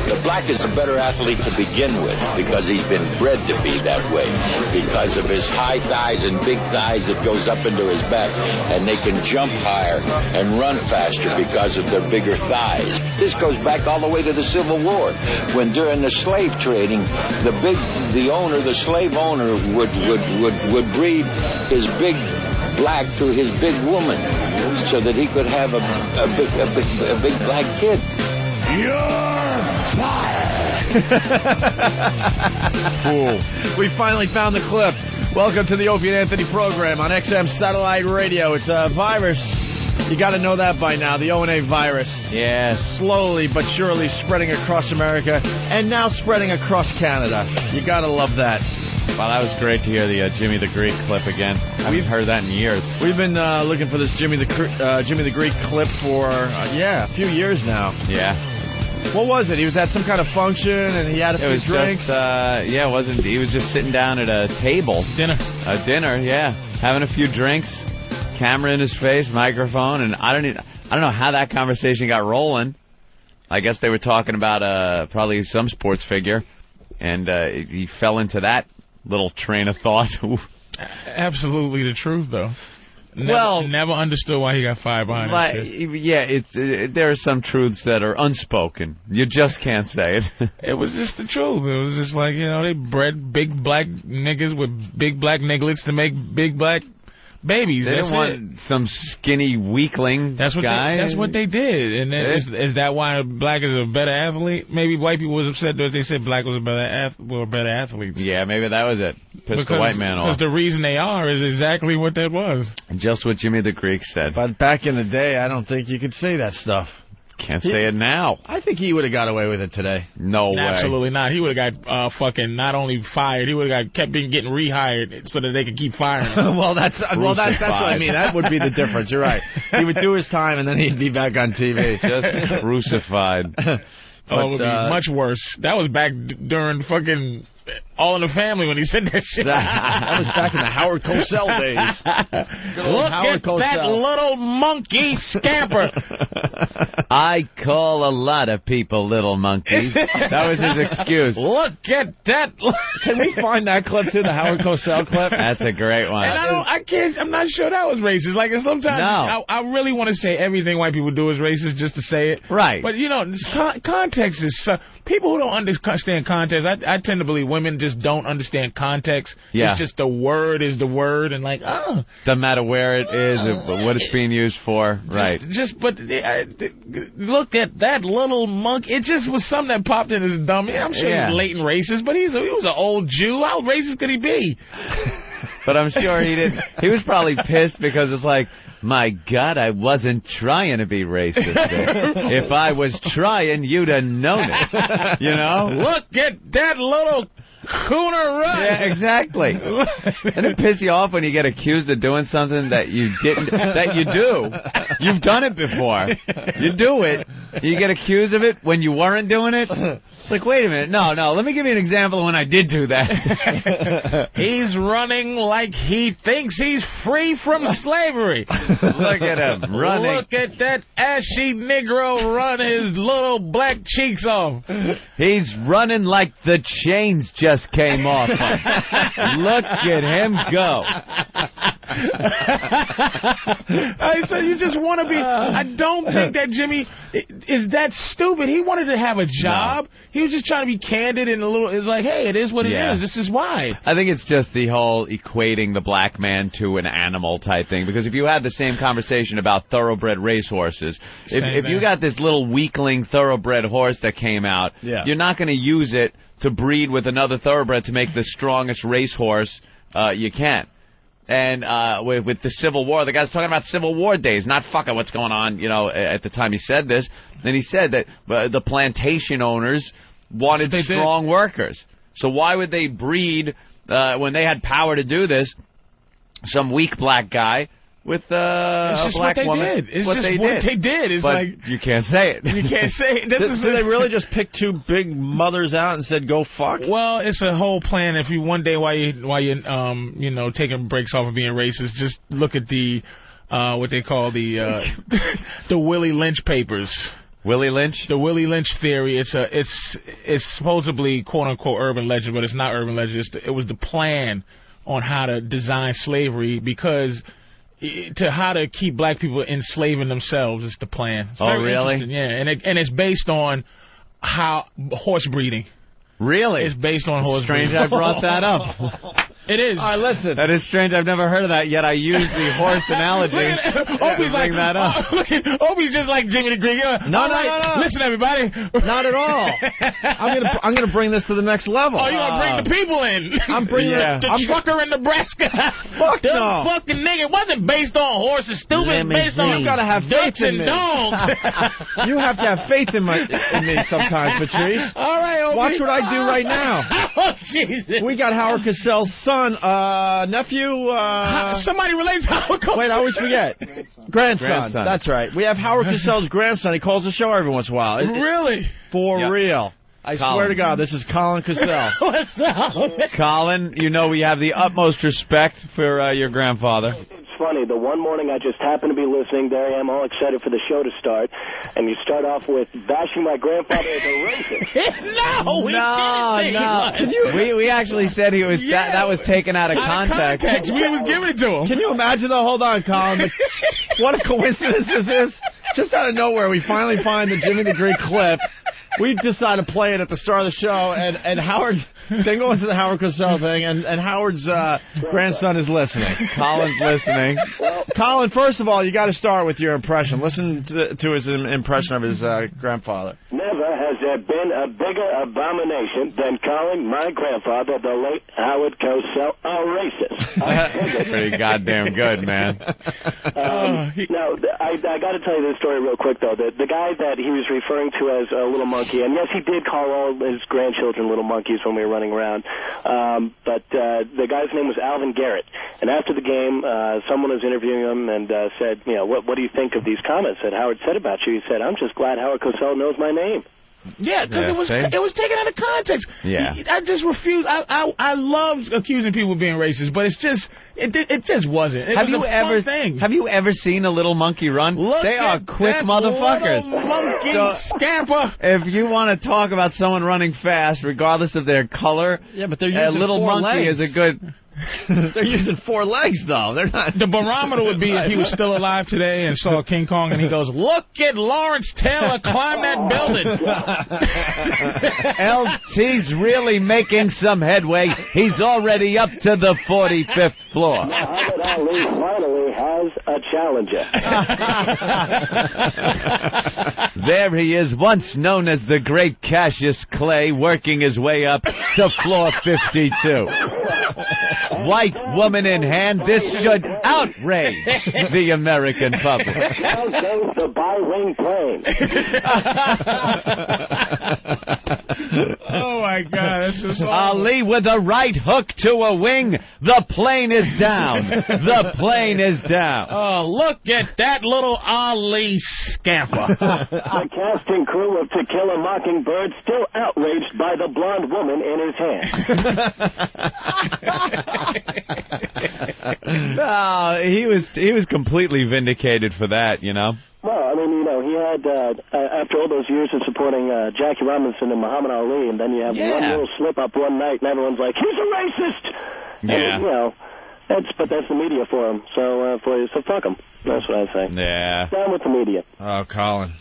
The black is a better athlete to begin with because he's been bred to be that way. Because of his high thighs and big thighs that goes up into his back, and they can jump higher and run faster because of their bigger thighs. This goes back all the way to the Civil War, when during the slave trading, the slave owner would breed his big black to his big woman, so that he could have a big black kid. You're fired! We finally found the clip. Welcome to the Opie and Anthony program on XM Satellite Radio. It's a virus. You got to know that by now, the O&A virus. Yeah. Slowly but surely spreading across America and now spreading across Canada. You got to love that. Well, that was great to hear the Jimmy the Greek clip again. We've heard that in years. We've been looking for this Jimmy the Greek clip for, a few years now. Yeah. What was it? He was at some kind of function and he had a few drinks? It wasn't. He was just sitting down at a table. Dinner. A dinner, yeah. Having a few drinks, camera in his face, microphone, and I don't know how that conversation got rolling. I guess they were talking about probably some sports figure, and he fell into that little train of thought. Absolutely the truth, though. Never understood why he got fired behind his kid. Yeah, there are some truths that are unspoken. You just can't say it. It was just the truth. It was just like, they bred big black niggas with big black nigglets to make big black babies. They didn't want some skinny weakling guy. That's what they did. And then is that why black is a better athlete? Maybe white people was upset that they said black was better athletes. Yeah, maybe that was it. Pissed the white man off. Because the reason they are is exactly what that was. Just what Jimmy the Greek said. But back in the day, I don't think you could say that stuff. Can't say it now. I think he would have got away with it today. No way. Absolutely not. He would have got fucking not only fired, he would have kept getting rehired so that they could keep firing him. That's what I mean. That would be the difference. You're right. He would do his time and then he'd be back on TV. Just crucified. It would be much worse. That was back during fucking All in the Family when he said that shit. That was back in the Howard Cosell days. Look at that little monkey scamper. I call a lot of people little monkeys. That was his excuse. Look at that. Can we find that clip too, the Howard Cosell clip? That's a great one. And I'm not sure that was racist. Like, sometimes I really want to say everything white people do is racist just to say it. Right. But, context is... people who don't understand context, I tend to believe women just don't understand context. Yeah. It's just the word is the word, and doesn't matter where it is or what it's being used for. Right. But look at that little monkey. It just was something that popped in his dumb. I'm sure he was latent racist, but he was an old Jew. How racist could he be? But I'm sure he didn't. He was probably pissed because it's like, my God, I wasn't trying to be racist. If I was trying, you'd have known it. Look at that little cooner run. Yeah, exactly. And it pisses you off when you get accused of doing something that you didn't, that you do. You've done it before. You do it. You get accused of it when you weren't doing it. It's like, wait a minute. No, let me give you an example of when I did do that. He's running like he thinks he's free from slavery. Look at him running. Look at that ashy Negro run his little black cheeks off. He's running like the chains just came off him. Look at him go. So you just want to be... I don't think that Jimmy is that stupid. He wanted to have a job. No. He was just trying to be candid and it's like, hey, it is what it is. This is why. I think it's just the whole equating the black man to an animal type thing. Because if you had the same conversation about thoroughbred racehorses, if you got this little weakling thoroughbred horse that came out, you're not going to use it to breed with another thoroughbred to make the strongest racehorse you can. And with the Civil War, the guy's talking about Civil War days, not fucking what's going on, at the time he said this. And he said that the plantation owners wanted strong workers. So why would they breed, when they had power to do this, some weak black guy with a black woman? It's just what they did. It's but like, you can't say it. You can't say it. Did they really just pick two big mothers out and said, go fuck? Well, it's a whole plan. If you one day while you taking breaks off of being racist, just look at the what they call the the Willie Lynch papers. Willie Lynch? The Willie Lynch theory. It's supposedly quote unquote urban legend, but it's not urban legend. It was the plan on how to design slavery because how to keep black people enslaving themselves is the plan. It's very really? Yeah, and it's based on horse breeding. Really? It's based on horse strange breeding. I brought that up. It is. All right, listen. That is strange. I've never heard of that, yet I use the horse analogy. Opie's like, that up. Opie's just like Jimmy the Greek. No. Listen, everybody. Not at all. I'm gonna bring this to the next level. Oh, you're going to bring the people in. I'm bringing the trucker in Nebraska. Fuck no. Fucking nigga. It wasn't based on horses, stupid. It's based on you gotta have faith in and me. dogs. You have to have faith in me sometimes, Patrice. All right, Opie. Watch what I do right now. Oh, Jesus. We got Howard Cosell's son, nephew. Somebody related to Howard Cosell. Wait, I always forget. Grandson. That's right. We have Howard Cosell's grandson. He calls the show every once in a while. Really? For real. I swear to God, this is Colin Cosell. What's up? Colin, you know we have the utmost respect for your grandfather. It's funny. The one morning I just happened to be listening. There I am, all excited for the show to start, and you start off with bashing my grandfather as a racist. No, we actually said he was that was taken out of context. We was giving it to him. Can you imagine though? Hold on, Colin. What a coincidence this is. Just out of nowhere, we finally find the Jimmy the Greek clip. We decided to play it at the start of the show, and Howard, they go into the Howard Cosell thing, and Howard's grandson is listening. Colin's listening. Colin, first of all, you got to start with your impression. Listen to his impression of his grandfather. Never has there been a bigger abomination than calling my grandfather, the late Howard Cosell, a racist. Pretty goddamn good, man. Now, I got to tell you this story real quick, though. The guy that he was referring to as a little monkey, and yes, he did call all his grandchildren little monkeys when we were running around, but the guy's name was Alvin Garrett. And after the game, someone was interviewing him and said, you know, what do you think of these comments that Howard said about you? He said, I'm just glad Howard Cosell knows my name. Yeah, because it was taken out of context. Yeah. I just refuse. I love accusing people of being racist, but it's just it just wasn't. Have you ever seen a little monkey run? They are quick motherfuckers. Little monkey scamper. If you want to talk about someone running fast, regardless of their color, but they're using a little monkey legs. is a good. They're using 4 legs, though. They're not. The barometer would be if he was still alive today and saw King Kong and he goes, "Look at Lawrence Taylor climb that building." LT's really making some headway. He's already up to the 45th floor. Muhammad Ali finally has a challenger. There he is, once known as the Great Cassius Clay, working his way up to floor 52. White woman in hand, this should outrage the American public. Now goes the bi-wing plane. Oh, my God. That's just Ali with a right hook to a wing. The plane is down. The plane is down. Oh, look at that little Ali scamper. The casting crew of To Kill a Mockingbird still outraged by the blonde woman in his hand. No, he was completely vindicated for that, you know. Well, I mean, you know, he had, after all those years of supporting Jackie Robinson and Muhammad Ali, and then you have one little slip-up one night, and everyone's like, he's a racist! Yeah. And, you know, that's the media for him, so fuck him. That's what I say. Yeah. Down with the media. Oh, Colin.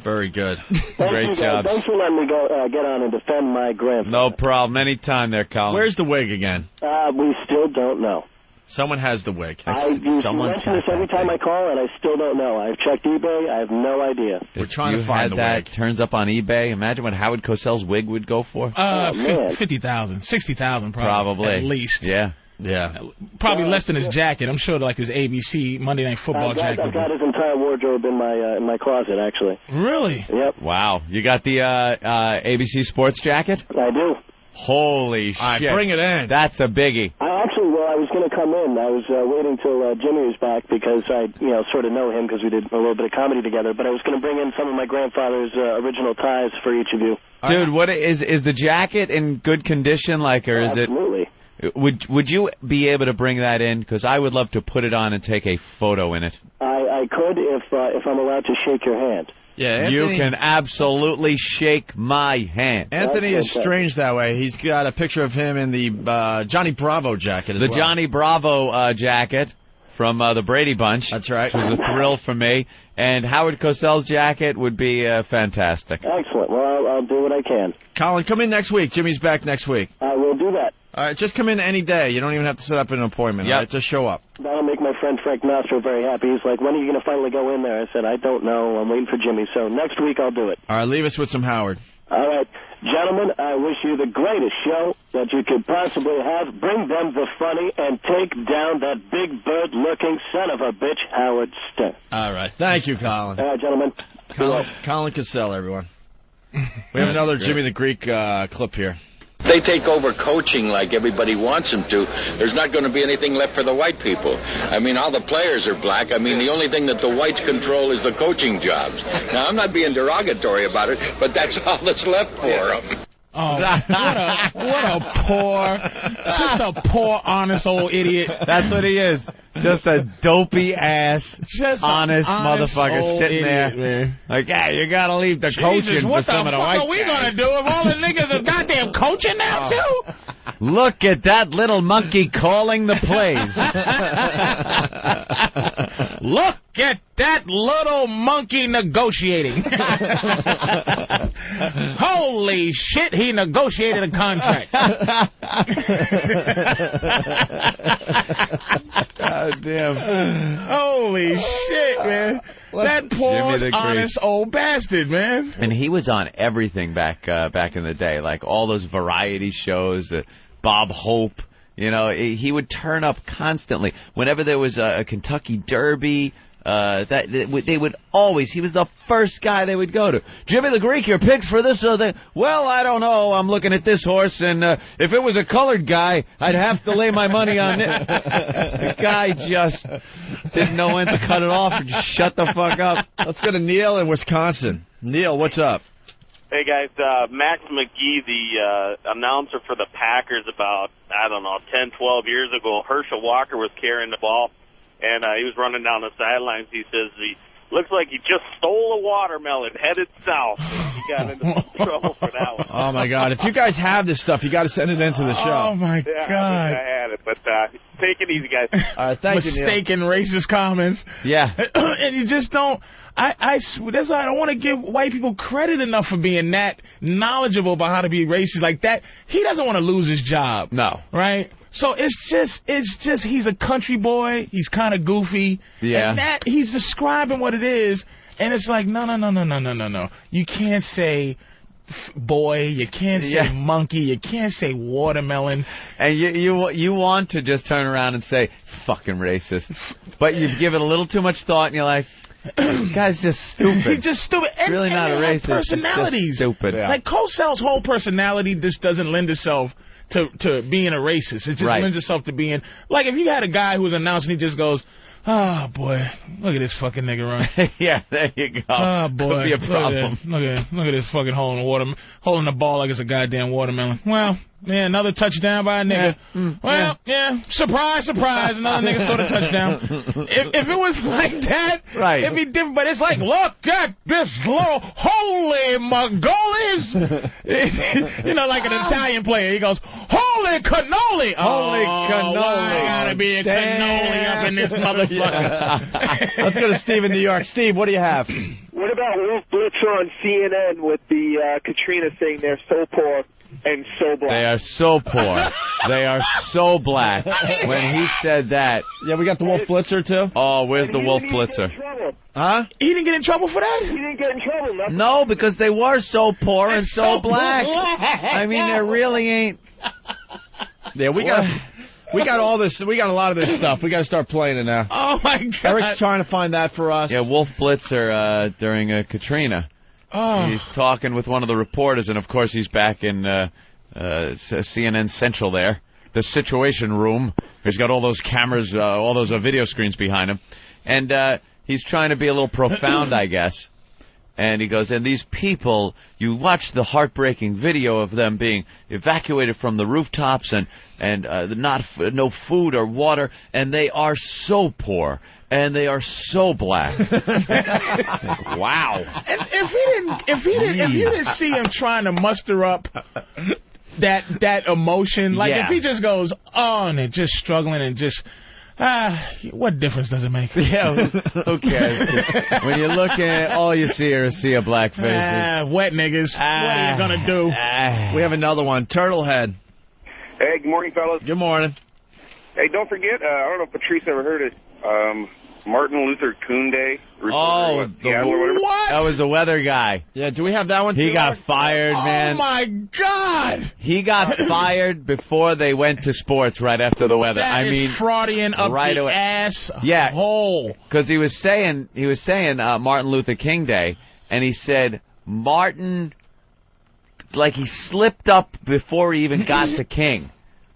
Very good. Great job. Thanks for letting me go get on and defend my grandfather. No problem. Anytime there, Colin. Where's the wig again? We still don't know. Someone has the wig. You mention this every time I call, and I still don't know. I've checked eBay. I have no idea. We're trying to find the wig. Turns up on eBay. Imagine what Howard Cosell's wig would go for. 50,000, 60,000 probably. At least. Yeah. Probably less than his jacket. I'm sure like his ABC Monday Night Football jacket. I've got his entire wardrobe in my closet, actually. Really? Yep. Wow. You got the ABC Sports jacket? I do. Holy shit. All right, bring it in. That's a biggie. I was going to come in. I was waiting till Jimmy was back because I, sort of know him because we did a little bit of comedy together. But I was going to bring in some of my grandfather's original ties for each of you. Dude, what is the jacket in good condition, like, or is Absolutely. Would you be able to bring that in? Because I would love to put it on and take a photo in it. I I could if I'm allowed to shake your hand. Yeah, Anthony, you can absolutely shake my hand. Anthony is strange that way. He's got a picture of him in the Johnny Bravo jacket as well. The Johnny Bravo jacket from the Brady Bunch. That's right. Which was a thrill for me. And Howard Cosell's jacket would be fantastic. Excellent. Well, I'll do what I can. Colin, come in next week. Jimmy's back next week. I will do that. All right, just come in any day. You don't even have to set up an appointment. Yep. All right, just show up. That'll make my friend Frank Nostro very happy. He's like, when are you going to finally go in there? I said, I don't know. I'm waiting for Jimmy. So next week I'll do it. All right, leave us with some Howard. All right. Gentlemen, I wish you the greatest show that you could possibly have. Bring them the funny and take down that big bird-looking son of a bitch, Howard Stern. All right. Thank you, Colin. All right, gentlemen. Colin Cosell, everyone. We have another Jimmy the Greek clip here. They take over coaching like everybody wants them to. There's not going to be anything left for the white people. I mean, all the players are black. I mean, the only thing that the whites control is the coaching jobs. Now, I'm not being derogatory about it, but that's all that's left for them. Oh, what a poor, honest old idiot. That's what he is. Just a dopey ass, honest motherfucker sitting idiot, there. Man. Like, yeah, you gotta leave the coaching for some of the white What the fuck are we guys. gonna do if all the niggas is goddamn coaching now too? Look at that little monkey calling the plays. Look at that little monkey negotiating. Holy shit, he negotiated a contract. God damn. Holy shit, man. That poor, honest old bastard, man. And he was on everything back in the day, like all those variety shows, Bob Hope. You know, he would turn up constantly. Whenever there was a Kentucky Derby, they would always, he was the first guy they would go to. Jimmy the Greek, your picks for this or that? Well, I don't know. I'm looking at this horse, and if it was a colored guy, I'd have to lay my money on it. The guy just didn't know when to cut it off and just shut the fuck up. Let's go to Neil in Wisconsin. Neil, what's up? Hey, guys, Max McGee, the announcer for the Packers about, 10, 12 years ago, Herschel Walker was carrying the ball, and he was running down the sidelines. He says, he looks like he just stole a watermelon headed south. He got into trouble for that one. Oh, my God. If you guys have this stuff, you got to send it into the show. Oh, my God. God. I had it, but take it easy, guys. All right, thank you, Neil. Mistaken racist comments. Yeah. And you just don't. That's why I don't want to give white people credit enough for being that knowledgeable about how to be racist like that. He doesn't want to lose his job. No. Right? So it's just he's a country boy. He's kind of goofy. Yeah. And that he's describing what it is, and it's like no. You can't say boy. You can't say monkey. You can't say watermelon. And you want to just turn around and say fucking racist, but you give it a little too much thought, and you're like, this guy's just stupid. He's just stupid. And, really not a racist. Personalities. It's just stupid. Yeah. Like Cosell's whole personality just doesn't lend itself to being a racist. It just lends itself to being like if you had a guy who's announcing, he just goes, "Oh boy, look at this fucking nigga run." Yeah, there you go. Oh boy, could be a problem. Look at this fucking hole in the water, holding the ball like it's a goddamn watermelon. Well, yeah, another touchdown by a nigga. Yeah. Surprise, surprise, another nigga scored a touchdown. If it was like that, it'd be different. But it's like, look at this little holy Mongolis. You know, like an Italian player. He goes, holy cannoli. Holy cannoli. Why gotta be a cannoli up in this motherfucker? Let's go to Steve in New York. Steve, what do you have? What about Wolf Blitzer on CNN with the Katrina saying they're so poor and so black? They are so poor. They are so black. When he said that. Yeah, we got the Wolf Blitzer, too. Oh, where's the Wolf Blitzer? Huh? He didn't get in trouble for that? He didn't get in trouble. No, because they were so poor and so black. I mean, there really ain't. Yeah, we got all this. We got a lot of this stuff. We got to start playing it now. Oh my God! Eric's trying to find that for us. Yeah, Wolf Blitzer during Katrina. Oh. He's talking with one of the reporters, and of course he's back in CNN Central there, the Situation Room. He's got all those cameras, all those video screens behind him, and he's trying to be a little profound, I guess. And he goes, and these people, you watch the heartbreaking video of them being evacuated from the rooftops and no food or water, and they are so poor. And they are so black. Wow. And if you didn't see him trying to muster up that emotion, like if he just goes on and just struggling and just what difference does it make? Yeah, who cares? When you look at all you see are a sea of black faces. Wet niggas. What are you gonna do? We have another one. Turtlehead. Hey, good morning, fellas. Good morning. Hey, don't forget, I don't know if Patrice ever heard it, Martin Luther King Day. What? That was the weather guy. Yeah, do we have that one? He got fired, man. Oh, my God. He got fired before they went to sports right after the weather. That is fraudian up right the away. ass hole. Because he was saying Martin Luther King Day, and he said Martin, like he slipped up before he even got to King.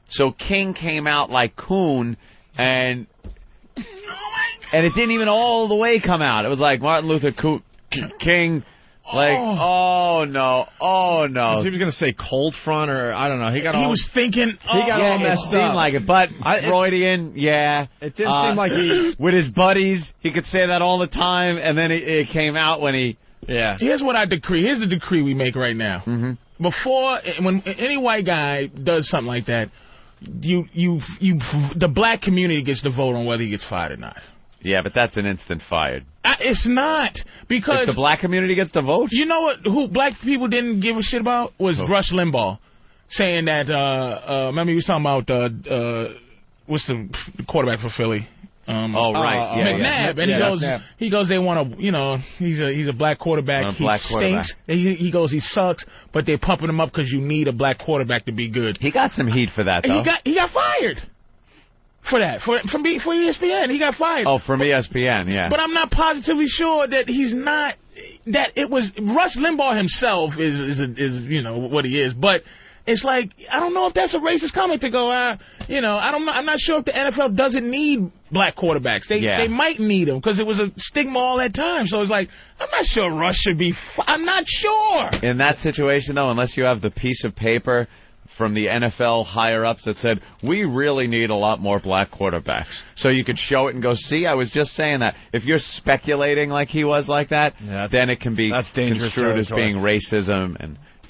So King came out like Coon, and it didn't even all the way come out. It was like Martin Luther King, like, oh no. He was going to say cold front, or I don't know. He was thinking, he got all messed up. It seemed like it, but Freudian, yeah. It didn't seem like he... With his buddies, he could say that all the time, and then it came out when he... Yeah. Here's what I decree. Here's the decree we make right now. Mm-hmm. When any white guy does something like that, the black community gets to vote on whether he gets fired or not. Yeah, but that's an instant fired. It's not, because... If the black community gets to vote? You know who black people didn't give a shit about? Was Rush Limbaugh. Saying that, remember he was talking about, what's the quarterback for Philly? McNabb. And he goes, they want to, he's a black quarterback. He stinks. He goes, he sucks, but they're pumping him up because you need a black quarterback to be good. He got some heat for that, though. He got fired. For that, for ESPN, he got fired. Oh, from ESPN, yeah. But I'm not positively sure that he's not. That it was Rush Limbaugh himself is what he is. But it's like, I don't know if that's a racist comment to go. I'm not sure if the NFL doesn't need black quarterbacks. They might need them because it was a stigma all that time. So it's like, I'm not sure Rush should be. I'm not sure. In that situation, though, unless you have the piece of paper from the NFL higher-ups that said, we really need a lot more black quarterbacks. So you could show it and go, see, I was just saying that. If you're speculating like he was like that, then it can be construed as being racism,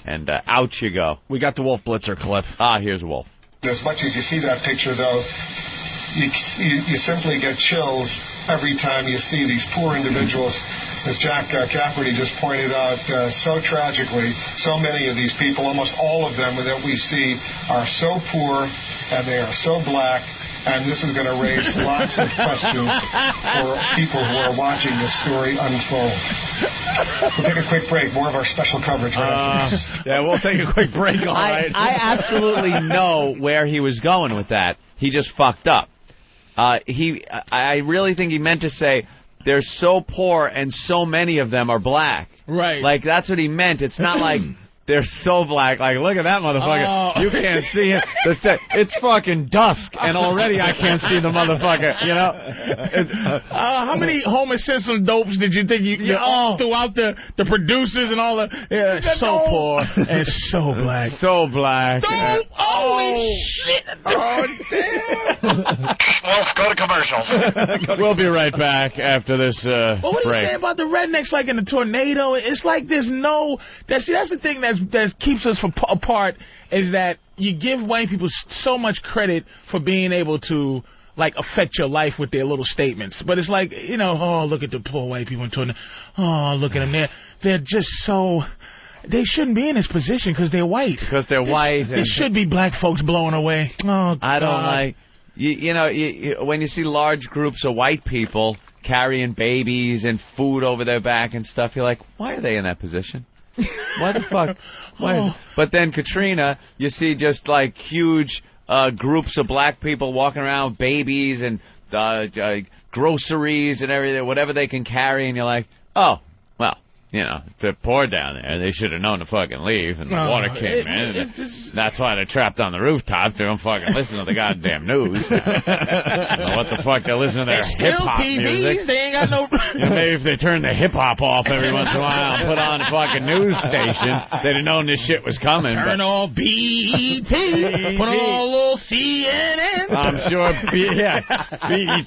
and out you go. We got the Wolf Blitzer clip. Here's Wolf. As much as you see that picture, though, you simply get chills every time you see these poor individuals. As Jack Cafferty just pointed out, so tragically, so many of these people, almost all of them that we see, are so poor and they are so black, and this is going to raise lots of questions for people who are watching this story unfold. We'll take a quick break. More of our special coverage right after this. Yeah, we'll take a quick break. All right. I absolutely know where he was going with that. He just fucked up. I really think he meant to say, they're so poor and so many of them are black. Right. Like, that's what he meant. It's not like they're so black. Like, look at that motherfucker. You can't see him. It's fucking dusk, and already I can't see the motherfucker, how many Homer Simpson dopes did you think throughout the producers and all the... Yeah, so poor and so black. So black. Dope! Holy shit! Oh, damn! Well, go to commercial. We'll be right back after this But what break. are you saying about the rednecks, like in the tornado? It's like there's no... That's the thing that keeps us apart, is that you give white people so much credit for being able to, like, affect your life with their little statements. But it's like, oh, look at the poor white people in tornado. Oh, look at them. They're just so... They shouldn't be in this position because they're white. Because they're white. It should be black folks blowing away. Oh, God. I don't like... when you see large groups of white people carrying babies and food over their back and stuff, you're like, why are they in that position? Why the fuck? Why? But then Katrina, you see just like huge groups of black people walking around with babies and groceries and everything, whatever they can carry, and you're like, oh, well, You know, they're poor down there. They should have known to fucking leave, and the water came in. That's why they're trapped on the rooftops. They don't fucking listen to the goddamn news. What the fuck? They listen to their hip-hop music. They ain't got no... Maybe if they turn the hip-hop off every once in a while and put on a fucking news station, they'd have known this shit was coming. Turn on BET. Put on a little CNN. I'm sure BET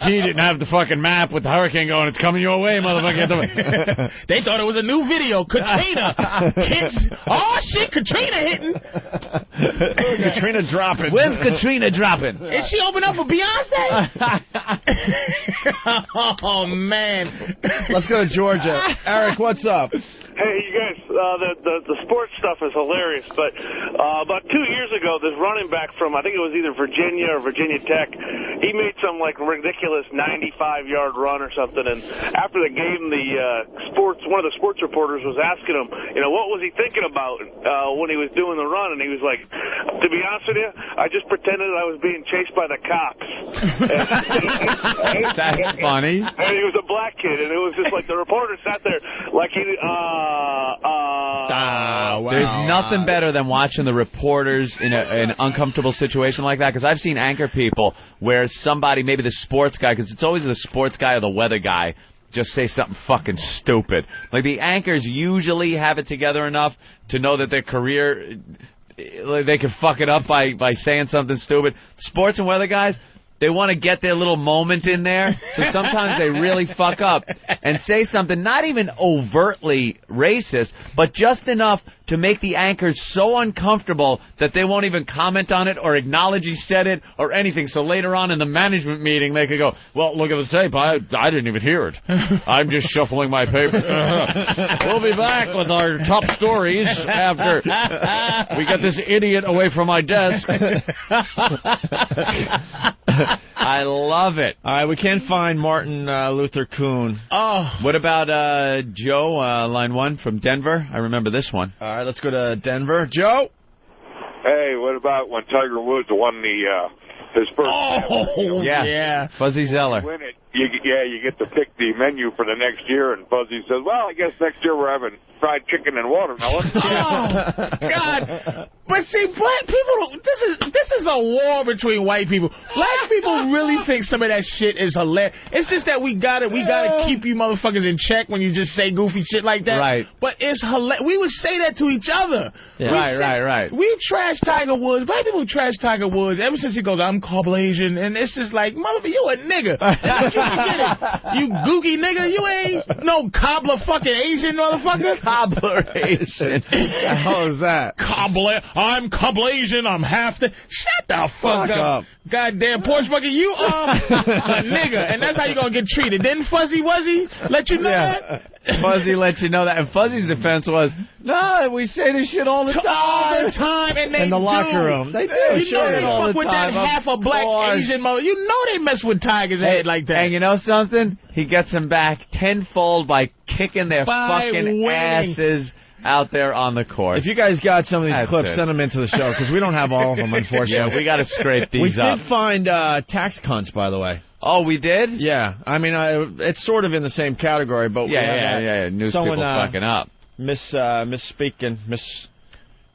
didn't have the fucking map with the hurricane going, it's coming your way, motherfucker. They thought it was a new video. Katrina hits. Oh, shit, Katrina hitting. Katrina dropping. When's Katrina dropping? Is she open up for Beyonce? Oh, man. Let's go to Georgia. Eric, what's up? Hey, you guys, the sports stuff is hilarious, but about 2 years ago, this running back from, I think it was either Virginia or Virginia Tech, he made some, like, ridiculous 95-yard run or something, and after the game, one of the sports reporters was asking him, what was he thinking about when he was doing the run, and he was like, to be honest with you, I just pretended I was being chased by the cops. That's funny. And he was a black kid, and it was just like the reporter sat there like he... wow. There's nothing better than watching the reporters in an uncomfortable situation like that, because I've seen anchor people where somebody, maybe the sports guy, because it's always the sports guy or the weather guy, just say something fucking stupid. Like, the anchors usually have it together enough to know that their career, they can fuck it up by saying something stupid. Sports and weather guys, they want to get their little moment in there, so sometimes they really fuck up and say something not even overtly racist, but just enough to make the anchors so uncomfortable that they won't even comment on it or acknowledge he said it or anything. So later on in the management meeting, they could go, well, look at the tape. I didn't even hear it. I'm just shuffling my papers. We'll be back with our top stories after we get this idiot away from my desk. I love it. All right, we can't find Martin Luther Kuhn. Oh. What about Joe, line 1 from Denver? I remember this one. All right, let's go to Denver. Joe? Hey, what about when Tiger Woods won his first... Oh, yeah. Fuzzy Zeller. Win it. You get to pick the menu for the next year, and Fuzzy says, well, I guess next year we're having fried chicken and watermelon. Oh, God. But see, black people, this is a war between white people. Black people really think some of that shit is hilarious. It's just that we gotta keep you motherfuckers in check when you just say goofy shit like that. Right. But it's hilarious. We would say that to each other. Yeah. Right. We trash Tiger Woods. Black people trash Tiger Woods ever since he goes, I'm Caucasian, and it's just like, motherfucker, you a nigga. Don't you forget it. You googie nigga. You ain't no cobbler fucking Asian motherfucker. Cobbler Asian. The hell is that? Cobbler. I'm Caucasian. I'm half the... Shut the fuck up. Goddamn Porsche fucker. You are a nigga. And that's how you gonna get treated. Didn't Fuzzy Wuzzy let you know that? Fuzzy let you know that. And Fuzzy's defense was, no, we say this shit all the time. All the time. And they in the locker room. They do. You know they fuck with that half a black Asian mother. You know they mess with Tiger's head like that. And you know something? He gets them back tenfold by kicking their fucking asses out there on the course. If you guys got some of these clips, send them into the show, because we don't have all of them, unfortunately. Yeah, we got to scrape these up. We did find tax cunts, by the way. Oh, we did? Yeah. I mean, it's sort of in the same category, but yeah. News someone, people fucking up. Misspeaking.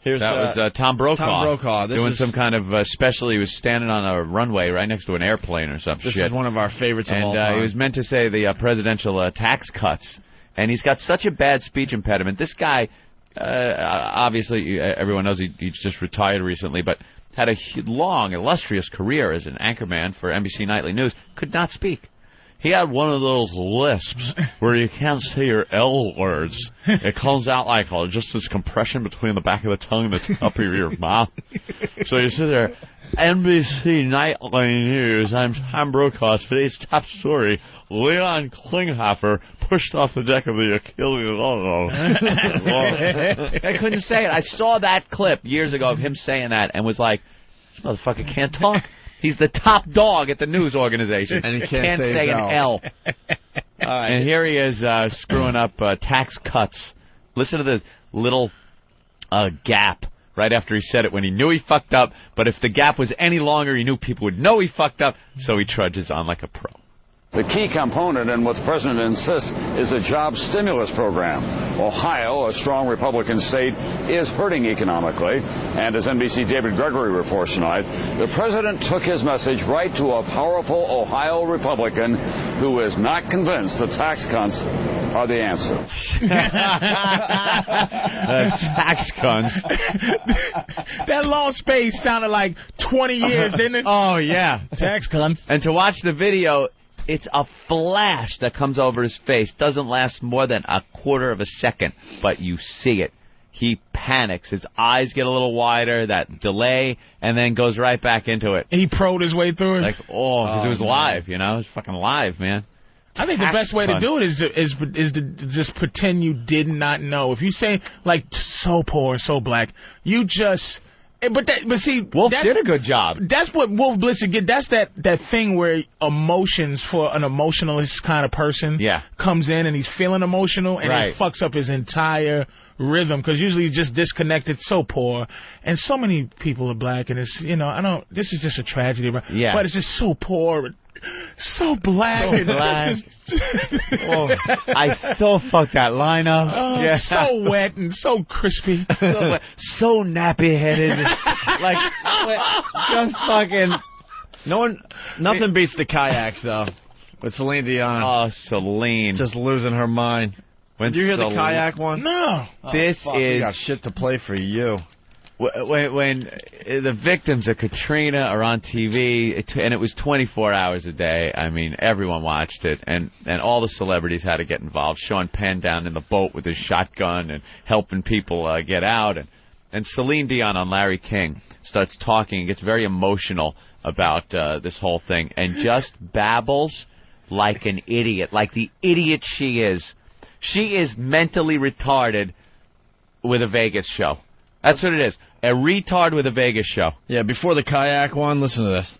Here's that was Tom Brokaw. Tom Brokaw. Doing some kind of special. He was standing on a runway right next to an airplane or some shit. This is one of our favorites of all time. And he was meant to say the presidential tax cuts. And he's got such a bad speech impediment. This guy, obviously, everyone knows he's just retired recently, but had a long, illustrious career as an anchorman for NBC Nightly News, could not speak. He had one of those lisps where you can't say your L words. It comes out like just this compression between the back of the tongue and the top of your mouth. So you sit there, NBC Nightly News, I'm Tom Brokaw. Today's top story, Leon Klinghoffer pushed off the deck of the Achilles. I couldn't say it. I saw that clip years ago of him saying that and was like, this motherfucker can't talk. He's the top dog at the news organization. And he can't say an L. And here he is screwing up tax cuts. Listen to the little gap right after he said it when he knew he fucked up. But if the gap was any longer, he knew people would know he fucked up. So he trudges on like a pro. The key component in what the president insists is a job stimulus program. Ohio, a strong Republican state, is hurting economically. And as NBC David Gregory reports tonight, the president took his message right to a powerful Ohio Republican who is not convinced the tax cuts are the answer. Tax cuts. That long space sounded like 20 years, didn't it? Oh, yeah. Tax cuts. And to watch the video, it's a flash that comes over his face. Doesn't last more than a quarter of a second, but you see it. He panics. His eyes get a little wider, that delay, and then goes right back into it. He pro'd his way through it? Like, because it was live, you know? It was fucking live, man. I think the best way to do it is to just pretend you did not know. If you say, like, so poor, so black, you just... But see, Wolf did a good job. That's what Wolf Blitzer get. That's that thing where emotions for an emotionalist kind of person comes in and he's feeling emotional and it fucks up his entire rhythm because usually he's just disconnected, so poor, and so many people are black and it's this is just a tragedy, but it's just so poor. So black. So black. I so fucked that line up. Oh, so wet and so crispy. So nappy-headed. Like, just fucking... Nothing beats the kayaks, though, with Celine Dion. Oh, Celine. Just losing her mind. Did you hear the kayak one? No. This is... got shit to play for you. When the victims of Katrina are on TV, and it was 24 hours a day, I mean, everyone watched it, and all the celebrities had to get involved. Sean Penn down in the boat with his shotgun and helping people get out. And Celine Dion on Larry King starts talking and gets very emotional about this whole thing and just babbles like an idiot, like the idiot she is. She is mentally retarded with a Vegas show. That's what it is. A retard with a Vegas show. Yeah, before the kayak one, listen to this.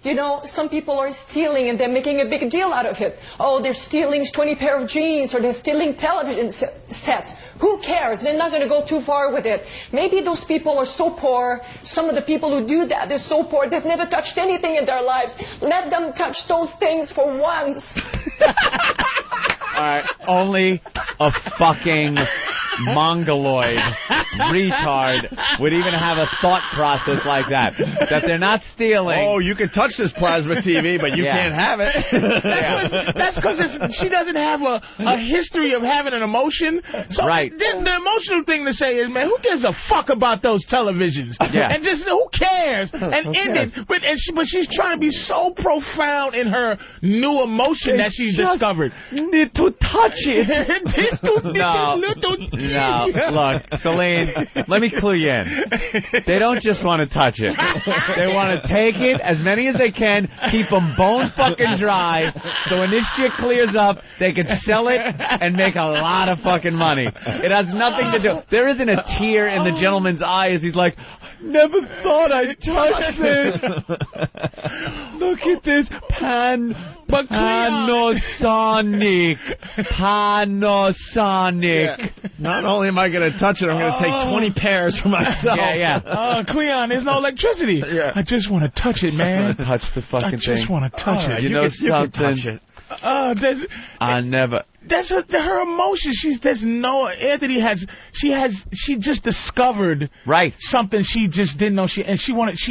You know, some people are stealing and they're making a big deal out of it. Oh, they're stealing 20 pair of jeans or they're stealing television sets. Who cares? They're not going to go too far with it. Maybe those people are so poor. Some of the people who do that, they're so poor, they've never touched anything in their lives. Let them touch those things for once. All right, only a fucking mongoloid retard would even have a thought process like that. That they're not stealing. Oh, you can touch this plasma TV, but you can't have it. That's because she doesn't have a history of having an emotion. So the emotional thing to say is, man, who gives a fuck about those televisions? Yeah. And just, who cares? And end it. But she's trying to be so profound in her new emotion that she's discovered. Need to touch it. No, look, Celine, let me clue you in. They don't just want to touch it. They want to take it, as many as they can, keep them bone fucking dry, so when this shit clears up, they can sell it and make a lot of fucking money. It has nothing to do. There isn't a tear in the gentleman's eye as he's like, never thought I'd touch this. Look at this Panasonic. Yeah. Not only am I going to touch it, I'm going to take 20 pairs for myself. Oh, Cleon, there's no electricity. I just want to touch it, man. I want to touch the fucking thing. I just want to touch it. You know something? You can touch it. I never. That's her emotion. She just discovered something she just didn't know she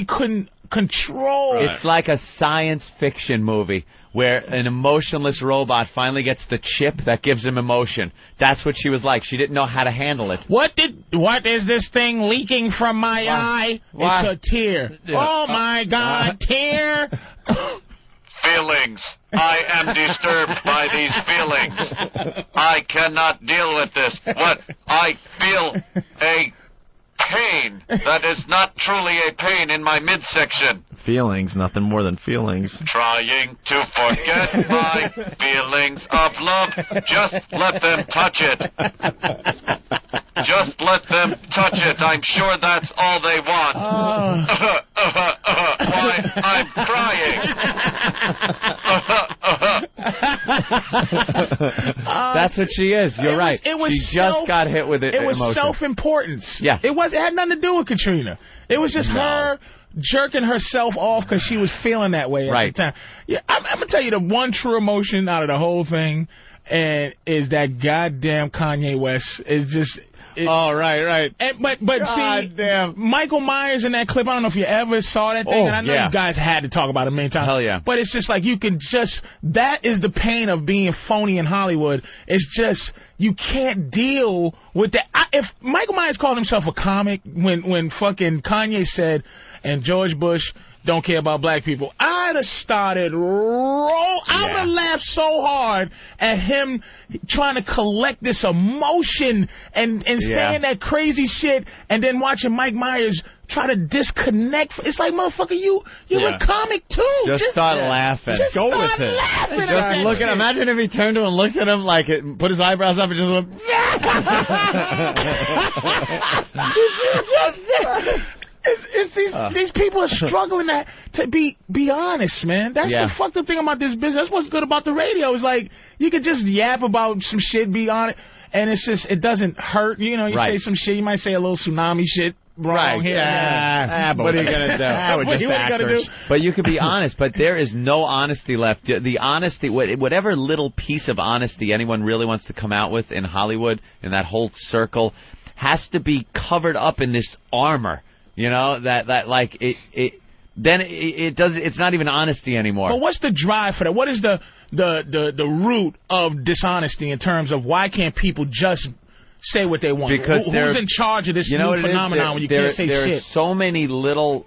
couldn't control. It's like a science fiction movie where an emotionless robot finally gets the chip that gives him emotion. That's what she was like. She didn't know how to handle it. What is this thing leaking from my eye? It's a tear. Oh my God, tear. Feelings. I am disturbed by these feelings. I cannot deal with this. What? I feel a pain that is not truly a pain in my midsection. Feelings, nothing more than feelings. Trying to forget my feelings of love. Just let them touch it. Just let them touch it. I'm sure that's all they want. Why, I'm crying. That's what she is. You're right. She just got hit with it. It was emotion. Self-importance. Yeah. It had nothing to do with Katrina. It was just her jerking herself off because she was feeling that way at the time. Yeah, I'm going to tell you the one true emotion out of the whole thing, and is that goddamn Kanye West is just... right. And, but see, Michael Myers in that clip, I don't know if you ever saw that thing, and I know you guys had to talk about it many times. Hell yeah. But it's just like you can just... That is the pain of being phony in Hollywood. It's just... You can't deal with that. If Michael Myers called himself a comic when fucking Kanye said, and George Bush don't care about black people, I'd have started I would have laughed so hard at him trying to collect this emotion and saying that crazy shit, and then watching Mike Myers try to disconnect. It's like, motherfucker, you're a comic too. Just start laughing. Just go start with it. Laughing just at look that at. Imagine if he turned to him and looked at him like it, put his eyebrows up and just went. It's these people are struggling to be honest, man. That's the fucked up thing about this business. That's what's good about the radio. Is like you could just yap about some shit, be honest, and it's just it doesn't hurt. You know, you say some shit, you might say a little tsunami shit. Wrong here. But what are you going to do? What are you going to do? But you could be honest, but there is no honesty left. The honesty, whatever little piece of honesty anyone really wants to come out with in Hollywood, in that whole circle, has to be covered up in this armor. You know, that like it's not even honesty anymore. But what's the drive for that? What is the root of dishonesty in terms of why can't people just say what they want? Because who's in charge of this new phenomenon when you can't say shit? There's so many little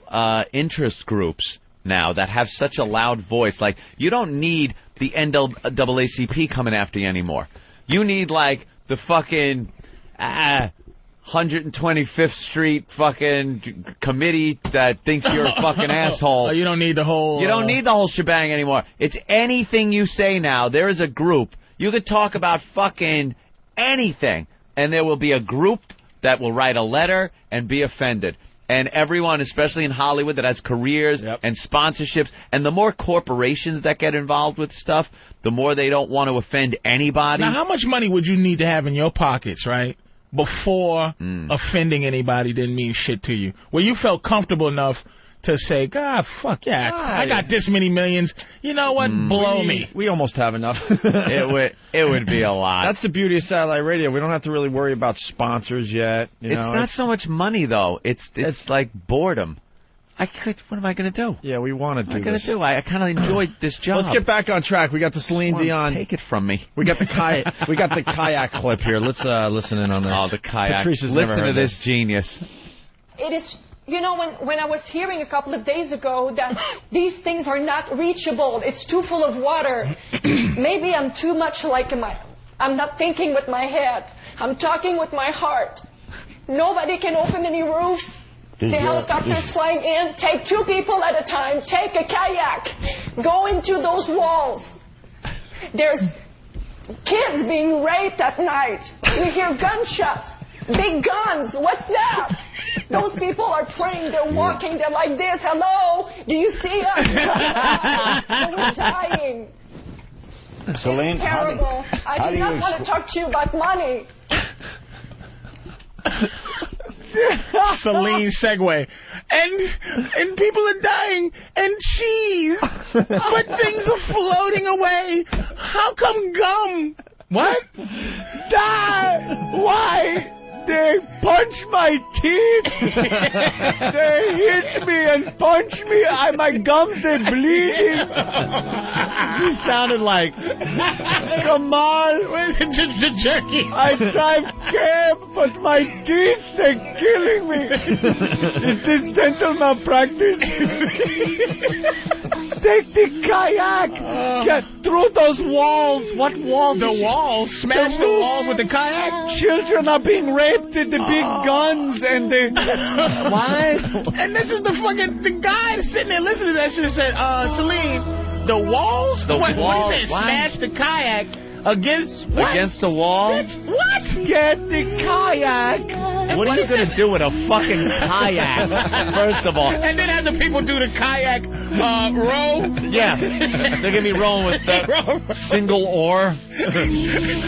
interest groups now that have such a loud voice. Like, you don't need the NAACP coming after you anymore. You need, like, the fucking 125th Street fucking committee that thinks you're a fucking asshole. You don't need the whole... You don't need the whole shebang anymore. It's anything you say now. There is a group. You could talk about fucking anything, and there will be a group that will write a letter and be offended. And everyone, especially in Hollywood, that has careers and sponsorships, and the more corporations that get involved with stuff, the more they don't want to offend anybody. Now, how much money would you need to have in your pockets, right, before offending anybody didn't mean shit to you? Where you felt comfortable enough to say, God, fuck yeah, I got this many millions. You know what? Blow me. We almost have enough. It would be a lot. That's the beauty of satellite radio. We don't have to really worry about sponsors yet. It's not so much money, though. It's like boredom. What am I going to do? Yeah, we want to do this. What am I going to do? I kind of enjoyed this job. Let's get back on track. We got the Celine Dion. Take it from me. We got the kayak clip here. Let's listen in on this. Oh, the kayak. Patrice has listen never heard to this genius. It is, you know, when I was hearing a couple of days ago that these things are not reachable, it's too full of water. Maybe I'm too much like I'm not thinking with my head. I'm talking with my heart. Nobody can open any roofs. The helicopters flying in. Take 2 people at a time. Take a kayak. Go into those walls. There's kids being raped at night. We hear gunshots. Big guns. What's that? Those people are praying. They're walking. They're like this. Hello? Do you see us? We're dying. Celine, it's terrible. I do not want to talk to you about money. Celine segue. And people are dying, and cheese, but things are floating away. How come gum? What? Die! Why? They punch my teeth. They hit me and punch me. My gums are bleeding. She sounded like, come on. The jerky. I drive cab, but my teeth, they're killing me. Is this dental malpractice? Take the kayak. Get through those walls. What walls? The walls? Smash the walls with the kayak? Children are being raped with the big guns and the... What? And this is the guy sitting there listening to that shit said, Celine, the walls? What he said? Smash the kayak against what? Against the wall? What? Get the kayak. What are you going to do with a fucking kayak, first of all? And then have the people do the kayak row? Yeah. They're going to be rowing with the single oar.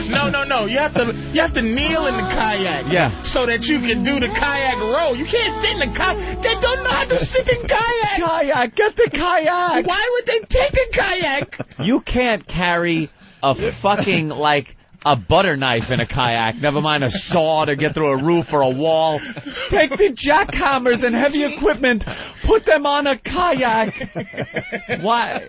No. You have to kneel in the kayak. Yeah. So that you can do the kayak row. You can't sit in the kayak. They don't know how to sit in kayak. Kayak, get the kayak. Why would they take a kayak? You can't carry a fucking, like, a butter knife in a kayak, never mind a saw to get through a roof or a wall. Take the jackhammers and heavy equipment, put them on a kayak. Why?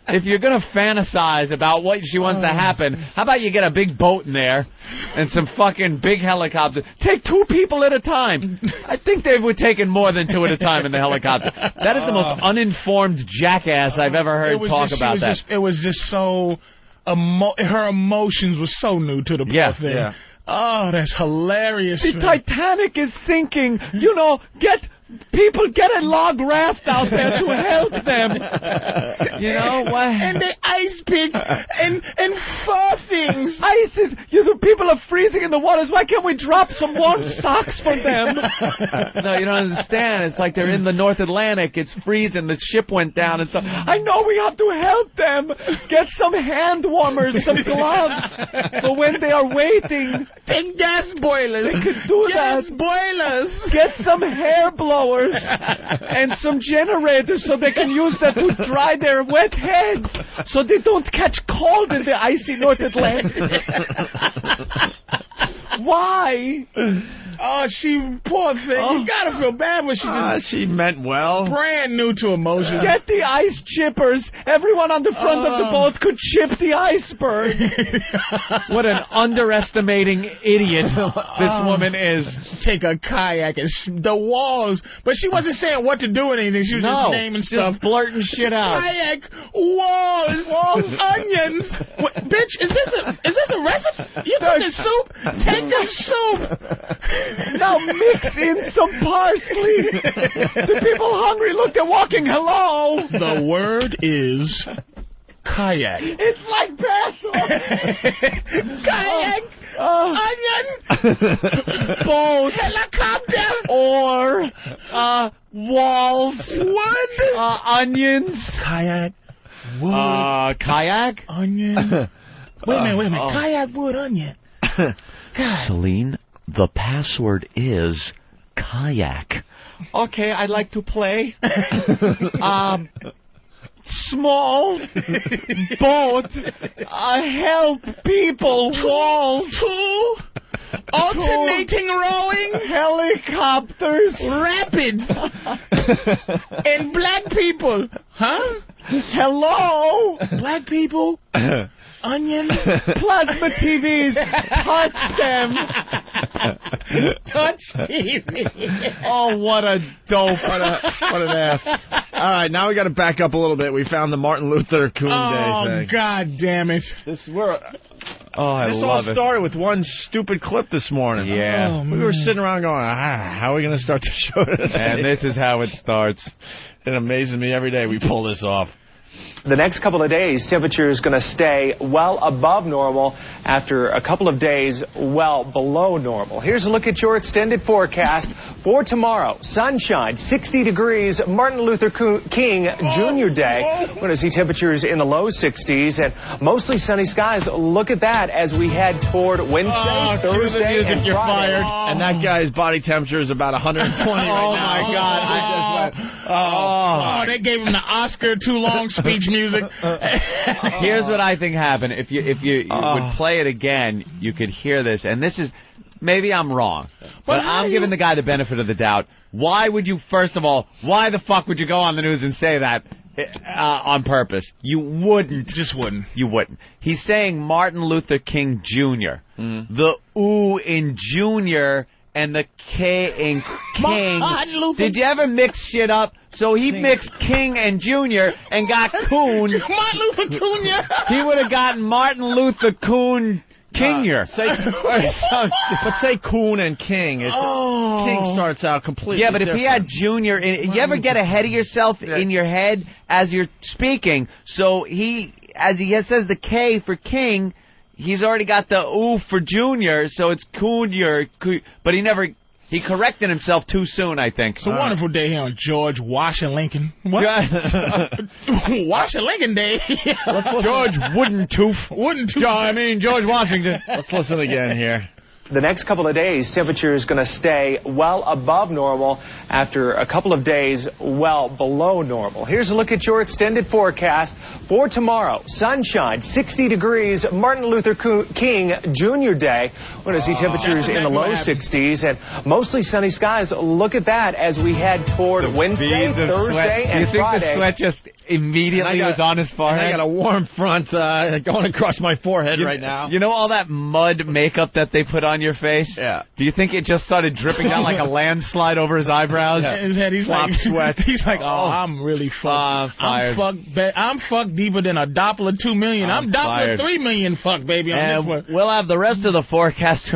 If you're going to fantasize about what she wants to happen, how about you get a big boat in there and some fucking big helicopters? Take 2 people at a time. I think they were taking more than 2 at a time in the helicopter. That is the most uninformed jackass I've ever heard talk about that. It was just so... her emotions were so new to the poor thing. Yeah. Oh, that's hilarious. The Titanic is sinking. You know, get a log raft out there to help them. You know what? And the ice pick and fur things. Ice is. People are freezing in the waters. Why can't we drop some warm socks for them? No, you don't understand. It's like they're in the North Atlantic. It's freezing. The ship went down and stuff. I know we have to help them. Get some hand warmers, some gloves for when they are waiting. Take gas boilers. They could do gas that. Boilers. Get some hair blowers and some generators so they can use that to dry their wet heads so they don't catch cold in the icy North Atlantic. Why? Oh, poor thing. You gotta feel bad when she meant well. Brand new to emotions. Get the ice chippers. Everyone on the front of the boat could chip the iceberg. What an underestimating idiot this woman is. Take a kayak and the walls. But she wasn't saying what to do with anything. She was just naming stuff. Just blurting shit out. Kayak, walls, onions. What, bitch, is this a recipe? You cooking soup? Take the soup. Now mix in some parsley. The people hungry. Look, they're walking. Hello. The word is kayak. It's like basil. Kayak. Onion. Boat. Helicopter. Or walls. Wood. Onions. Kayak. Wood. Kayak. Onion. Wait a minute. Kayak, wood, onion. God. Celine, the password is kayak. Okay, I'd like to play. Small boat. Help people. Walls. 2. Alternating rowing. Helicopters. Rapids. And black people. Huh? Hello. Black people. Onions. Plasma TVs. Touch them. Touch TV. Oh, what a dope. What an ass. All right, now we got to back up a little bit. We found the Martin Luther King Day thing. Oh, God damn it. This all started with one stupid clip this morning. Yeah. We were sitting around going, how are we going to start the show today? And this is how it starts. It amazes me every day we pull this off. The next couple of days, temperature is going to stay well above normal after a couple of days well below normal. Here's a look at your extended forecast for tomorrow. Sunshine, 60 degrees, Martin Luther King Jr. Day. We're going to see temperatures in the low 60s and mostly sunny skies. Look at that as we head toward Wednesday, Thursday, and you're Friday. fired. And that guy's body temperature is about 120 right now. Oh, my God. I just went, they gave him the Oscar too long speech music. Here's what I think happened. If you would play it again, you could hear this. And this is, maybe I'm wrong, but I'm giving the guy the benefit of the doubt. Why would you, first of all, why the fuck would you go on the news and say that on purpose? You wouldn't. Just wouldn't. You wouldn't. He's saying Martin Luther King Jr. The ooh in Junior and the K in King. Did you ever mix shit up? So he mixed King and Junior and got Coon. Martin Luther Jr. He would have gotten Martin Luther Coon Kingier. But say Coon and King. King starts out completely Yeah, but if different. he had Junior, you ever get ahead of yourself in your head as you're speaking? So as he says the K for King, he's already got the ooh for Junior, so it's Junior. But he corrected himself too soon, I think. It's a wonderful day here on George Washington. What? Washington Day. George Woodentooth. George Washington. Let's listen again here. The next couple of days, temperature is going to stay well above normal after a couple of days well below normal. Here's a look at your extended forecast for tomorrow. Sunshine, 60 degrees, Martin Luther King Jr. Day. We're going to see temperatures in the low 60s and mostly sunny skies. Look at that as we head toward Wednesday, Thursday, and Friday. Do you think the sweat just immediately was on his forehead? I got a warm front going across my forehead right now. You know all that mud makeup that they put on your face? Yeah. Do you think it just started dripping down like a landslide over his eyebrows? Yeah. His head, he's like sweat. He's like, I'm really fucked. I'm fucked deeper than a Doppler 2 million. I'm Doppler 3 million fucked, baby. On this one. We'll have the rest of the forecast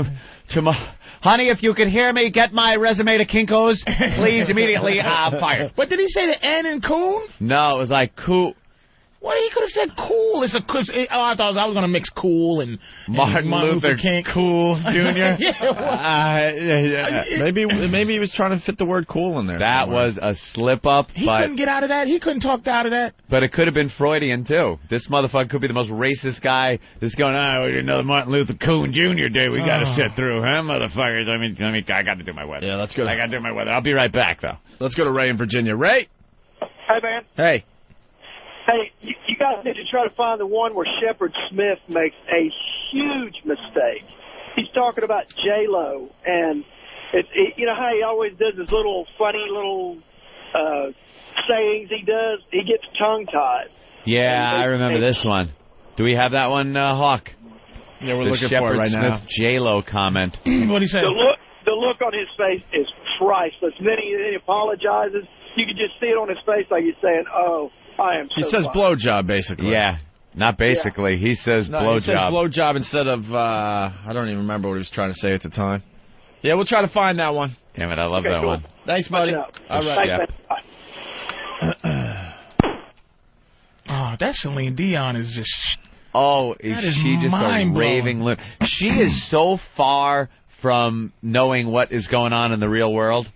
tomorrow. Honey, if you can hear me, get my resume to Kinko's, please, immediately. Fire. But did he say the N in coon? No, it was like cool. Well, he could have said cool. I thought I was going to mix cool and Martin Luther King. Cool Jr. Maybe he was trying to fit the word cool in there. That somewhere. was a slip-up. He couldn't get out of that. He couldn't talk out of that. But it could have been Freudian, too. This motherfucker could be the most racist guy that's going, another Martin Luther King Jr. Day we got to sit through, huh, motherfuckers? I got to do my weather. Yeah, let's go. I got to do my weather. I'll be right back, though. Let's go to Ray in Virginia. Ray? Hey, man. Hey. Hey, you guys need to try to find the one where Shepard Smith makes a huge mistake. He's talking about J-Lo, and you know how he always does his little funny little sayings he does? He gets tongue-tied. Yeah, I remember this one. Do we have that one, Hawk? Yeah, we're looking for it right now. Shepard Smith J-Lo comment. What'd he say? The look on his face is priceless. Then he apologizes. You can just see it on his face like he's saying, oh, I am so He says fine. blowjob, basically. Yeah, not basically. Yeah. He says blowjob. He says blowjob instead of, I don't even remember what he was trying to say at the time. Yeah, we'll try to find that one. Damn it, I love that one. Thanks, buddy. All right. Oh, that Celine Dion is just... Oh, is she just a raving lunatic? She is so far from knowing what is going on in the real world.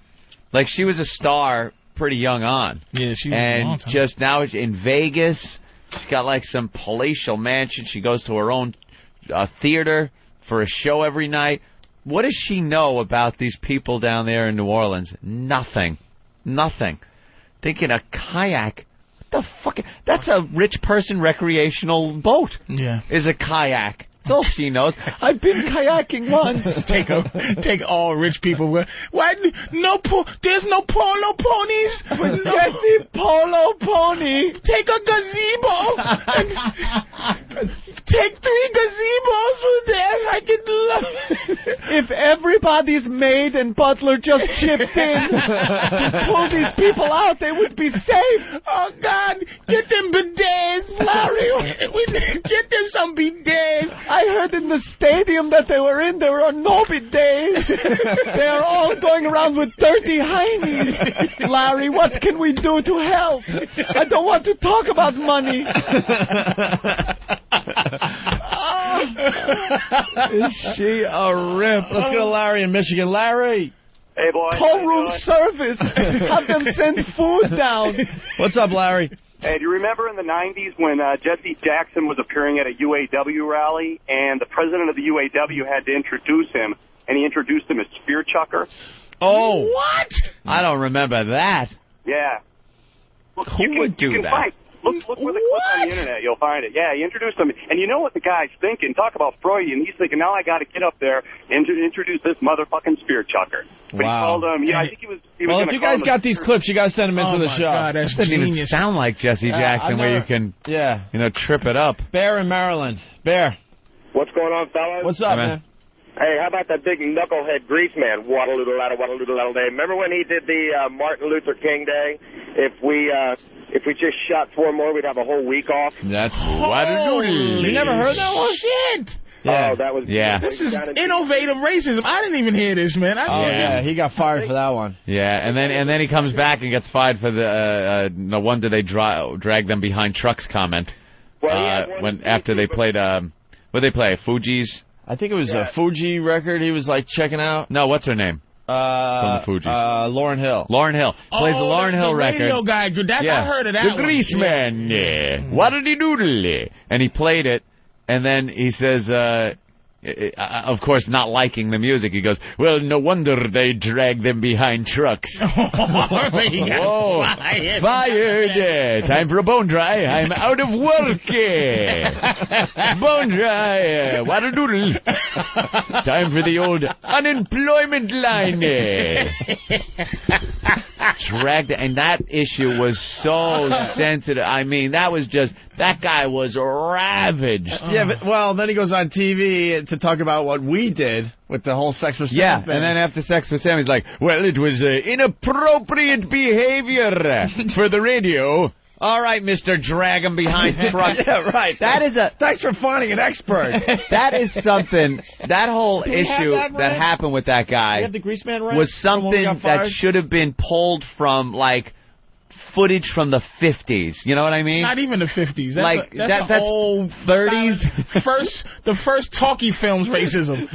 Like, she was a star pretty young on. Yeah, she was and a long time. Just now in Vegas, she's got like some palatial mansion. She goes to her own theater for a show every night. What does she know about these people down there in New Orleans? Nothing. Thinking a kayak. What the fuck? That's a rich person recreational boat. Yeah. Is a kayak. That's all she knows. I've been kayaking once. Take all rich people. Why? There's no polo ponies. Get the polo pony. Take a gazebo. Take 3 gazebos for them. I can love. If everybody's maid and butler just chipped in to pull these people out, they would be safe. Oh God! Get them bidets, Larry. Get them some bidets. I heard in the stadium that they were in, there are no bidets. They are all going around with dirty heinies. Larry, what can we do to help? I don't want to talk about money. Is she a rip? Let's go to Larry in Michigan. Larry. Hey, boy. Call room service. Have them send food down. What's up, Larry? Hey, do you remember in the 90s when Jesse Jackson was appearing at a UAW rally and the president of the UAW had to introduce him, and he introduced him as Spear Chucker? Oh. What? I don't remember that. Yeah. Look, Who would do that? Look for the clip on the internet. You'll find it. Yeah, he introduced him. And you know what the guy's thinking? Talk about Freudian. He's thinking, now I got to get up there and introduce this motherfucking Spear Chucker. But he called him, I think he was well, if you guys got these clips, you guys send them into the show. God, that's doesn't genius. even sound like Jesse Jackson where you can, trip it up. Bear in Maryland. Bear. What's going on, fellas? What's up, man? Hey, how about that big knucklehead grease man, Waddle-doodle-laddle day? Remember when he did the Martin Luther King Day? If we just shot 4 more, we'd have a whole week off. That's Waddle-doodle. You never heard that one? Shit. Yeah. Oh, that was... Yeah. This is innovative racism. I didn't even hear this, man. He got fired for that one. Yeah, and then he comes back and gets fired for the no wonder they drag them behind trucks comment. Well, after they played What they play? Fuji's? I think it was a Fuji record he was, like, checking out. No, what's her name? From the Fugees. Lauryn Hill. Lauryn Hill. Plays the Lauryn Hill record. The radio guy. I heard of that The Greaseman. Waddle-dee-doodle. And he played it, and then he says, of course, not liking the music, he goes, well, no wonder they drag them behind trucks. Whoa, fired. Time for a bone dry. I'm out of work. Bone dry. Waddle-doodle. Time for the old unemployment line. Dragged, and that issue was so sensitive. I mean, that guy was ravaged. Yeah, but, well, then he goes on TV to talk about what we did with the whole Sex with Sam. Yeah, thing. and then after Sex with Sam, he's like, well, it was inappropriate behavior for the radio. All right, Mr. Drag him behind trucks. Yeah, right. Thanks for finding an expert. That is something, that whole issue that happened with that guy you have the Greaseman right? was something that should have been pulled from, like, footage from the 50s. You know what I mean? Not even the 50s. That's that's old 30s. The first talkie films racism.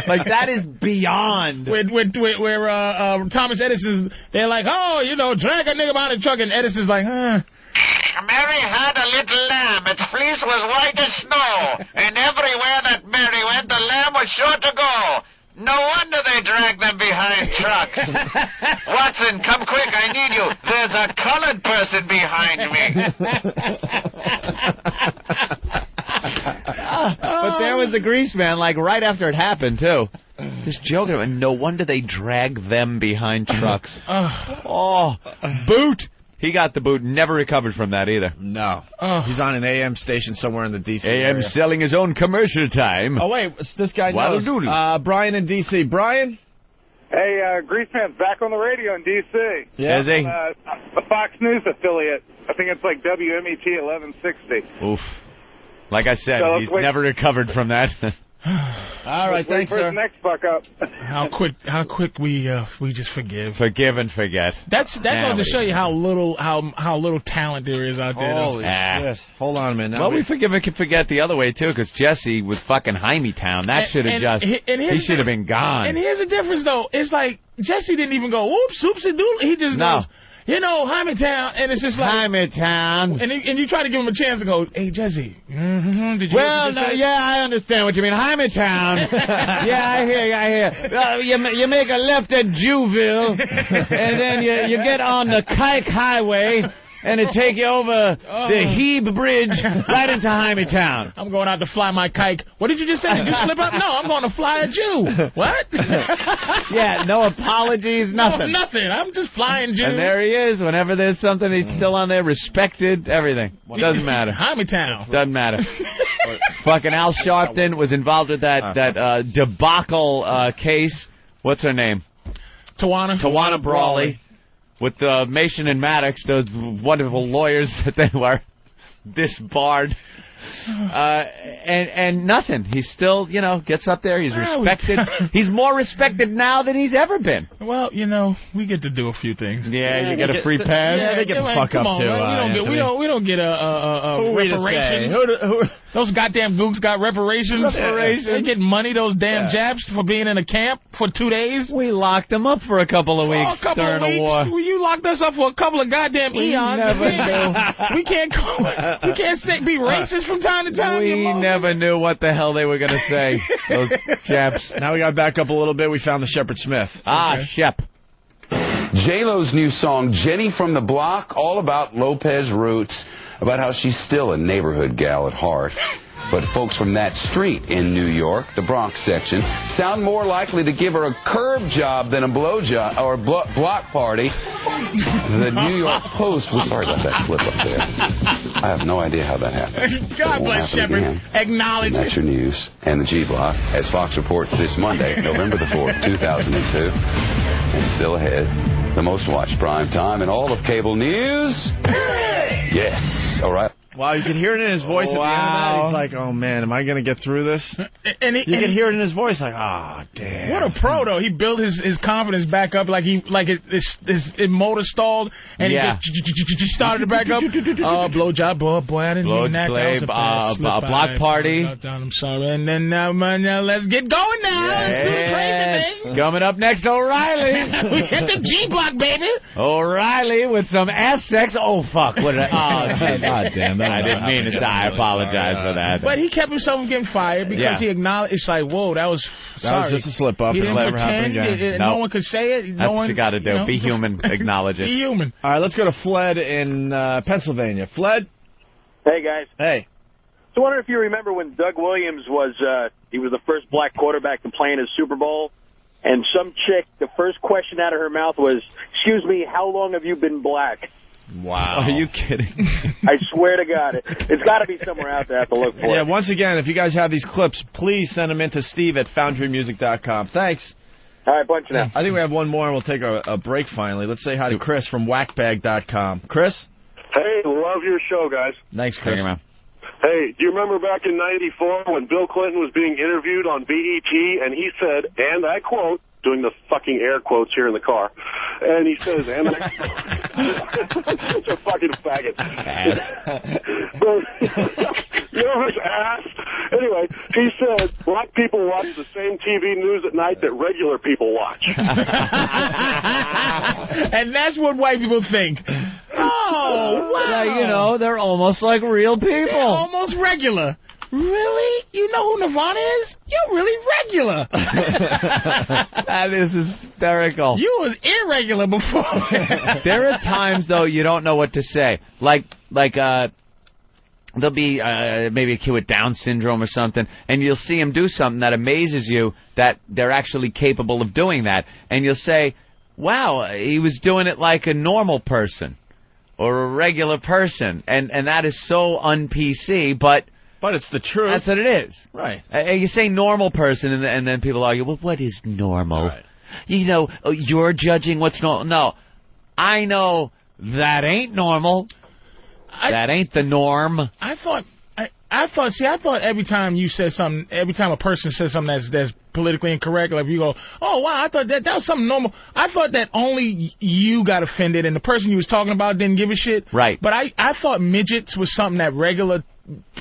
Like, that is beyond. Where Thomas Edison, they're like, oh, drag a nigga behind the truck, and Edison's like, Mary had a little lamb. Its fleece was white as snow, and everywhere that Mary went, the lamb was sure to go. No wonder they drag them behind trucks. Watson, come quick, I need you. There's a colored person behind me. But there was the Greaseman, like, right after it happened, too. Just joking. And no wonder they drag them behind trucks. Boot! He got the boot, never recovered from that either. No. He's on an AM station somewhere in the D.C. AM area. selling his own commercial time. Oh, wait, this guy knows. Brian in D.C. Brian? Hey, Greaseman's back on the radio in D.C. Yeah. Is he? A Fox News affiliate. I think it's like WMET 1160. Oof. Like I said, he's never recovered from that. All right, thanks, sir. For the next fuck up. How quick we just forgive. Forgive and forget. That goes to show you how little talent there is out there. Holy shit! Hold on a minute. Well, we forgive and can forget the other way too, because Jesse with fucking Hymietown, that should have he should have been gone. And here's the difference, though. It's like Jesse didn't even go oops, oopsie doodle. He just goes, Hymietown, and it's just like Hymietown. And you try to give him a chance to go, hey, Jesse, did you I understand what you mean. Hymietown. Yeah, I hear. You make a left at Jewville, and then you get on the Kike Highway, and it take you over the Hebe Bridge right into Hymietown. I'm going out to fly my kike. What did you just say? Did you slip up? No, I'm going to fly a Jew. What? Yeah, no apologies, nothing. No, nothing. I'm just flying Jew. And there he is. Whenever there's something, he's still on there, respected, everything. Doesn't matter. Hymietown. Doesn't matter. Fucking Al Sharpton was involved with that debacle case. What's her name? Tawana Brawley. With Mason and Maddox, those wonderful lawyers that they were disbarred. And nothing. He still, gets up there. He's respected. He's more respected now than he's ever been. Well, we get to do a few things. Yeah, you get a free pass. Yeah, they get the fuck up too. We don't get reparations. Those goddamn gooks got reparations. They get money, those damn Japs, for being in a camp for 2 days. We locked them up for a couple of weeks during a war. You locked us up for a couple of goddamn eons. We can't be racist from time to time. We never knew what the hell they were going to say, those Japs. Now we got to back up a little bit. We found the Shepherd Smith. Shep. J-Lo's new song, Jenny from the Block, all about Lopez roots, about how she's still a neighborhood gal at heart. But folks from that street in New York, the Bronx section, sound more likely to give her a curb job than a blow job or block party. The New York Post was sorry about that slip up there. I have no idea how that happened. God bless Shepard. Acknowledge it. That's your news and the G Block, as Fox reports this Monday, November the 4th, 2002. And still ahead, the most watched prime time in all of cable news. Yes. All right. Wow, you could hear it in his voice at the end of that. He's like, oh, man, am I going to get through this? You can hear it in his voice like, oh, damn. What a pro, though. He built his confidence back up like his motor stalled, and he started to back up. Blowjob, boy, I didn't mean that. Block party. I'm sorry. And then now let's get going now. Let's do the crazy thing. Coming up next, O'Reilly. We hit the G-block, baby. O'Reilly with some ass sex. Oh, fuck. What did God damn. I didn't mean it. I apologize for that. But he kept himself from getting fired because he acknowledged. It's like, whoa, that was just a slip up. He didn't pretend. No one could say it. That's what you got to do. Be human. Acknowledge it. Be human. All right, let's go to Fled in Pennsylvania. Fled? Hey, guys. Hey. So I wonder if you remember when Doug Williams was the first black quarterback to play in his Super Bowl, and some chick, the first question out of her mouth was, excuse me, how long have you been black? Wow. Are you kidding? I swear to God. It's got to be somewhere out there I have to look for. Yeah, once again, if you guys have these clips, please send them in to steve@foundrymusic.com. Thanks. All right, bunch now. I think we have one more, and we'll take a break finally. Let's say hi to Chris from whackbag.com. Chris? Hey, love your show, guys. Thanks, Chris. Hey, man. Hey, do you remember back in '94 when Bill Clinton was being interviewed on BET, and he said, and I quote, doing the fucking air quotes here in the car, and he says, and I such a fucking faggot. You know who's ass? Anyway, he said, black people watch the same TV news at night that regular people watch. And that's what white people think. Oh, wow. Yeah, you know, they're almost like real people. They're almost regular. Really? You know who Nirvana is? You're really regular. That is hysterical. You was irregular before. There are times, though, you don't know what to say. Like there'll be maybe a kid with Down syndrome or something, and you'll see him do something that amazes you that they're actually capable of doing that. And you'll say, wow, he was doing it like a normal person or a regular person. And that is so un-PC, but it's the truth. That's what it is. Right. You say normal person, and then people argue, well, what is normal? Right. You know, you're judging what's normal. No, I know that ain't normal. That ain't the norm. I thought every time you said something, every time a person says something that's politically incorrect, like you go, oh, wow, I thought that was something normal. I thought that only you got offended and the person you was talking about didn't give a shit. Right. But I thought midgets was something that regular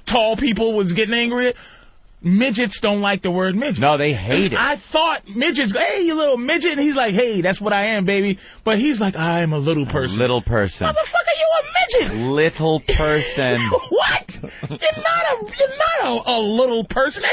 tall people was getting angry at. Midgets don't like the word midget. No, they hate it. I thought midgets, hey, you little midget. And he's like, hey, that's what I am, baby. But he's like, I'm a little person. Little person. Motherfucker, you a midget. Little person. What? You're not a little person.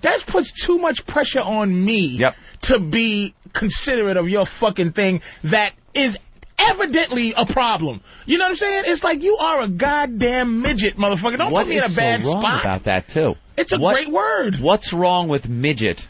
That puts too much pressure on me to be considerate of your fucking thing that is evidently a problem. You know what I'm saying? It's like you are a goddamn midget, motherfucker. Don't put me in a bad spot. What's so wrong about that, too? It's a great word. What's wrong with midget?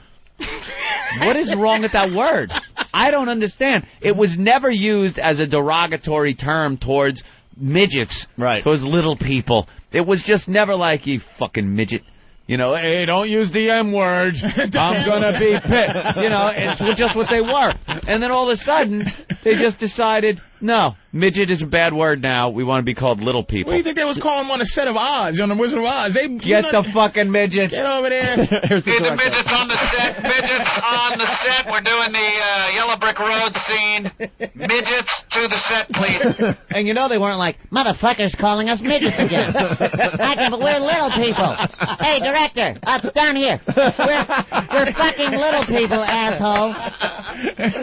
What is wrong with that word? I don't understand. It was never used as a derogatory term towards midgets, towards little people. It was just never like, you fucking midget. You know, hey, don't use the M word. I'm going to be pissed. You know, it's just what they were. And then all of a sudden, they just decided, no, midget is a bad word now. We want to be called little people. What do you think they was calling on a set of Oz, on the Wizard of Oz? Get the fucking midget. Get over there. Here's the midgets on the set. Midgets on the set. We're doing the Yellow Brick Road scene. Midgets to the set, please. And you know they weren't like, motherfuckers calling us midgets again. But we're little people. Hey, director, up down here. We're fucking little people, asshole.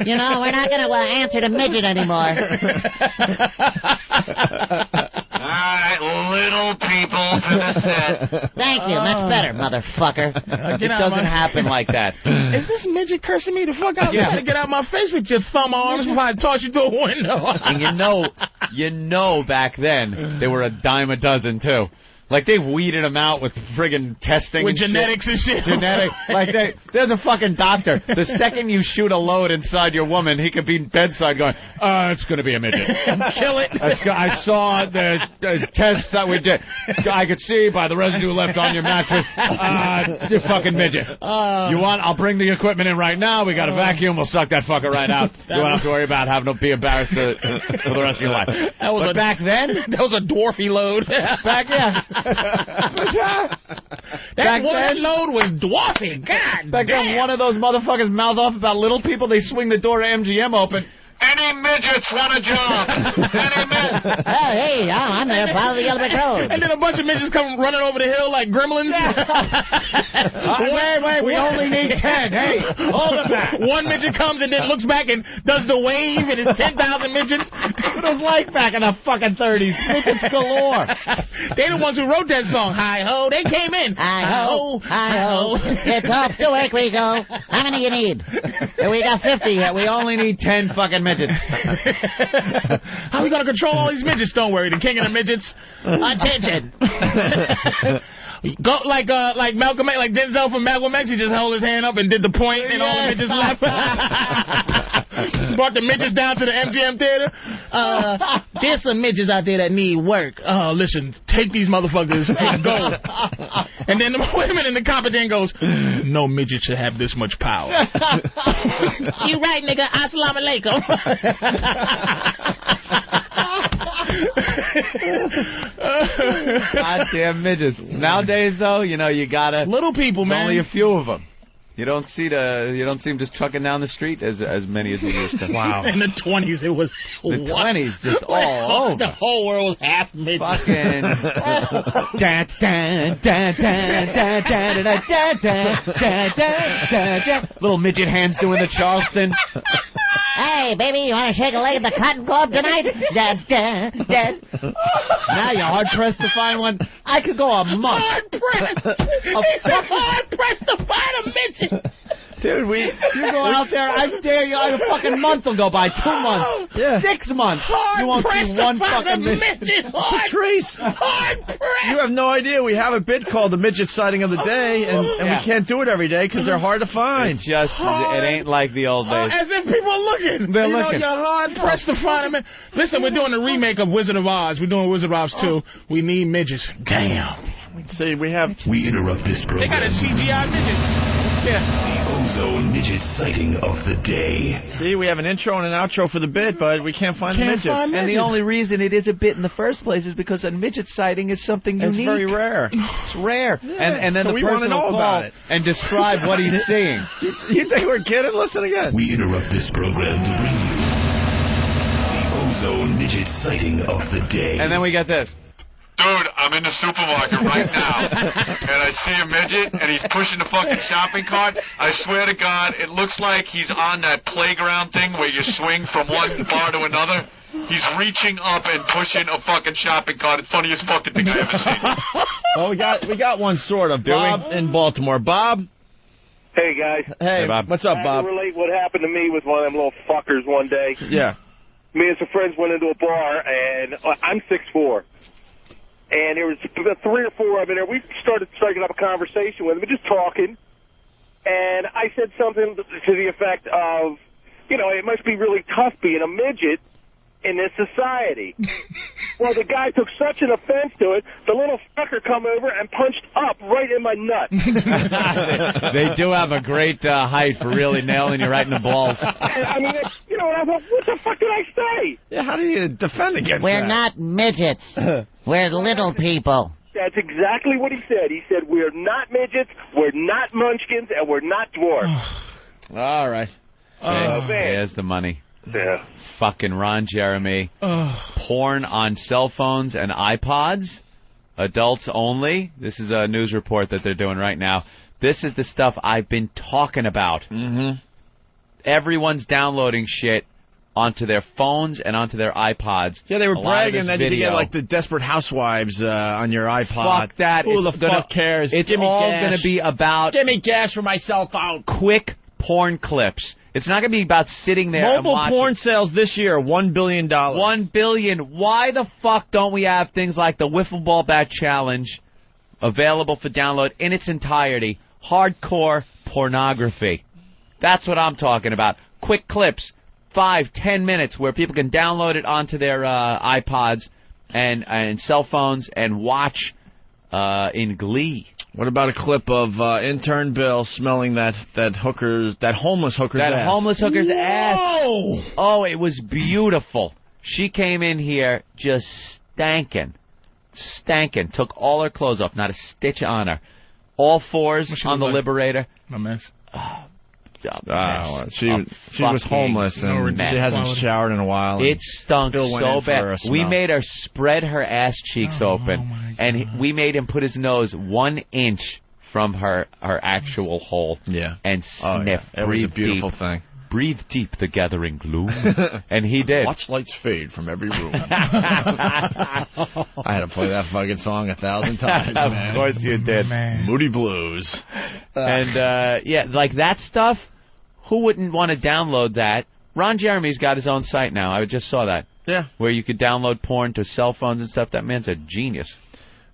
You know, we're not going to answer to midget anymore. All right, little people to the set. Thank you. Much better, motherfucker. It doesn't happen like that. Is this midget cursing me the fuck out? Yeah. You gotta get out my face with your thumb arms before I toss you through a window. And you know, back then, they were a dime a dozen, too. Like, they've weeded them out with friggin' testing With and genetics shit. and shit. Genetic. Like, there's a fucking doctor. The second you shoot a load inside your woman, he could be bedside going, it's going to be a midget. Kill it. I saw the test that we did. I could see by the residue left on your mattress. You fucking midget. You want? I'll bring the equipment in right now. We got a vacuum. We'll suck that fucker right out. You won't have to worry about having to be embarrassed for the rest of your life. But back then, that was a dwarfy load. That load was dwarfing. God Back then, one of those motherfuckers mouth off about little people. They swing the door to MGM open. Any midgets want a job? Any midgets? Oh, hey, I'm there. Follow the yellow brick road. And then a bunch of midgets come running over the hill like gremlins. Wait, we only need 10. Hey, hold it back. One midget comes and then looks back and does the wave, and it's 10,000 midgets. What it was like back in the fucking 30s. Midgets galore. They the ones who wrote that song, Hi-ho. They came in. Hi-ho, hi-ho. It's off to work we go. How many you need? We got 50 here. We only need 10 fucking midgets. How are we going to control all these midgets? Don't worry. The king of the midgets. Attention. Go like Malcolm X, like Denzel from Malcolm X. He just held his hand up and did the point, and all the midgets left. Brought the midgets down to the MGM theater. There's some midgets out there that need work. Listen, take these motherfuckers and go. And then the women in the cop then goes, no midget should have this much power. You right, nigga. Assalamu alaikum. Goddamn midgets. Nowadays, though, you know, you gotta little people, man. Only a few of them. You don't see them just trucking down the street as many as you used to. Wow. In the 20s, it was the 20s, just all over. The whole world was half midget. Fucking. Little midget hands doing the Charleston. Hey, baby, you want to shake a leg at the Cotton Club tonight? Now you're hard-pressed to find one. I could go a month. Hard-pressed. It's hard-pressed to find a midget. Dude, you go out there, I dare you, a fucking month will go by, 2 months, 6 months. You won't see one fucking midget. Patrice, you have no idea. We have a bit called the Midget Sighting of the Day, and we can't do it every day because they're hard to find. It's just, it ain't like the old days. As if people are looking. They're looking. You're hard-pressed to find a midget. Listen, we're doing a remake of Wizard of Oz. We're doing Wizard of Oz 2. We need midgets. Damn. See, we interrupt this program. They got a CGI midgets. Yeah. The Ozone Midget Sighting of the Day. See, we have an intro and an outro for the bit, but we can't find the midgets. And the only reason it is a bit in the first place is because a midget sighting is something unique. It's very rare. It's rare. Yeah. And then so the we want person to know will about call it and describe what he's seeing. You think we're kidding? Listen again. We interrupt this program to bring you the Ozone Midget Sighting of the Day. And then we get this. Dude, I'm in the supermarket right now, and I see a midget, and he's pushing the fucking shopping cart. I swear to God, it looks like he's on that playground thing where you swing from one bar to another. He's reaching up and pushing a fucking shopping cart. It's the funniest fucking thing I ever seen. Well, we got one sort of. Bob in Baltimore. Bob? Hey, guys. Hey, Bob. What's up, Bob? I can relate what happened to me with one of them little fuckers one day. Yeah. Me and some friends went into a bar, and I'm 6'4". And there was 3 or 4 of them in there. We started striking up a conversation with them, just talking. And I said something to the effect of, you know, it must be really tough being a midget in this society. Well, the guy took such an offense to it, the little fucker come over and punched up right in my nut. They do have a great height for really nailing you right in the balls. I mean, you know, and I thought, what the fuck did I say? Yeah, how do you defend against We're that? not midgets. We're little people. That's exactly what he said. He said, we're not midgets, we're not munchkins, and we're not dwarfs. All right. Man. Here's the money. Yeah. Fucking Ron Jeremy. Porn on cell phones and iPods. Adults only. This is a news report that they're doing right now. This is the stuff I've been talking about. Mm-hmm. Everyone's downloading shit onto their phones and onto their iPods. Yeah, they were bragging that you could get, like, the Desperate Housewives on your iPod. Fuck that. Who the fuck cares? It's all going to be about... Give me gas for my cell phone. Quick porn clips. It's not going to be about sitting there Mobile and watching. porn sales this year, $1 billion. $1 billion. Why the fuck don't we have things like the Wiffle Ball Bat Challenge available for download in its entirety? Hardcore pornography. That's what I'm talking about. Quick clips, 5-10 minutes, where people can download it onto their iPods and cell phones and watch in glee. What about a clip of intern Bill smelling that homeless hooker's ass? That homeless hooker's ass. Whoa! Oh, it was beautiful. She came in here just stankin'. Took all her clothes off, not a stitch on her. All fours on the Liberator. A mess. She was homeless and she hasn't showered in a while. It stunk so bad. We made her spread her ass cheeks open, and we made him put his nose 1 inch from her actual hole. Yeah, and sniff. It was a beautiful thing. Breathe deep the gathering gloom, and he did. Watch lights fade from every room. I had to play that fucking song 1,000 times, man. Of course you did. Man. Moody Blues. And, yeah, like that stuff, who wouldn't want to download that? Ron Jeremy's got his own site now. I just saw that. Yeah. Where you could download porn to cell phones and stuff. That man's a genius.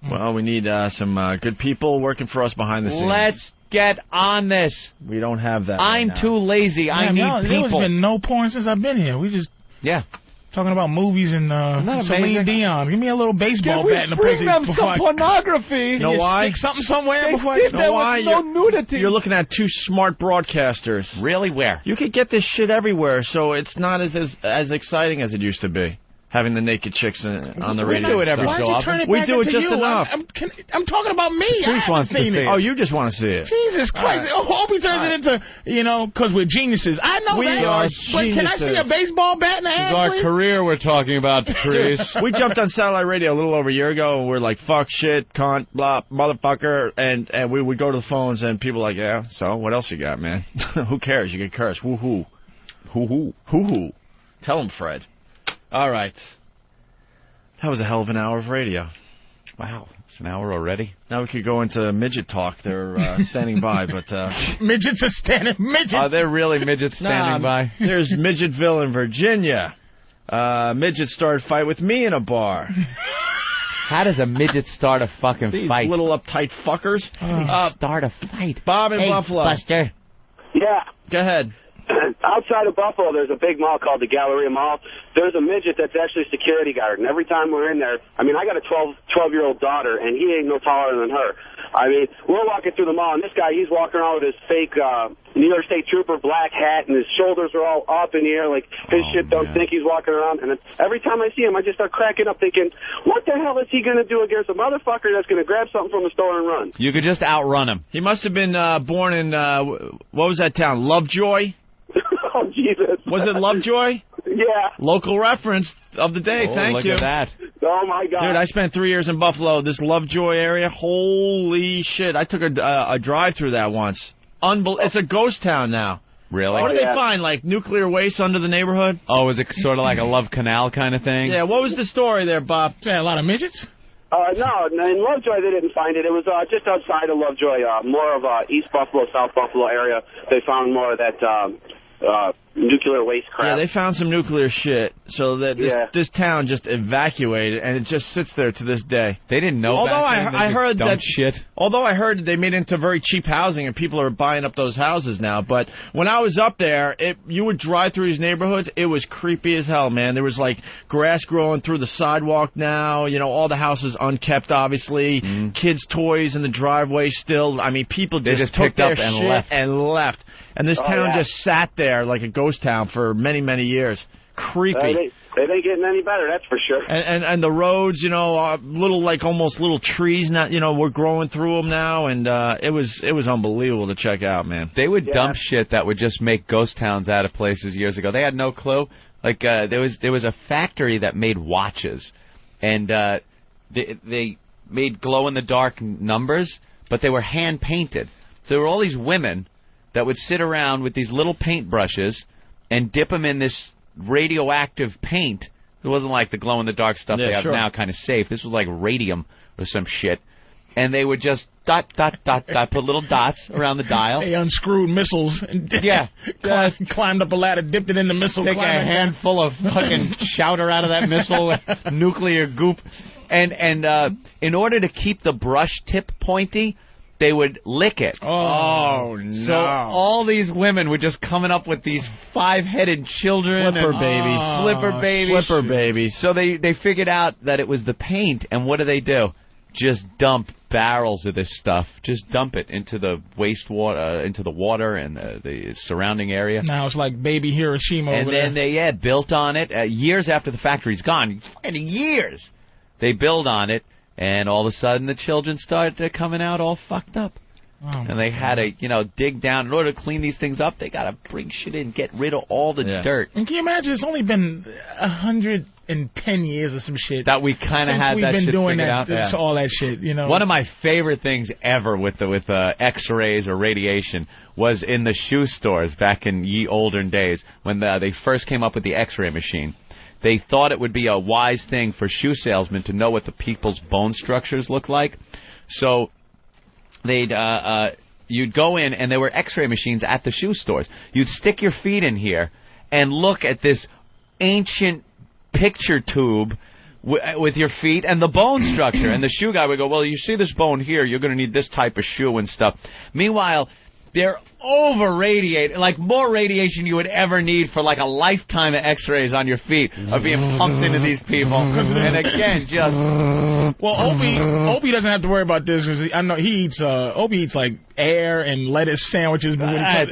Well, we need some good people working for us behind the scenes. Let's get on this. We don't have that. I'm too lazy. I need people. There's been no porn since I've been here. We just talking about movies and Celine Dion. Give me a little baseball bat in the bring them some pornography. You know why? Stick something somewhere They before sit there with no nudity. You're looking at two smart broadcasters. Really? Where? You could get this shit everywhere, so it's not as exciting as it used to be. Having the naked chicks on the radio. We do it every Why so don't you often. turn it We back do it into just you? enough. I'm talking about me. Patrice I haven't wants to seen see it. it. Oh, you just want to see it. Jesus Christ. I hope he turns it into, because we're geniuses. I know We that. are But can I see a geniuses. baseball bat in the This is hand, our please? career we're talking about, Patrice. We jumped on satellite radio a little over a year ago, and we're like, fuck, shit, cunt, blah, motherfucker, and we would go to the phones, and people were like, yeah, so what else you got, man? Who cares? You can curse. Woo-hoo. Hoo-hoo. Hoo-hoo. Tell him, Fred. All right. That was a hell of an hour of radio. Wow, it's an hour already. Now we could go into midget talk. They're standing by, but... Midgets are standing. Midgets. Are there really midgets standing by? There's Midgetville in Virginia. Midget started a fight with me in a bar. How does a midget start a fucking These fight? little uptight fuckers. Start a fight. Bob in Hey, Buffalo. Buster. Yeah. Go ahead. Outside of Buffalo, there's a big mall called the Galleria Mall. There's a midget that's actually a security guard, and every time we're in there, I got a 12-year-old daughter, and he ain't no taller than her. We're walking through the mall, and this guy, he's walking around with his fake New York State Trooper black hat, and his shoulders are all up in the air, like his shit don't think he's walking around. And then every time I see him, I just start cracking up, thinking, what the hell is he going to do against a motherfucker that's going to grab something from the store and run? You could just outrun him. He must have been born in, what was that town? Lovejoy? Oh, Jesus. Was it Lovejoy? Yeah. Local reference of the day. Thank look you. at that. Oh, my God. Dude, I spent 3 years in Buffalo, this Lovejoy area. Holy shit. I took a drive through that once. It's a ghost town now. Really? What do they find, like nuclear waste under the neighborhood? Oh, is it sort of like a Love Canal kind of thing? Yeah, what was the story there, Bob? A lot of midgets? No, in Lovejoy they didn't find it. It was just outside of Lovejoy, more of East Buffalo, South Buffalo area. They found more of that nuclear waste crap. Yeah, they found some nuclear shit, so that this town just evacuated, and it just sits there to this day. They didn't know. Although I heard that shit. Although I heard they made it into very cheap housing, and people are buying up those houses now. But when I was up there, you would drive through these neighborhoods. It was creepy as hell, man. There was like grass growing through the sidewalk now. All the houses unkept, obviously. Kids' toys in the driveway still. People just took picked their up and shit left. And this town just sat there like a ghost town for many, many years. Creepy. They ain't getting any better, that's for sure. And the roads, almost little trees, we're growing through them now, and it was unbelievable to check out, man. They would dump shit that would just make ghost towns out of places years ago. They had no clue. Like there was a factory that made watches, and they made glow in the dark numbers, but they were hand painted. So there were all these women that would sit around with these little paintbrushes and dip them in this radioactive paint. It wasn't like the glow-in-the-dark stuff they have now, kind of safe. This was like radium or some shit. and they would just dot, put little dots around the dial. They unscrewed missiles. Yeah. Climbed up a ladder, dipped it in the missile. Take a handful of fucking chowder out of that missile with nuclear goop. And in order to keep the brush tip pointy, they would lick it. Oh, no. So all these women were just coming up with these 5-headed children. Slipper babies. So they figured out that it was the paint, and what do? Just dump barrels of this stuff. Just dump it into the wastewater, into the water and the surrounding area. Now it's like baby Hiroshima over there. And then they built on it. Years after the factory's gone, years, they build on it. And all of a sudden, the children started coming out all fucked up. Oh, and they had to, dig down. In order to clean these things up, they got to bring shit in, get rid of all the dirt. And can you imagine, it's only been 110 years or some shit. That we kind of had that shit figured out. Yeah. All that shit, One of my favorite things ever with X-rays or radiation was in the shoe stores back in ye olden days when they first came up with the X-ray machine. They thought it would be a wise thing for shoe salesmen to know what the people's bone structures look like. So you'd go in, and there were X-ray machines at the shoe stores. You'd stick your feet in here and look at this ancient picture tube with your feet and the bone structure. And the shoe guy would go, well, you see this bone here, you're going to need this type of shoe and stuff. Meanwhile, they're over-radiated, like more radiation you would ever need for like a lifetime of X-rays on your feet are being pumped into these people. And again, just... Well, Opie doesn't have to worry about this because I know he eats, Opie eats like air and lettuce sandwiches. Yeah,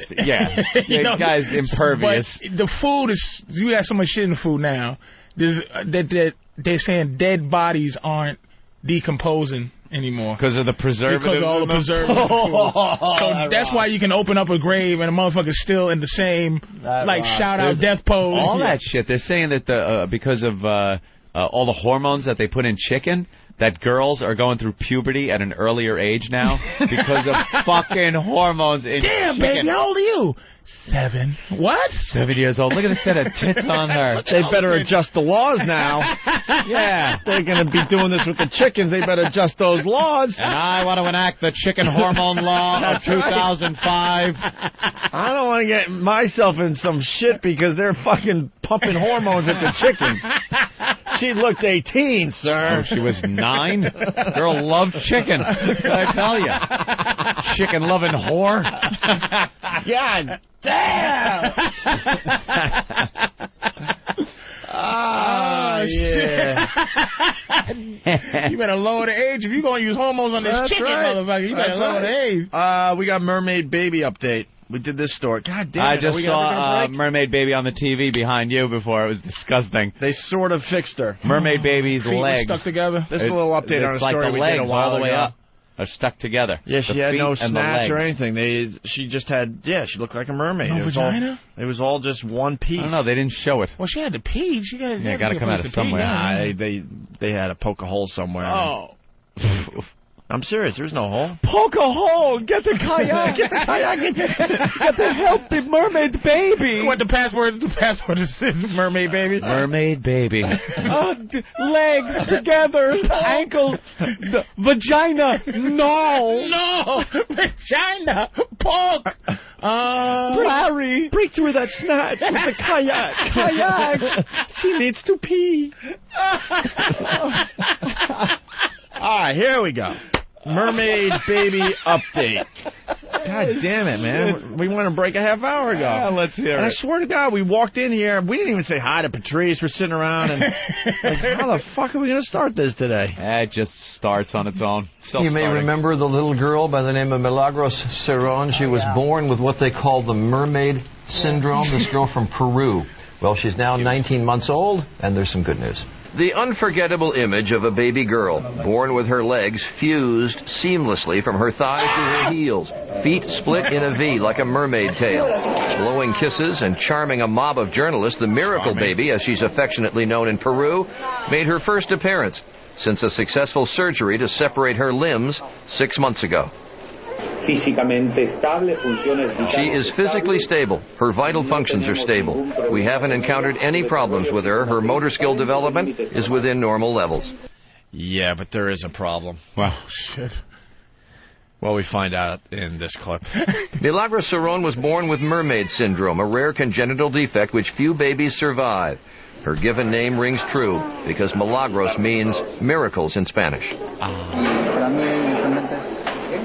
the guy's impervious. But the food is, you got so much shit in the food now. They're saying dead bodies aren't decomposing anymore. Because of the preservatives? Because of all the preservatives. So that's why you can open up a grave and a motherfucker's still in the same, shout-out death pose. All that shit. They're saying that because of all the hormones that they put in chicken, that girls are going through puberty at an earlier age now because of fucking hormones in Damn, chicken. baby, how old are you? 7. What? 7 years old. Look at the set of tits on her. They better adjust the laws now. Yeah, they're going to be doing this with the chickens. They better adjust those laws. And I want to enact the chicken hormone law of 2005. I don't want to get myself in some shit because they're fucking pumping hormones at the chickens. She looked 18, sir. Oh, she was 9? Girl loved chicken. I tell you. Chicken-loving whore. God damn! Shit. You better lower the age. If you're going to use hormones on this chicken, motherfucker, you better lower the age. We got Mermaid Baby update. We did this story. God damn it. I just saw Mermaid Baby on the TV behind you before. It was disgusting. They sort of fixed her. Mermaid Baby's Feet legs. stuck together. This is a little update on a story we did a while all the way ago. up are stuck together. Yeah, she had no snatch or legs. anything. She just had, she looked like a mermaid. No vagina? It was all just one piece. I don't know, they didn't show it. Well, she had to pee. She got to come out of somewhere. Nah, they had to poke a hole somewhere. Oh. I'm serious. There's no hole. Poke a hole. Get the kayak. Get the kayak. Get to help the mermaid baby. What the password? The password is mermaid baby. Mermaid baby. Legs together. Ankle. Vagina. No. Vagina. Poke. Larry. Break through that snatch with the kayak. Kayak. She needs to pee. All right, here we go. Mermaid Baby update. God damn it, man. We went to break a half hour ago. Yeah, let's hear it. I swear to God, we walked in here. We didn't even say hi to Patrice. We're sitting around and how the fuck are we going to start this today? It just starts on its own. You may remember the little girl by the name of Milagros Cerrón. She was born with what they call the mermaid syndrome. This girl from Peru. Well, she's now 19 months old, and there's some good news. The unforgettable image of a baby girl, born with her legs fused seamlessly from her thighs to her heels, feet split in a V like a mermaid tail. Blowing kisses and charming a mob of journalists, the miracle baby, as she's affectionately known in Peru, made her first appearance since a successful surgery to separate her limbs 6 months ago. She is physically stable. Her vital functions are stable. We haven't encountered any problems with her. Her motor skill development is within normal levels. Yeah, but there is a problem. Wow. Shit. Well, we find out in this clip. Milagros Cerrón was born with mermaid syndrome, a rare congenital defect which few babies survive. Her given name rings true because Milagros means miracles in Spanish.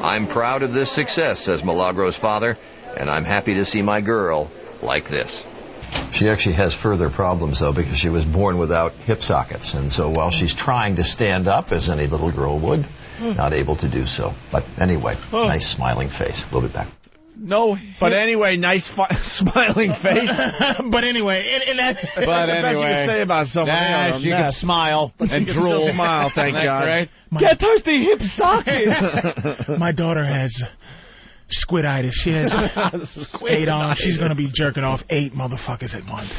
I'm proud of this success, says Milagros' father, and I'm happy to see my girl like this. She actually has further problems, though, because she was born without hip sockets. And so while she's trying to stand up, as any little girl would, not able to do so. But anyway, nice smiling face. We'll be back. No, but anyway, nice smiling face. But anyway, that's the best you can say about someone. She can smile and drool. Still smile, thank God. Right? Get her the hip sockets. My daughter has squiditis. She has 8 arms. She's going to be jerking off 8 motherfuckers at once.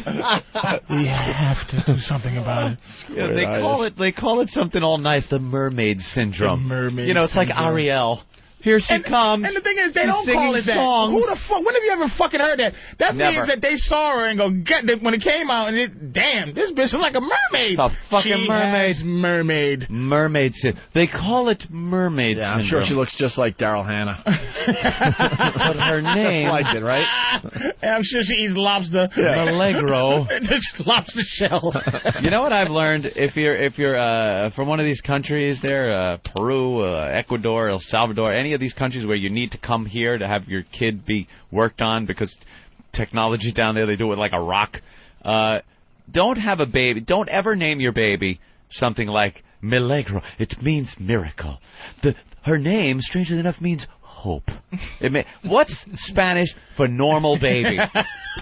We have to do something about it. Yeah, they call it something all nice, the mermaid syndrome. The mermaid it's syndrome. like Ariel. Here she comes. And the thing is, they don't call it that. Songs. Who the fuck? When have you ever fucking heard that? That means that they saw her and go, when it came out, and damn, this bitch is like a mermaid. It's a fucking mermaid. Mermaid. Mermaid syndrome. They call it mermaid syndrome. I'm sure she looks just like Daryl Hannah. But her name... Just like it, right? I'm sure she eats lobster. Milagro. Just lobster shell. You know what I've learned? If you're from one of these countries there, Peru, Ecuador, El Salvador, any of these countries where you need to come here to have your kid be worked on because technology down there, they do it like a rock. Don't have a baby. Don't ever name your baby something like Milagro. It means miracle. Her name, strangely enough, means hope. What's Spanish for normal baby?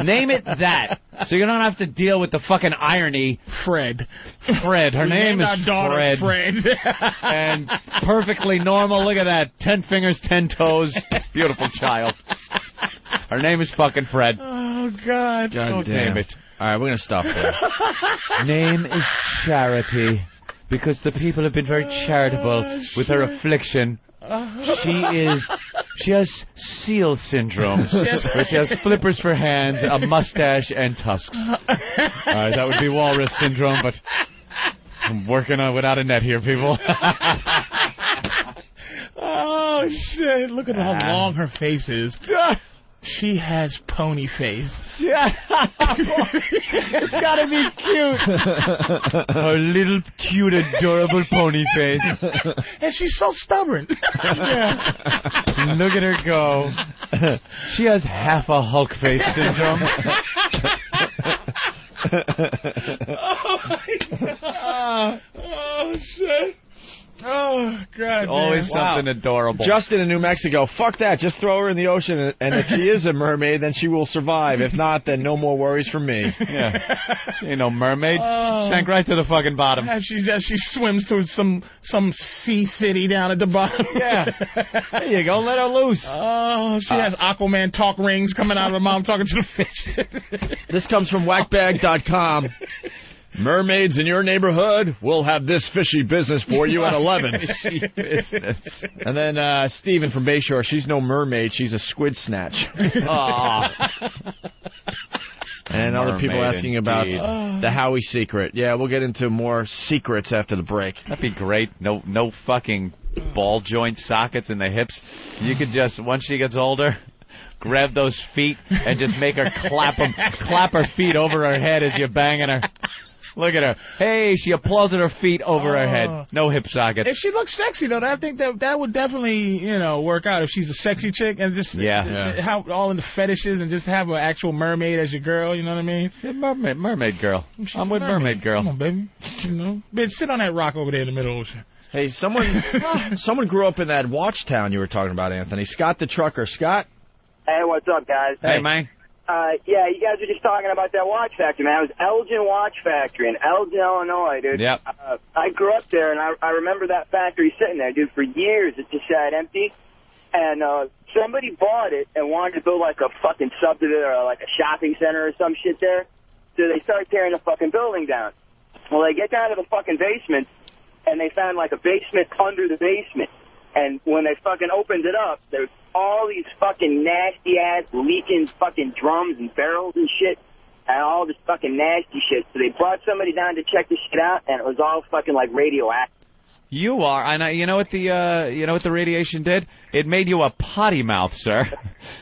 Name it that. So you don't have to deal with the fucking irony. Fred. Her name is Fred. And perfectly normal. Look at that. 10 fingers, 10 toes. Beautiful child. Her name is fucking Fred. Oh, God. Don't name it. All right, we're going to stop there. Name is Charity. Because the people have been very charitable with her affliction. She has seal syndrome, where she has flippers for hands, a mustache, and tusks. All right, that would be walrus syndrome, but I'm working on without a net here, people. Oh, shit. Look at how long her face is. She has pony face. Yeah. It's gotta be cute. Her little, cute, adorable pony face. And she's so stubborn. Yeah. Look at her go. She has half a Hulk face syndrome. Oh, my God. Oh, shit. Oh, God. Always something adorable. Justin in New Mexico, fuck that. Just throw her in the ocean, and if she is a mermaid, then she will survive. If not, then no more worries from me. Yeah. She ain't no mermaid. Sank right to the fucking bottom. She swims through some sea city down at the bottom. Yeah. There you go. Let her loose. Oh, she has Aquaman talk rings coming out of her mouth talking to the fish. This comes from whackbag.com. Mermaids in your neighborhood, we'll have this fishy business for you at 11. Fishy business. And then Steven from Bayshore, she's no mermaid, she's a squid snatch. And other people asking about the Howie secret. Yeah, we'll get into more secrets after the break. That'd be great. No fucking ball joint sockets in the hips. You could just, once she gets older, grab those feet and just make her clap her feet over her head as you're banging her. Look at her. Hey, she applauded her feet over her head. No hip sockets. If she looks sexy, though, I think that would dedefinitely, work out. If she's a sexy chick and just how all in the fetishes and just have an actual mermaid as your girl, you know what I mean? Yeah, mermaid girl. I'm with mermaid girl. Come on, baby. Bitch, sit on that rock over there in the middle of the ocean. Hey, someone grew up in that Watchtown you were talking about, Anthony. Scott the trucker. Scott? Hey, what's up, guys? Hey, man. Yeah, you guys were just talking about that watch factory, man. It was Elgin Watch Factory in Elgin, Illinois, dude. Yep. I grew up there, and I remember that factory sitting there, dude, for years. It just sat empty. And somebody bought it and wanted to build, like, a fucking subdivision or, like, a shopping center or some shit there. So they started tearing the fucking building down. Well, they get down to the fucking basement, and they found, like, a basement under the basement. And when they fucking opened it up, there's all these fucking nasty-ass leaking fucking drums and barrels and shit, and all this fucking nasty shit. So they brought somebody down to check this shit out, and it was all fucking, like, radioactive. You are, and you know what the radiation did? It made you a potty mouth, sir.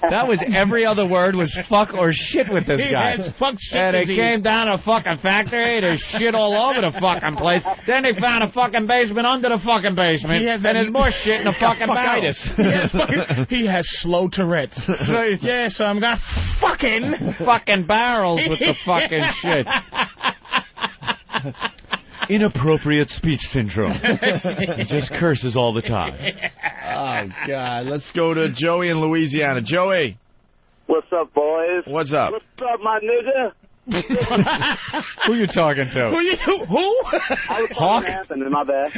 That was every other word was fuck or shit with this guy. He has fuck shit And it disease. came down a fucking factory. There's shit all over the fucking place. Then they found a fucking basement under the fucking basement. He has and there's more shit in the fucking barrel. He has slow Tourette's. Yeah, so I'm got fucking barrels with the fucking shit. Inappropriate speech syndrome. He just curses all the time. Oh, God. Let's go to Joey in Louisiana. Joey. What's up, boys? What's up? What's up, my nigga? Who you talking to? Who? I was Hawk? Anthony, my bad.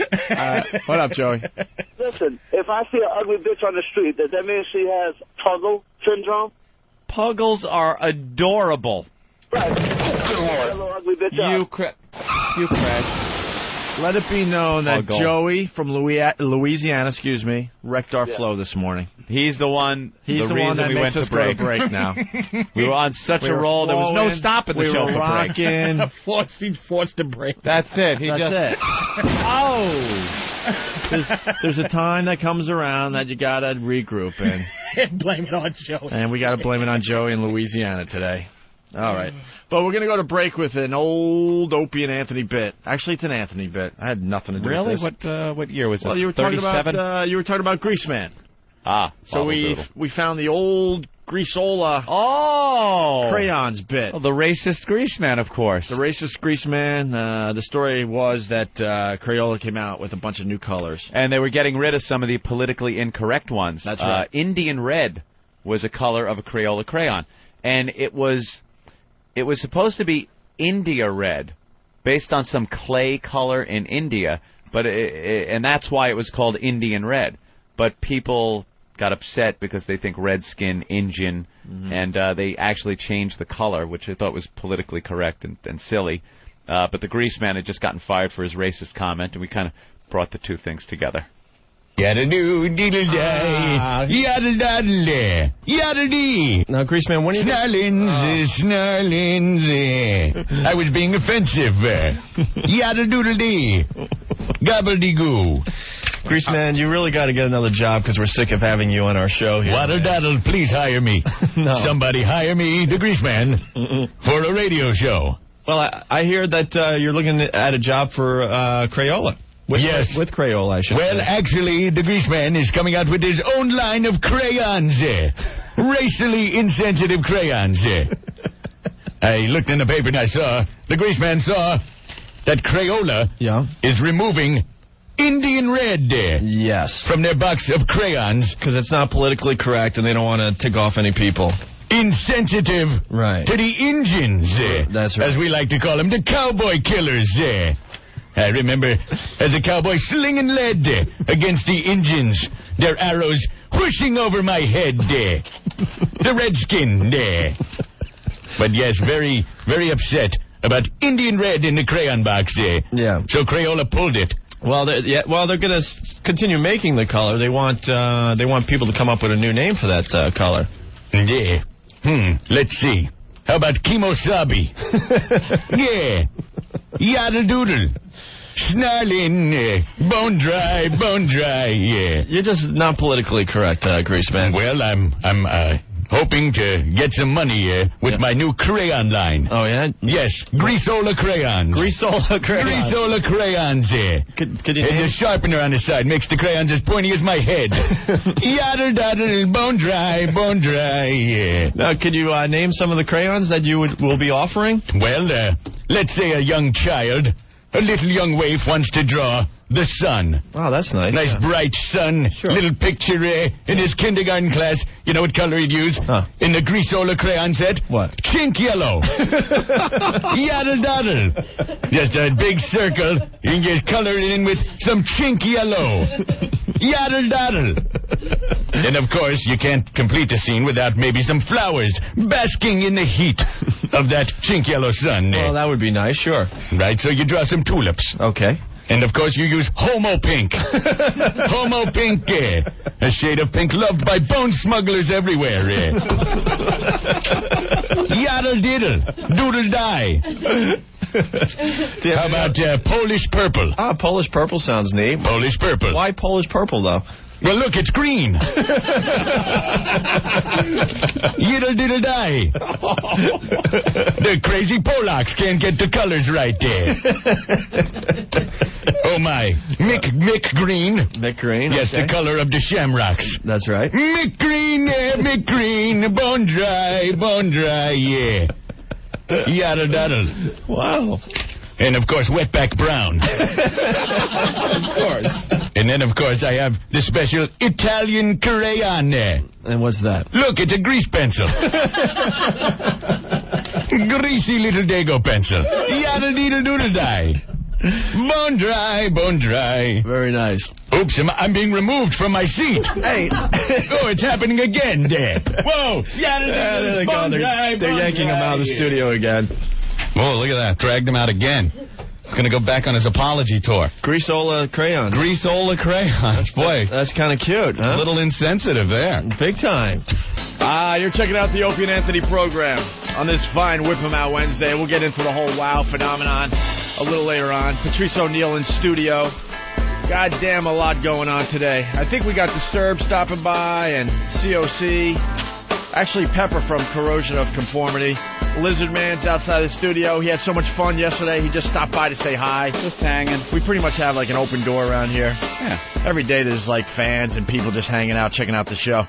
What up, Joey? Listen, if I see an ugly bitch on the street, does that mean she has Puggle syndrome? Puggles are adorable. Right. That little ugly bitch You up. crash. Let it be known that Puggle. Joey from Louisiana, wrecked our flow this morning. He's the one. He's the one reason that we makes went us to break. go to break now. We were on such We a were roll. There was no flowing. stopping the We show were for break. rocking. He forced the break. That's it. That's it. Oh. There's a time that comes around that you gotta regroup And blame it on Joey. and we gotta blame it on Joey in Louisiana today. All right, but we're gonna go to break with an old Opie and Anthony bit. Actually, it's an Anthony bit. I had nothing to do Really? with this. What year was this? Well, you were 37? talking about Greaseman. Ah, So we found the old Greasola crayons bit. Oh, the racist Greaseman, of course. The racist Greaseman. The story was that Crayola came out with a bunch of new colors. And they were getting rid of some of the politically incorrect ones. That's right. Indian red was a color of a Crayola crayon. And it was supposed to be India red, based on some clay color in India, but and that's why it was called Indian red. But people got upset because they think redskin, Indian, and they actually changed the color, which I thought was politically correct and silly. But the Greaseman had just gotten fired for his racist comment, and we kind of brought the two things together. Yada-doo, diddle-day, yada-daddle, yada-dee. Now, Greaseman, when are you... Snarlins. I was being offensive. Yada-doodle-dee. Gobble-dee-goo. Greaseman, you really got to get another job because we're sick of having you on our show here. Waddle-daddle, please hire me. No. Somebody hire me, the Greaseman, for a radio show. Well, I hear that you're looking at a job for Crayola. Yes. With Crayola, I should Well, say. actually, the Greaseman is coming out with his own line of crayons. Racially insensitive crayons. I looked in the paper and I saw, the Greaseman saw that Crayola is removing Indian red yes. from their box of crayons. Because it's not politically correct and they don't want to tick off any people. Insensitive Right. to the Injuns. That's right. As we like to call them, the cowboy killers. I remember as a cowboy slinging lead against the Injuns, their arrows whooshing over my head. The redskin. But yes, very, very upset about Indian red in the crayon box. Yeah. So Crayola pulled it. Well, they're going to continue making the color. They want people to come up with a new name for that color. Yeah. Let's see. How about Kimosabi? Yeah. Yaddle doodle. Snarling. Bone dry. Yeah. You're just not politically correct, Greaseman. Well, I'm hoping to get some money with my new crayon line. Oh, yeah? Yes, Greasola crayons. Greasola crayons. Greasola crayons. Could you There's name... a sharpener on the side, makes the crayons as pointy as my head. Yaddle daddle, bone dry, yeah. Now, could you name some of the crayons that you will be offering? Well, let's say a young child, a little young waif wants to draw the sun. Oh, that's nice. Nice bright sun. Sure. Little picture in his kindergarten class. You know what color he'd use? In the Greasola crayon set? What? Chink yellow. Yaddle daddle. Just a big circle. You can get colored in with some chink yellow. Yaddle daddle. And of course, you can't complete the scene without maybe some flowers basking in the heat of that chink yellow sun. Well, that would be nice, sure. Right, so you draw some tulips. Okay. And, of course, you use Homo Pink. Homo Pink, a shade of pink loved by bone smugglers everywhere. Yaddle diddle, doodle die. How about Polish purple? Ah, Polish purple sounds neat. Polish purple. Why Polish purple, though? Well, look, it's green. Yiddle diddle die. The crazy Polacks can't get the colors right there. Oh, my. Mick Green. Mick Green? Yes, okay. the color of the shamrocks. That's right. Mick Green, Mick Green. Bone dry, yeah. Yaddle daddle. Wow. And, of course, wetback brown. Of course. And then, of course, I have the special Italian crayon there. And what's that? Look, it's a grease pencil. Greasy little Dago pencil. Yaddle-deedle-doodle-die. Bone dry. Very nice. Oops, I'm being removed from my seat. Hey. Oh, it's happening again, there. Whoa. There they go. They're yanking him out of the studio again. Oh, look at that. Dragged him out again. He's going to go back on his apology tour. Greasola crayons. Greasola crayons. Boy. That's kind of cute, huh? A little insensitive there. Big time. You're checking out the Opie and Anthony program on this fine Whip 'em Out Wednesday. We'll get into the whole WOW phenomenon a little later on. Patrice O'Neill in studio. Goddamn, a lot going on today. I think we got Disturbed stopping by and COC. Actually, Pepper from Corrosion of Conformity. Lizard Man's outside the studio. He had so much fun yesterday. He just stopped by to say hi. Just hanging. We pretty much have like an open door around here. Yeah. Every day there's like fans and people just hanging out, checking out the show.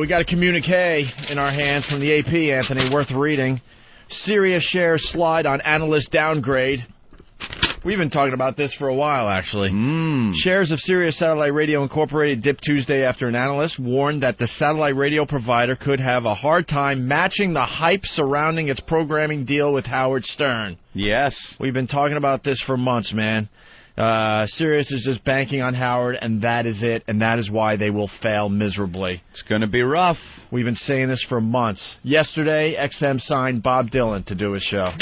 We got a communique in our hands from the AP, Anthony, worth reading. Sirius shares slide on analyst downgrade. We've been talking about this for a while, actually. Shares of Sirius Satellite Radio Incorporated dipped Tuesday after an analyst warned that the satellite radio provider could have a hard time matching the hype surrounding its programming deal with Howard Stern. Yes. We've been talking about this for months, man. Sirius is just banking on Howard, and that is it, and that is why they will fail miserably. It's going to be rough. We've been saying this for months. Yesterday, XM signed Bob Dylan to do his show.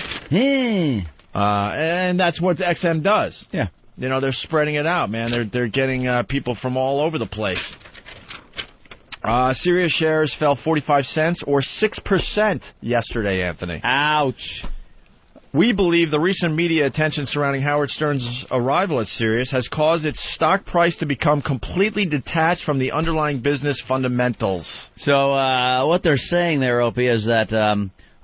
And that's what XM does. Yeah. You know, they're spreading it out, man. They're getting people from all over the place. Sirius shares fell 45 cents or 6% yesterday, Anthony. Ouch. We believe the recent media attention surrounding Howard Stern's arrival at Sirius has caused its stock price to become completely detached from the underlying business fundamentals. So what they're saying there, Opie, is that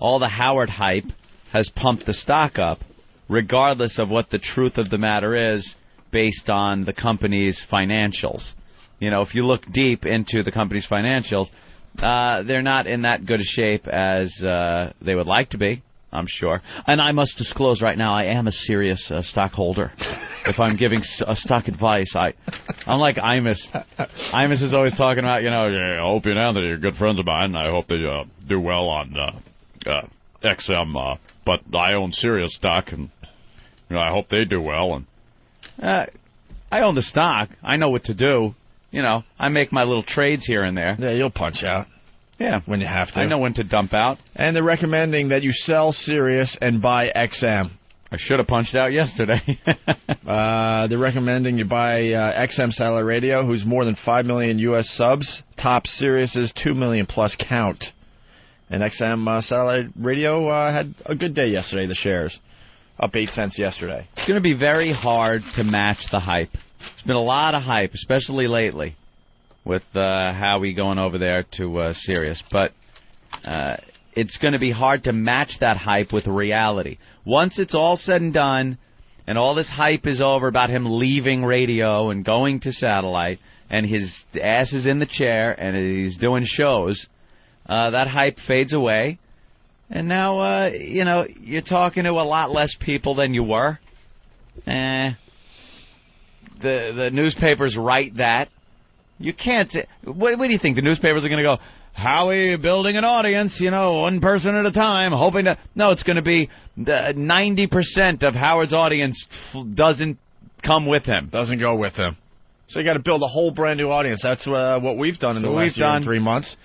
all the Howard hype has pumped the stock up, regardless of what the truth of the matter is based on the company's financials. You know, if you look deep into the company's financials, they're not in that good a shape as they would like to be, I'm sure. And I must disclose right now, I am a serious stockholder. If I'm giving stock advice, I'm like Imus. Imus is always talking about, you know, Opie and Anthony are good friends of mine, and I hope they do well on XM, but I own Sirius stock, and you know, I hope they do well. And I own the stock. I know what to do. You know, I make my little trades here and there. Yeah, you'll punch out. Yeah, when you have to. I know when to dump out. And they're recommending that you sell Sirius and buy XM. I should have punched out yesterday. They're recommending you buy XM Satellite Radio, who's more than 5 million U.S. subs, tops Sirius's 2 million plus count. And XM Satellite Radio had a good day yesterday, the shares. Up 8 cents yesterday. It's going to be very hard to match the hype. There's been a lot of hype, especially lately, with Howie going over there to Sirius. But it's going to be hard to match that hype with reality. Once it's all said and done, and all this hype is over about him leaving radio and going to satellite, and his ass is in the chair, and he's doing shows, that hype fades away. And now, you know, you're talking to a lot less people than you were. The newspapers write that. You can't... What do you think? The newspapers are going to go, Howie building an audience, you know, one person at a time, hoping to... No, it's going to be 90% of Howard's audience doesn't come with him. Doesn't go with him. So you got to build a whole brand new audience. That's what we've done in the last year and 3 months.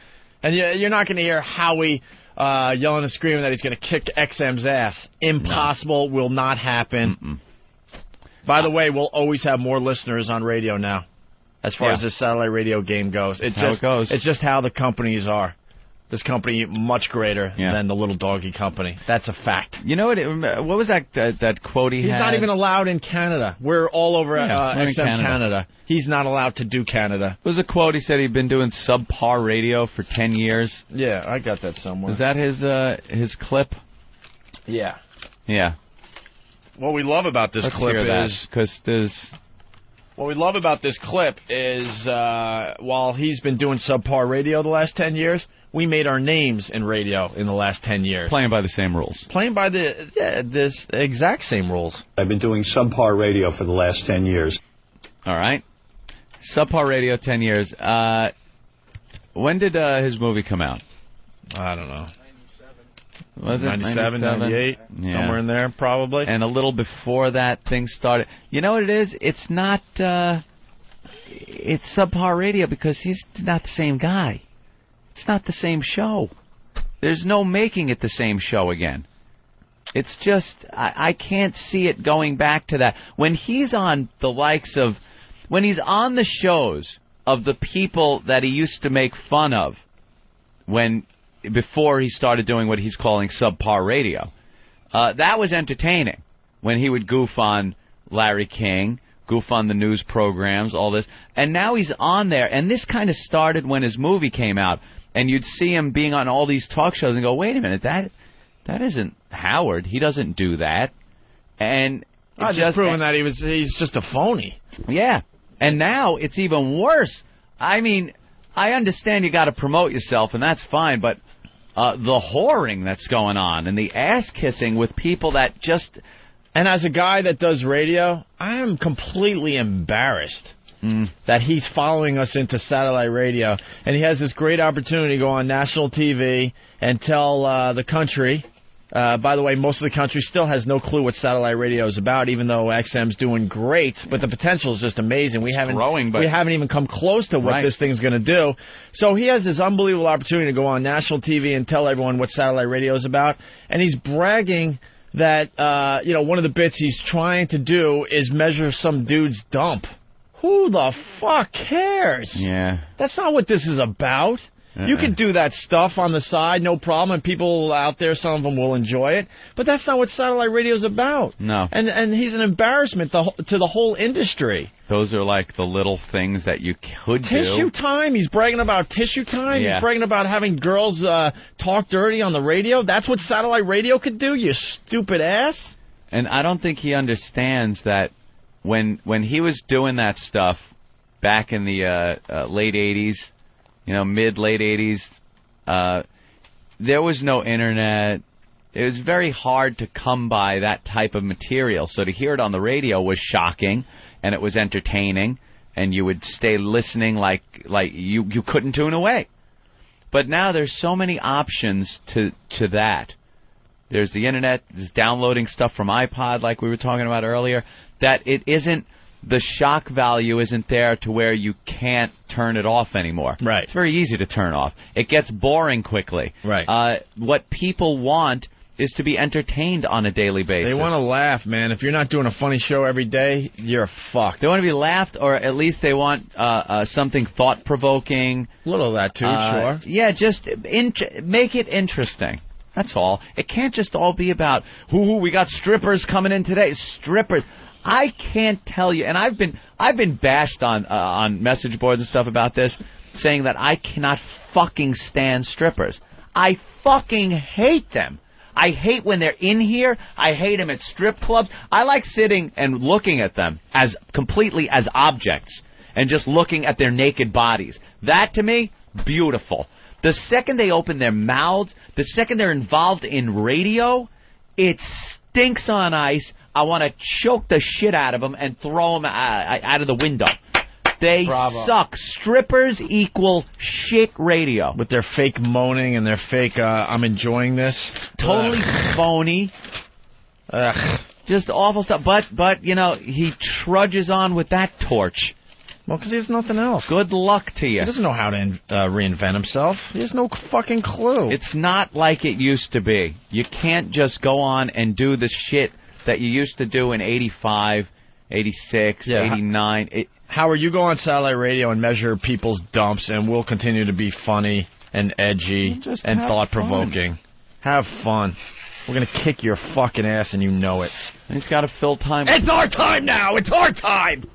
And you're not going to hear Howie... yelling and screaming that he's going to kick XM's ass. Impossible. No. Will not happen. By the way, we'll always have more listeners on radio now, as far as this satellite radio game goes. It's just how it goes. It's just how the companies are. This company much greater than the Little Doggy Company. That's a fact. You know what was that quote he had? He's not even allowed in Canada. We're all over XM Canada. He's not allowed to do Canada. There was a quote. He said he'd been doing subpar radio for 10 years. Yeah, I got that somewhere. Is that his clip? Yeah. Yeah. What we love about this clip is... What we love about this clip is while he's been doing subpar radio the last 10 years, we made our names in radio in the last 10 years. Playing by the same rules. Playing by this exact same rules. I've been doing subpar radio for the last 10 years. All right. Subpar radio, 10 years. When did his movie come out? I don't know. Was it 97, 98? Yeah. Somewhere in there, probably. And a little before that, things started. You know what it is? It's not... it's subpar radio because he's not the same guy. It's not the same show. There's no making it the same show again. It's just... I can't see it going back to that. When he's on the likes of... When he's on the shows of the people that he used to make fun of before he started doing what he's calling subpar radio, that was entertaining. When he would goof on Larry King, goof on the news programs, all this. And now he's on there, and this kind of started when his movie came out, and you'd see him being on all these talk shows and go, wait a minute, that isn't Howard. He doesn't do that. And just proving that he's just a phony. Yeah. And now it's even worse. I mean, I understand you got to promote yourself, and that's fine, but the whoring that's going on and the ass-kissing with people that just... And as a guy that does radio, I am completely embarrassed that he's following us into satellite radio, and he has this great opportunity to go on national TV and tell the country... by the way, most of the country still has no clue what satellite radio is about, even though XM's doing great. But the potential is just amazing. We haven't even come close to what this thing's going to do. So he has this unbelievable opportunity to go on national TV and tell everyone what satellite radio is about. And he's bragging that one of the bits he's trying to do is measure some dude's dump. Who the fuck cares? Yeah. That's not what this is about. You can do that stuff on the side, no problem, and people out there, some of them will enjoy it. But that's not what satellite radio is about. No. And he's an embarrassment to the whole industry. Those are like the little things that you could do. Tissue time? He's bragging about tissue time? Yeah. He's bragging about having girls talk dirty on the radio? That's what satellite radio could do, you stupid ass? And I don't think he understands that when he was doing that stuff back in the late 80s, mid-late 80s, there was no internet. It was very hard to come by that type of material. So to hear it on the radio was shocking, and it was entertaining, and you would stay listening like you couldn't tune away. But now there's so many options to that. There's the internet, there's downloading stuff from iPod like we were talking about earlier, that it isn't... The shock value isn't there to where you can't turn it off anymore. Right. It's very easy to turn off. It gets boring quickly. Right. What people want is to be entertained on a daily basis. They want to laugh, man. If you're not doing a funny show every day, you're fucked. They want to be laughed, or at least they want something thought-provoking. A little of that, too, sure. Yeah, just make it interesting. That's all. It can't just all be about, we got strippers coming in today. Strippers. I can't tell you, and I've been bashed on message boards and stuff about this, saying that I cannot fucking stand strippers. I fucking hate them. I hate when they're in here. I hate them at strip clubs. I like sitting and looking at them as completely as objects and just looking at their naked bodies. That, to me, beautiful. The second they open their mouths, the second they're involved in radio, it stinks on ice. I want to choke the shit out of them and throw them out of the window. They suck. Strippers equal shit radio. With their fake moaning and their fake, I'm enjoying this. Totally phony. Just awful stuff. But he trudges on with that torch. Well, because he has nothing else. Good luck to you. He doesn't know how to reinvent himself. He has no fucking clue. It's not like it used to be. You can't just go on and do the shit that you used to do in 85, 86, 89. Howard, you go on satellite radio and measure people's dumps, and we'll continue to be funny and edgy and thought-provoking. Have fun. We're going to kick your fucking ass, and you know it. And he's got to fill time. It's our time now! It's our time!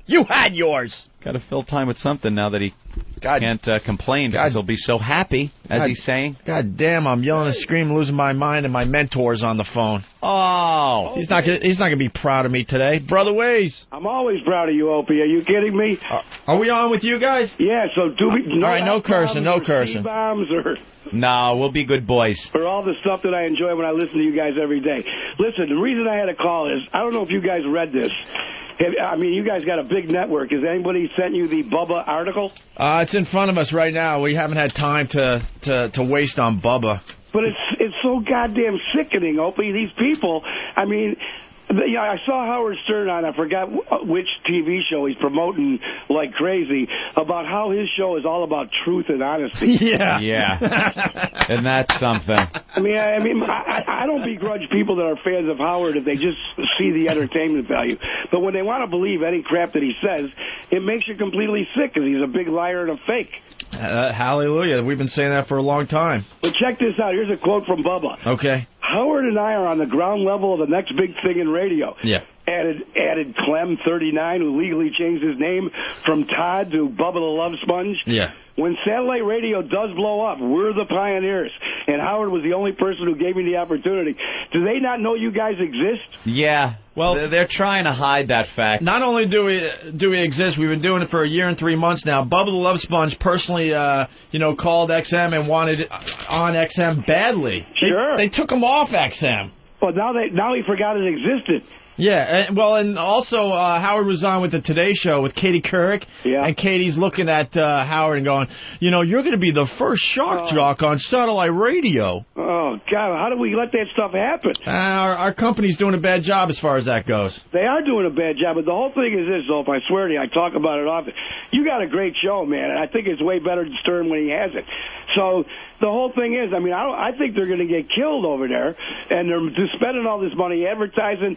You had yours! Got to fill time with something now that he can't complain because he'll be so happy, as he's saying. God damn, I'm yelling and screaming, losing my mind, and my mentor's on the phone. Oh. He's not gonna be proud of me today. Brother Waze. I'm always proud of you, Opie. Are you kidding me? Are we on with you guys? Yeah, so do we... All right, no cursing, no cursing. Bombs or... No, we'll be good boys. For all the stuff that I enjoy when I listen to you guys every day. Listen, the reason I had a call is, I don't know if you guys read this. I mean, you guys got a big network. Has anybody sent you the Bubba article? It's in front of us right now. We haven't had time to waste on Bubba. But it's so goddamn sickening, Opie. These people, I mean... Yeah, I saw Howard Stern on, I forgot which TV show he's promoting like crazy, about how his show is all about truth and honesty. Yeah. And that's something. I don't begrudge people that are fans of Howard if they just see the entertainment value. But when they want to believe any crap that he says, it makes you completely sick because he's a big liar and a fake. Hallelujah. We've been saying that for a long time. But check this out. Here's a quote from Bubba. Okay. Howard and I are on the ground level of the next big thing in radio. Yeah. Added Clem, 39, who legally changed his name from Todd to Bubba the Love Sponge. Yeah. When satellite radio does blow up, we're the pioneers. And Howard was the only person who gave me the opportunity. Do they not know you guys exist? Yeah. Well, they're trying to hide that fact. Not only do we exist, we've been doing it for a year and 3 months now. Bubba the Love Sponge personally, called XM and wanted it on XM badly. Sure. They took him off XM. Well, now he forgot it existed. Yeah, and also Howard was on with the Today Show with Katie Couric, and Katie's looking at Howard and going, you're going to be the first shock jock on satellite radio. Oh, God, how do we let that stuff happen? Our company's doing a bad job as far as that goes. They are doing a bad job, but the whole thing is this, Zope, I swear to you, I talk about it often. You got a great show, man, and I think it's way better than Stern when he has it. So the whole thing is, I think they're going to get killed over there, and they're just spending all this money advertising.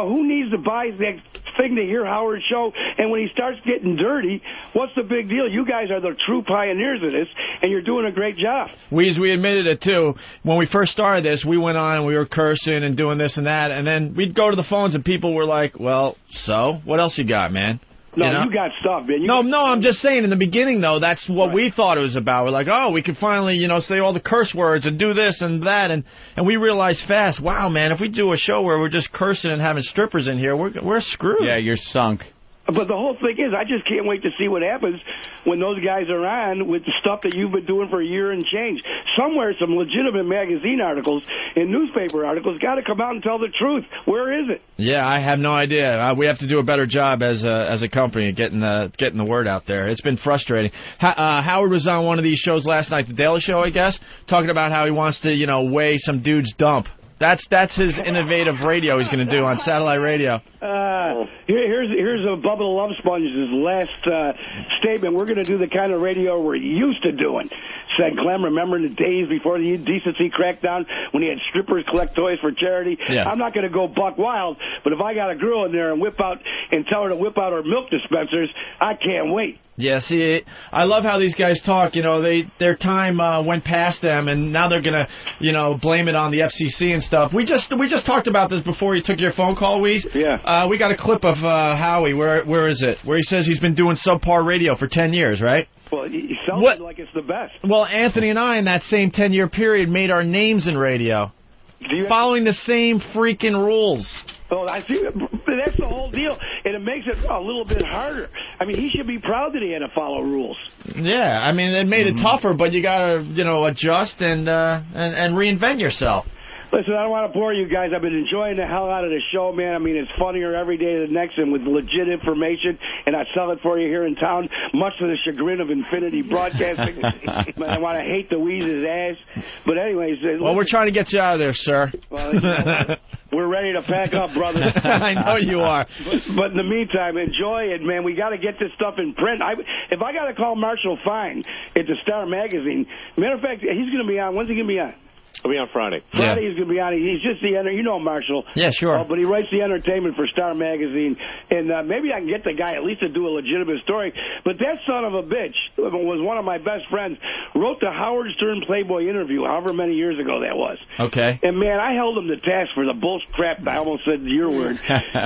Who needs to buy that thing to hear Howard's show? And when he starts getting dirty, what's the big deal? You guys are the true pioneers of this, and you're doing a great job. We admitted it, too. When we first started this, we went on and we were cursing and doing this and that, and then we'd go to the phones and people were like, well, so? What else you got, man? No, you got stuff, man. No, I'm just saying, in the beginning, though, that's what we thought it was about. We're like, we could finally, say all the curse words and do this and that, and we realized fast, wow, man, if we do a show where we're just cursing and having strippers in here, we're screwed. Yeah, you're sunk. But the whole thing is, I just can't wait to see what happens when those guys are on with the stuff that you've been doing for a year and change. Somewhere, some legitimate magazine articles and newspaper articles got to come out and tell the truth. Where is it? Yeah, I have no idea. We have to do a better job as a company getting the word out there. It's been frustrating. Howard was on one of these shows last night, The Daily Show, I guess, talking about how he wants to, weigh some dude's dump. That's his innovative radio he's going to do on satellite radio. Here's a Bubba the Love Sponge's last statement. We're going to do the kind of radio we're used to doing, said Clem, remembering the days before the indecency crackdown when he had strippers collect toys for charity. Yeah. I'm not going to go buck wild, but if I got a girl in there and tell her to whip out her milk dispensers, I can't wait. Yeah, see, I love how these guys talk. Their time went past them, and now they're gonna, blame it on the FCC and stuff. We just talked about this before you took your phone call, Weez. Yeah. We got a clip of Howie. Where is it? Where he says he's been doing subpar radio for 10 years, right? Well, he sells it like it's the best. Well, Anthony and I, in that same 10-year period, made our names in radio, following the same freaking rules. Oh, I see. That's the whole deal, and it makes it a little bit harder. He should be proud that he had to follow rules. Yeah, it made it tougher, but you got to, adjust and reinvent yourself. Listen, I don't want to bore you guys. I've been enjoying the hell out of the show, man. It's funnier every day to the next, and with legit information, and I sell it for you here in town, much to the chagrin of Infinity Broadcasting. I want to hate the Weeze's ass. But anyways... we're trying to get you out of there, sir. Well, we're ready to pack up, brother. I know you are. But in the meantime, enjoy it, man. We got to get this stuff in print. If I got to call Marshall Fine at the Star Magazine, matter of fact, he's going to be on. When's he going to be on? I'll be on Friday. Friday he's going to be on. He's just the you know Marshall. Yeah, sure. But he writes the entertainment for Star Magazine, and maybe I can get the guy at least to do a legitimate story. But that son of a bitch was one of my best friends. Wrote the Howard Stern Playboy interview, however many years ago that was. Okay. And man, I held him to task for the bull crap. I almost said your word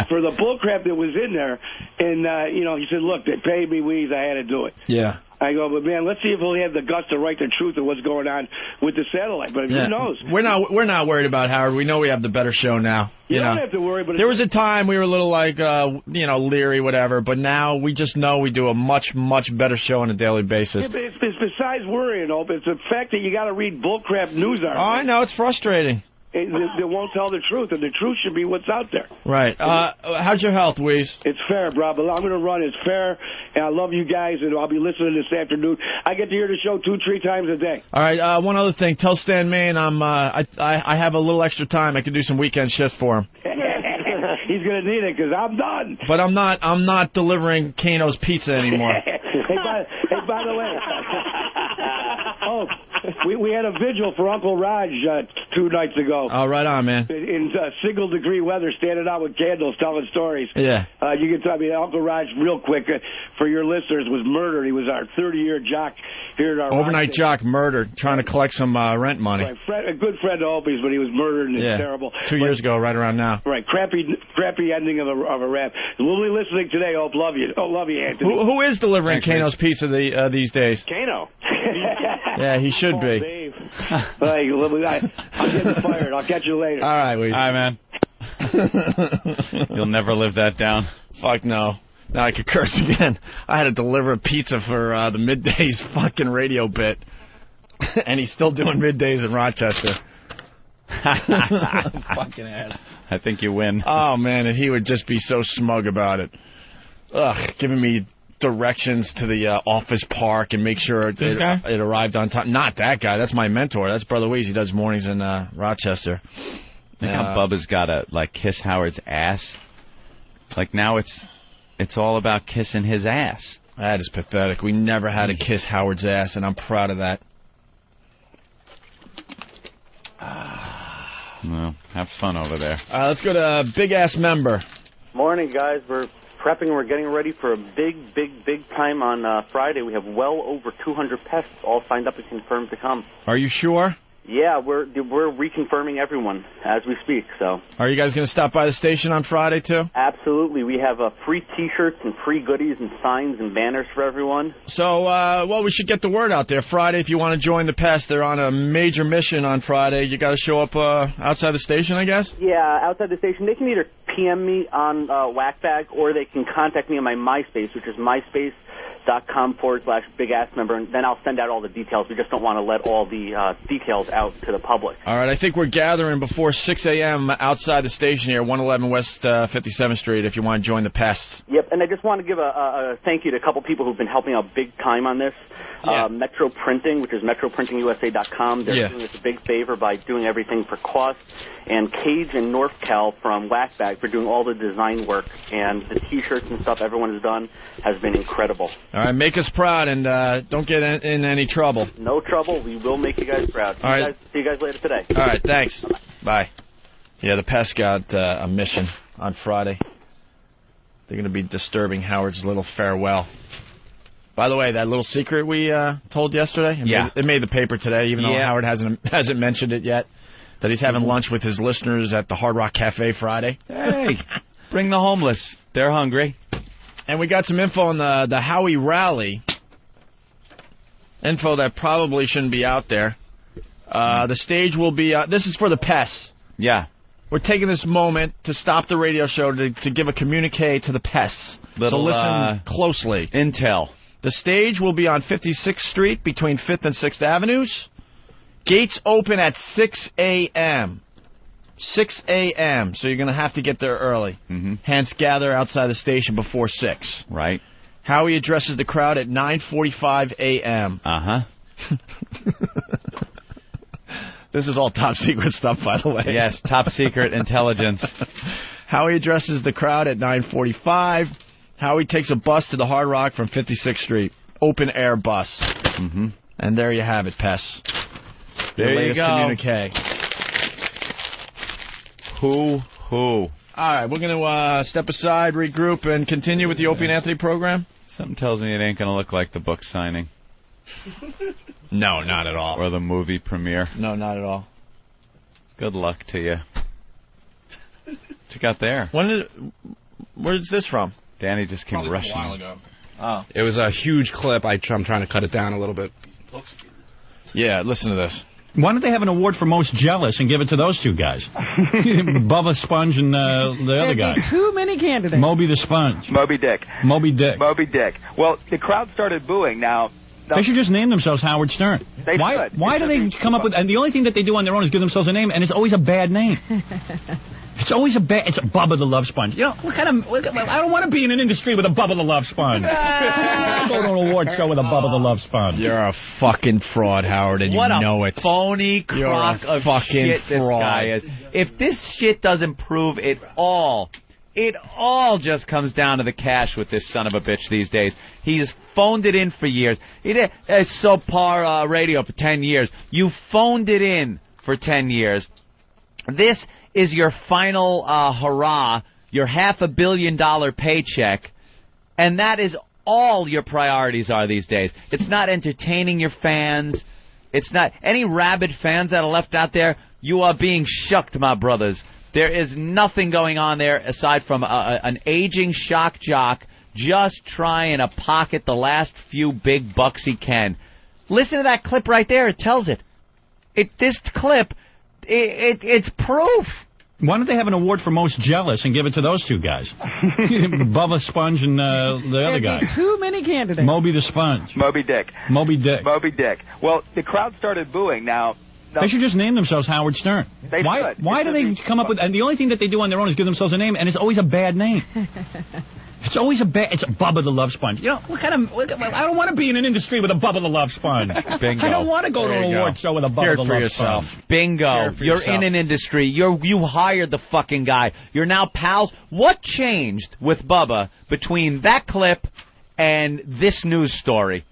for the bull crap that was in there. And he said, "Look, they paid me wheeze. I had to do it." Yeah. I go, but man, let's see if he'll have the guts to write the truth of what's going on with the satellite. But who knows? We're not worried about Howard. We know we have the better show now. You don't have to worry. But there was a time we were a little like, leery, whatever. But now we just know we do a much, much better show on a daily basis. Yeah, but it's besides worrying, Hope. It's the fact that you got to read bullcrap news articles. Oh, I know. It's frustrating. They won't tell the truth, and the truth should be what's out there. Right. How's your health, Weeze? It's fair, bro. But I'm going to run. It's fair, and I love you guys, and I'll be listening this afternoon. I get to hear the show 2-3 times a day. All right. One other thing. Tell Stan Main I have a little extra time. I can do some weekend shifts for him. He's going to need it because I'm done. But I'm not delivering Kano's pizza anymore. Hey, by the way. We had a vigil for Uncle Raj 2 nights ago. Oh, right on, man. In single-degree weather, standing out with candles, telling stories. Yeah. You can tell me, Uncle Raj, real quick, for your listeners, was murdered. He was our 30-year jock here at our overnight jock murdered, trying to collect some rent money. Right. A good friend of Opie's, but he was murdered, and it's terrible. 2 years ago, right around now. Right. Crappy ending of a rap. We'll be listening today, Hope. Love you. Oh, love you, Anthony. Who is delivering Kano's pizza these days? Kano. Yeah, he should be. Hey, I'm getting fired. I'll catch you later. All right, Weeze. All right, man. You'll never live that down. Fuck no. Now I could curse again. I had to deliver a pizza for the Middays fucking radio bit. And he's still doing Middays in Rochester. Fucking ass. I think you win. Oh, man, and he would just be so smug about it. Ugh, giving me directions to the office park and make sure it arrived on time. Not that guy. That's my mentor. That's Brother Weeze. He does mornings in Rochester. Think how Bubba's got to kiss Howard's ass. Like now it's all about kissing his ass. That is pathetic. We never had to kiss Howard's ass, and I'm proud of that. Well, have fun over there. Let's go to Big Ass Member. Morning, guys. We're prepping. We're getting ready for a big time on Friday. We have well over 200 pests all signed up and confirmed to come. Are you sure? Yeah, we're reconfirming everyone as we speak. So. Are you guys going to stop by the station on Friday too? Absolutely. We have free T-shirts and free goodies and signs and banners for everyone. So, we should get the word out there. Friday, if you want to join the pest, they're on a major mission on Friday. You got to show up outside the station, I guess. Yeah, outside the station. They can either PM me on Whackbag or they can contact me on my MySpace, which is MySpace.com/bigassmember, and then I'll send out all the details. We just don't want to let all the details out to the public. All right, I think we're gathering before 6 a.m. outside the station here, 111 West 57th Street, if you want to join the pests. Yep, and I just want to give a thank you to a couple people who've been helping out big time on this. Metro Printing, which is metroprintingusa.com. They're doing us a big favor by doing everything for cost. And Cage and NorthCal from Whackbag for doing all the design work. And the T-shirts and stuff everyone has done has been incredible. All right, make us proud and don't get in any trouble. No trouble. We will make you guys proud. See you guys later today. All right, thanks. Bye. Yeah, the pests got a mission on Friday. They're going to be disturbing Howard's little farewell. By the way, that little secret we told yesterday, it made the paper today, even though Howard hasn't mentioned it yet, that he's having lunch with his listeners at the Hard Rock Cafe Friday. Hey, bring the homeless. They're hungry. And we got some info on the Howie Rally. Info that probably shouldn't be out there. The stage will be... this is for the pests. Yeah. We're taking this moment to stop the radio show to give a communique to the pests. So listen closely. Intel. The stage will be on 56th Street between 5th and 6th Avenues. Gates open at 6 a.m. 6 a.m., so you're going to have to get there early. Mm-hmm. Hence, gather outside the station before 6. Right. Howie addresses the crowd at 9:45 a.m. Uh-huh. This is all top secret stuff, by the way. Yes, top secret intelligence. Howie addresses the crowd at 9:45. Howie takes a bus to the Hard Rock from 56th Street. Open air bus. Mm-hmm. And there you have it, Pess. There Your you latest go. communique. Who? All right, we're going to step aside, regroup, and continue with the Opie and Anthony program? Something tells me it ain't going to look like the book signing. No, not at all. Or the movie premiere. No, not at all. Good luck to you. What you got there? Where's this from? Danny just came rushing. A while ago. Oh. It was a huge clip. I'm trying to cut it down a little bit. Yeah, listen to this. Why don't they have an award for most jealous and give it to those two guys? Bubba Sponge and the other guy. Too many candidates. Moby the Sponge. Moby Dick. Moby Dick. Moby Dick. Well, the crowd started booing. Now, they should just name themselves Howard Stern. They why should. Why do they come up with... And the only thing that they do on their own is give themselves a name, and it's always a bad name. It's always a bad... It's Bubba the Love Sponge. You know, I don't want to be in an industry with a Bubba the Love Sponge. I go to an award show with a Bubba the Love Sponge. You're a fucking fraud, Howard, and you know it. Phony crock of fucking shit this guy is. If this shit doesn't prove it all just comes down to the cash with this son of a bitch these days. He's phoned it in for years. He did subpar radio for 10 years. You phoned it in for 10 years. This is your final hurrah, your $500 million paycheck, and that is all your priorities are these days. It's not entertaining your fans. It's not any rabid fans that are left out there. You are being shucked, my brothers. There is nothing going on there aside from an aging shock jock just trying to pocket the last few big bucks he can. Listen to that clip right there. It tells it. This clip, it's proof. Why don't they have an award for most jealous and give it to those two guys? Bubba Sponge and the other guy. Too many candidates. Moby the Sponge. Moby Dick. Moby Dick. Moby Dick. Well, the crowd started booing. Now, they should just name themselves Howard Stern. They should. Why do they come up with... And the only thing that they do on their own is give themselves a name, and it's always a bad name. It's always a bad... It's Bubba the Love Sponge. You know, I don't want to be in an industry with a Bubba the Love Sponge. Bingo. I don't want to go to an award show with a Bubba the Love Sponge. Bingo. You're in an industry. You hired the fucking guy. You're now pals. What changed with Bubba between that clip and this news story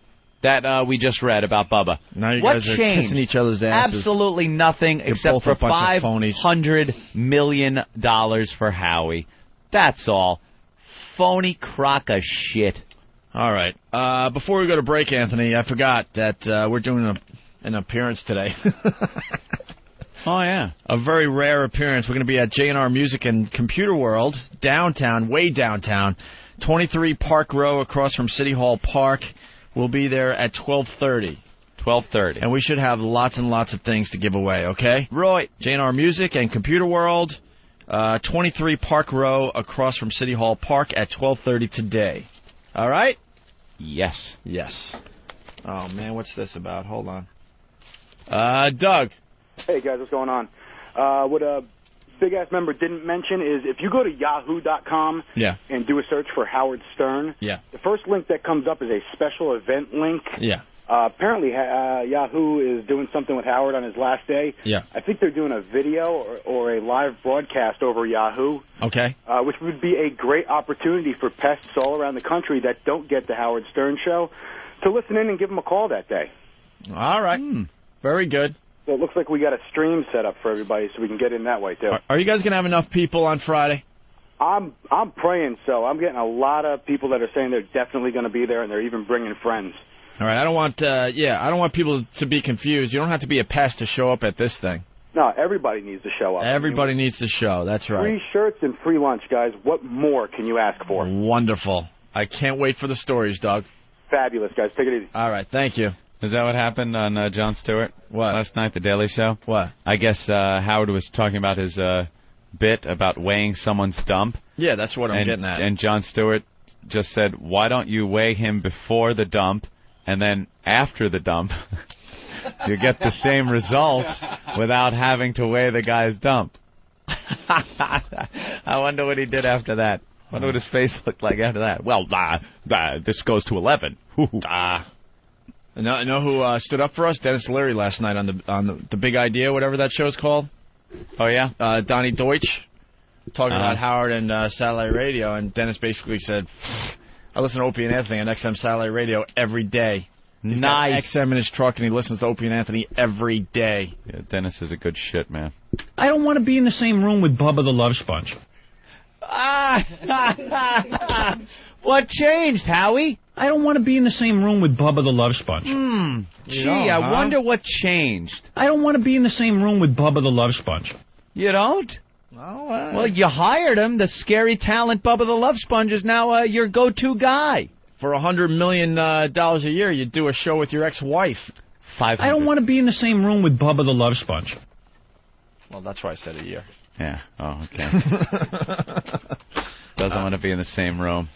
that we just read about Bubba? Now you what guys are changed? kissing each other's asses. Absolutely nothing except for $500 million for Howie. That's all. Phony crock of shit. All right. Before we go to break, Anthony, I forgot that we're doing an appearance today. Oh, yeah. A very rare appearance. We're going to be at J&R Music and Computer World, downtown, way downtown, 23 Park Row across from City Hall Park. We'll be there at 12:30. 12:30. And we should have lots and lots of things to give away, okay? Right. J&R Music and Computer World, 23 Park Row across from City Hall Park at 12:30 today. All right? Yes. Yes. Oh, man, what's this about? Hold on. Doug. Hey, guys, what's going on? What a big-ass member didn't mention is if you go to yahoo.com and do a search for Howard Stern, the first link that comes up is a special event link. Yeah. Apparently, Yahoo is doing something with Howard on his last day. Yeah. I think they're doing a video or a live broadcast over Yahoo. Okay. Which would be a great opportunity for pests all around the country that don't get the Howard Stern show to listen in and give them a call that day. All right. Very good. So it looks like we got a stream set up for everybody so we can get in that way, too. Are you guys going to have enough people on Friday? I'm praying so. I'm getting a lot of people that are saying they're definitely going to be there, and they're even bringing friends. All right. I don't want people to be confused. You don't have to be a pest to show up at this thing. No, everybody needs to show up. Everybody needs to show. That's right. Free shirts and free lunch, guys. What more can you ask for? Wonderful. I can't wait for the stories, Doug. Fabulous, guys. Take it easy. All right. Thank you. Is that what happened on Jon Stewart? What? Last night, The Daily Show? What? I guess Howard was talking about his bit about weighing someone's dump. Yeah, that's what I'm getting at. And Jon Stewart just said, why don't you weigh him before the dump and then after the dump? You get the same results without having to weigh the guy's dump. I wonder what he did after that. I wonder what his face looked like after that. Well, this goes to 11. Know who stood up for us? Dennis Leary last night on the Big Idea, whatever that show's called. Oh, yeah? Donnie Deutsch talking about Howard and Satellite Radio, and Dennis basically said, I listen to Opie and Anthony on XM Satellite Radio every day. He's nice. got XM in his truck, and he listens to Opie and Anthony every day. Yeah, Dennis is a good shit, man. I don't want to be in the same room with Bubba the Love Sponge. What changed, Howie? I don't want to be in the same room with Bubba the Love Sponge. Gee, I wonder what changed. I don't want to be in the same room with Bubba the Love Sponge. You don't? Well, you hired him. The scary talent Bubba the Love Sponge is now your go-to guy. For $100 million a year, you'd do a show with your ex-wife. 500. I don't want to be in the same room with Bubba the Love Sponge. Well, that's why I said a year. Yeah. Oh, okay. Doesn't want to be in the same room.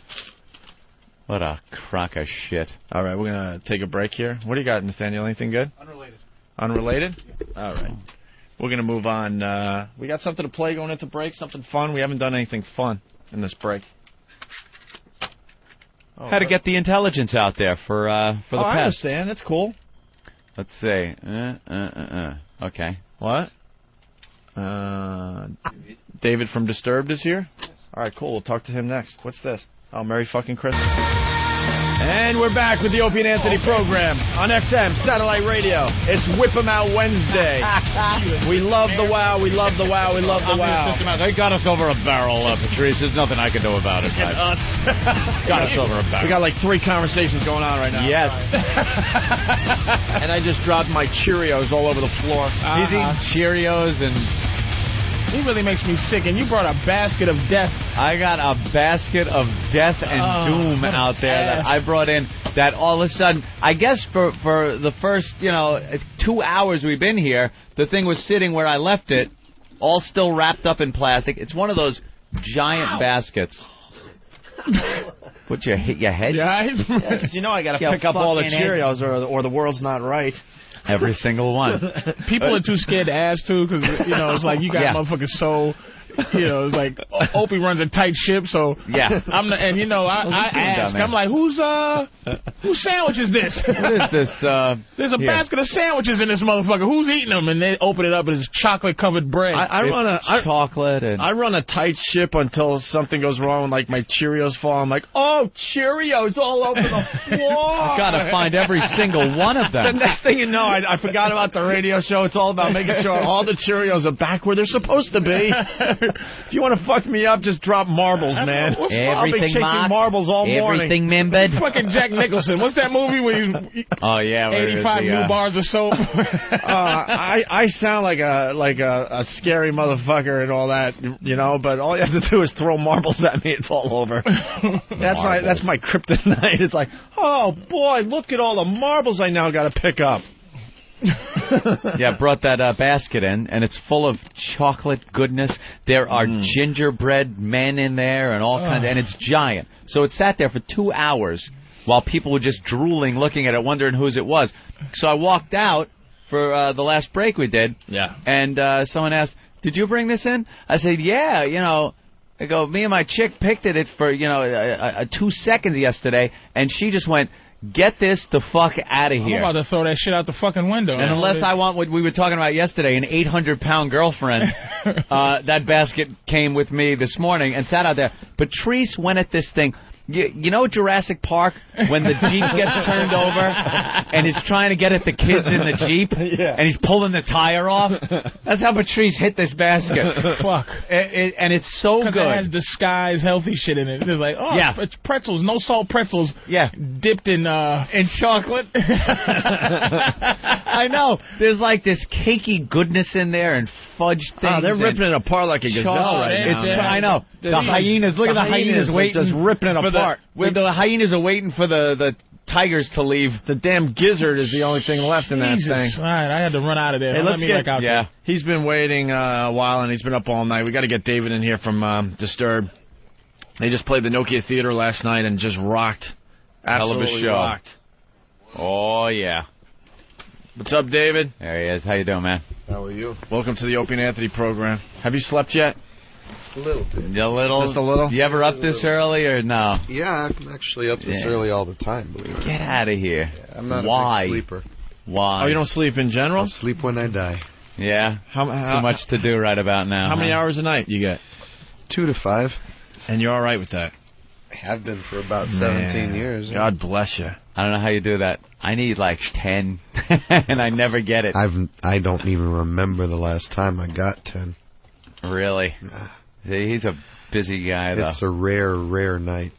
What a crock of shit. All right, we're going to take a break here. What do you got, Nathaniel? Anything good? Unrelated. Unrelated? All right. We're going to move on. We got something to play going into break, something fun. We haven't done anything fun in this break. How to get the intelligence out there for the pests. I understand. That's cool. Let's see. Okay. What? David from Disturbed is here? All right, cool. We'll talk to him next. What's this? Oh, Merry fucking Christmas. And we're back with the Opie and Anthony program on XM Satellite Radio. It's Whip 'em Out Wednesday. We love the wow. We love the wow. We love the wow. They got us over a barrel, Patrice. There's nothing I can do about it. Got us over a barrel. We got like 3 conversations going on right now. Yes. And I just dropped my Cheerios all over the floor. He's eating Cheerios and... He really makes me sick, and you brought a basket of death. I got a basket of death and doom out there that I brought in that all of a sudden, I guess for the first, 2 hours we've been here, the thing was sitting where I left it, all still wrapped up in plastic. It's one of those giant baskets. What, you hit your head? Yeah, because I got to pick up all the Cheerios or the world's not right. Every single one. People are too scared to ask, too, because, it's like you got motherfuckers so... it's like Opie runs a tight ship, so yeah. I ask. I'm like, whose sandwich is this? What is this? There's a basket of sandwiches in this motherfucker. Who's eating them? And they open it up and it's chocolate covered bread. I run a tight ship until something goes wrong, like my Cheerios fall. I'm like, oh, Cheerios all over the floor. I've got to find every single one of them. The next thing you know, I forgot about the radio show. It's all about making sure all the Cheerios are back where they're supposed to be. If you want to fuck me up, just drop marbles, man. I've been chasing marbles all morning. Everything membered. Fucking Jack Nicholson. What's that movie where he's 85 new bars of soap? I sound like a scary motherfucker and all that, but all you have to do is throw marbles at me. It's all over. That's my kryptonite. It's like, oh, boy, look at all the marbles I now got to pick up. Yeah, brought that basket in, and it's full of chocolate goodness. There are gingerbread men in there and all kinds, and it's giant. So it sat there for 2 hours while people were just drooling, looking at it, wondering whose it was. So I walked out for the last break we did, and someone asked, "Did you bring this in?" I said, "Yeah, I go, me and my chick picked it for 2 seconds yesterday, and she just went, get this the fuck out of here." I'm about to throw that shit out the fucking window. And unless I want what we were talking about yesterday, an 800-pound girlfriend, that basket came with me this morning and sat out there. Patrice went at this thing. You know Jurassic Park, when the Jeep gets turned over and he's trying to get at the kids in the Jeep and he's pulling the tire off? That's how Patrice hit this basket. Fuck. And it's so good. Because it has disguised healthy shit in it. It's like, it's pretzels, no salt pretzels. Yeah. Dipped in chocolate. I know. There's like this cakey goodness in there and fudge things. Oh, they're ripping it apart like a gazelle right now. I know. The hyenas, look at the hyenas waiting. Just ripping it apart. The hyenas are waiting for the tigers to leave. The damn gizzard is the only thing left in that thing. All right, I had to run out of there. Hey, let's get out there. He's been waiting a while, and he's been up all night. We got to get David in here from Disturbed. They just played the Nokia Theater last night and just rocked. Absolutely hell of a show. Rocked. Oh, yeah. What's up, David? There he is. How you doing, man? How are you? Welcome to the Opie and Anthony program. Have you slept yet? A little bit. A little? Just a little? You ever up this early or no? Yeah, I'm actually up this early all the time, believe it. Get out of here. Yeah, I'm not Why? a big sleeper. Why? Oh, you don't sleep in general? I'll sleep when I die. Yeah? Too much to do right about now. How many hours a night you get? 2 to 5. And you're all right with that? I have been for about 17 years. Yeah. God bless you. I don't know how you do that. I need like 10, and I never get it. I don't even remember the last time I got 10. Really? See, he's a busy guy, though. It's a rare night.